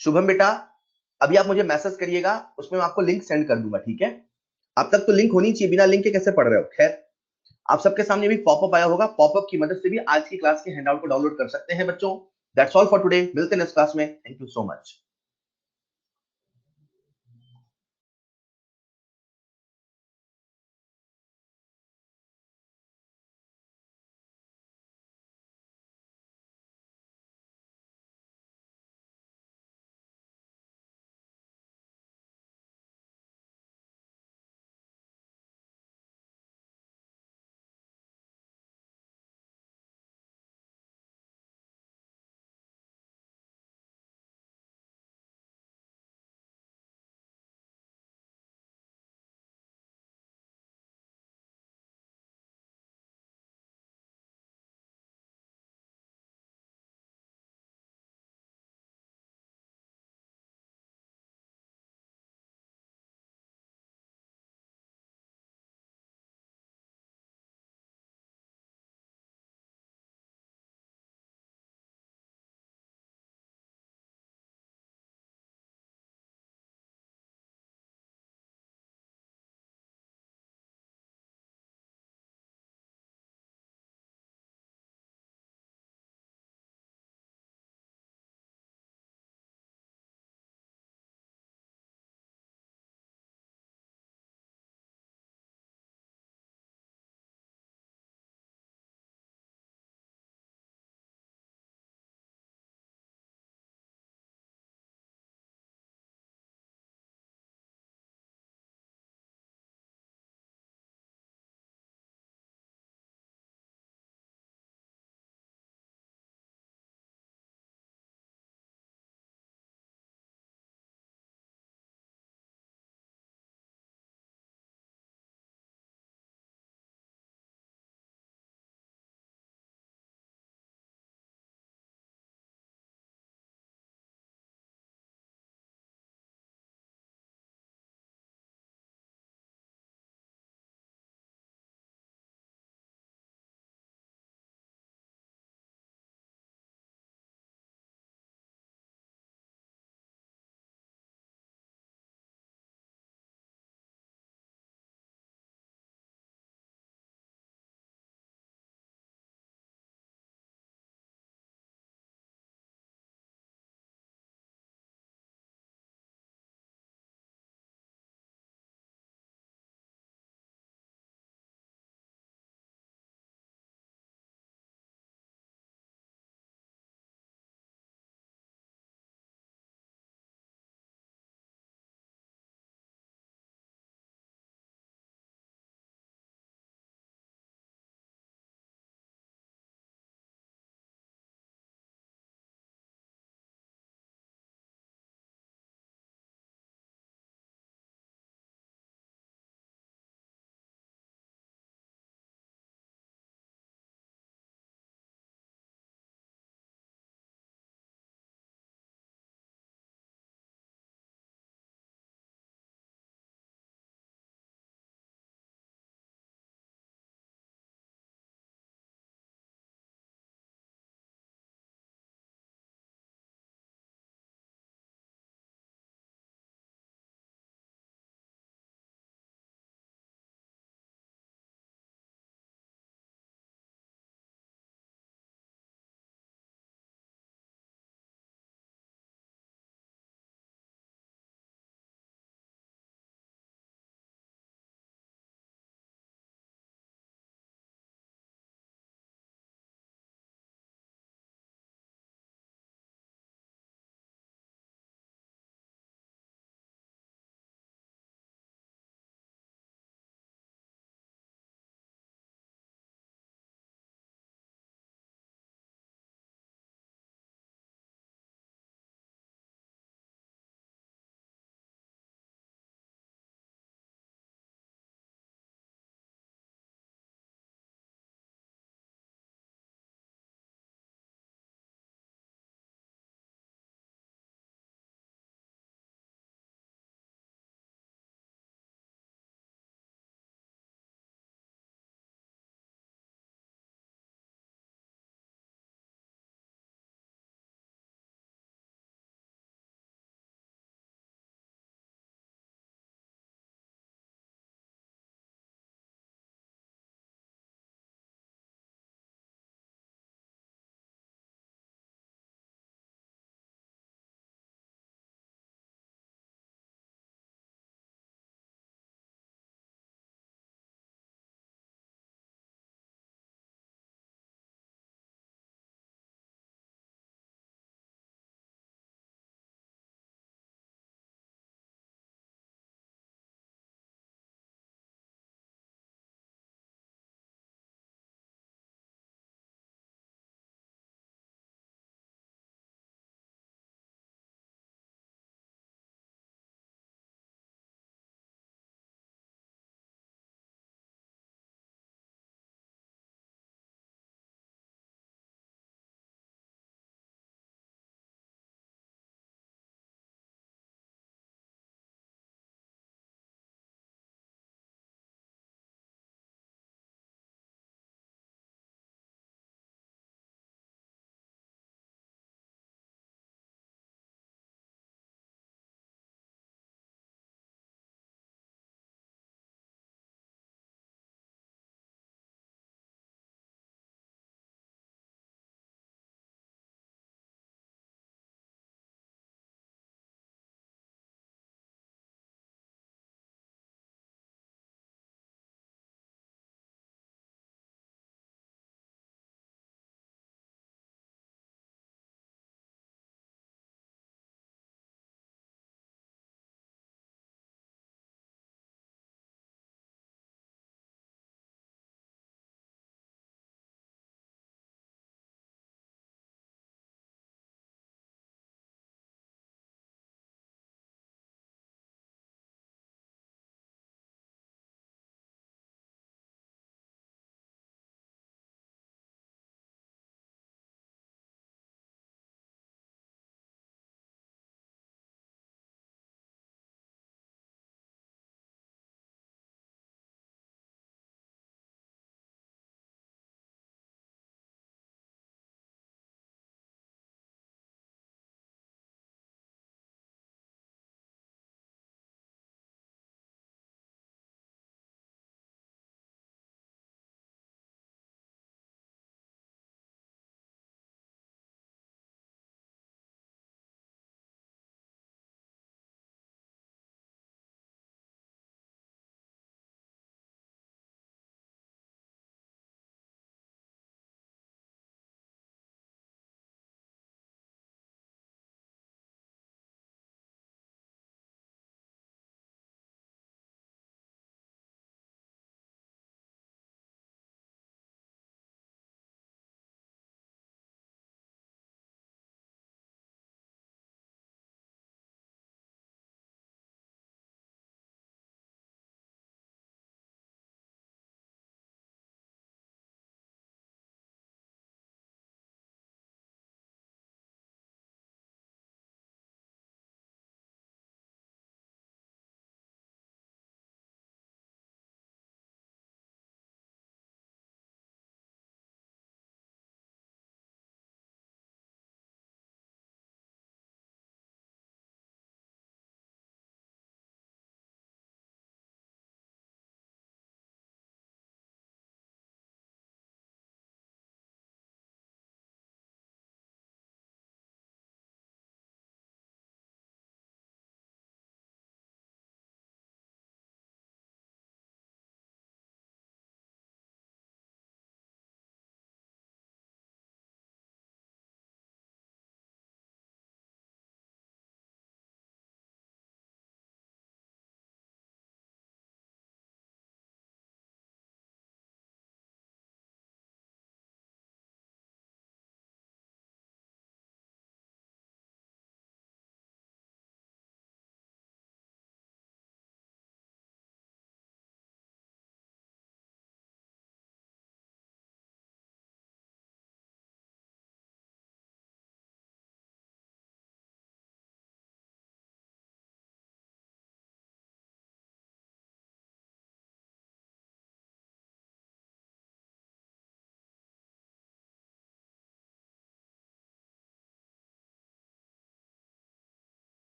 शुभम बेटा, अभी आप मुझे मैसेज करिएगा, उसमें मैं आपको लिंक सेंड कर दूंगा, ठीक है? अब तक तो लिंक होनी चाहिए, बिना लिंक के कैसे पढ़ रहे हो? खैर, आप सबके सामने भी पॉपअप आया होगा, पॉपअप की मदद से भी आज की क्लास के हैंडआउट को डाउनलोड कर सकते हैं बच्चों। दैट्स ऑल फॉर टुडे, मिलते हैं नेक्स्ट क्लास में। Thank you so much.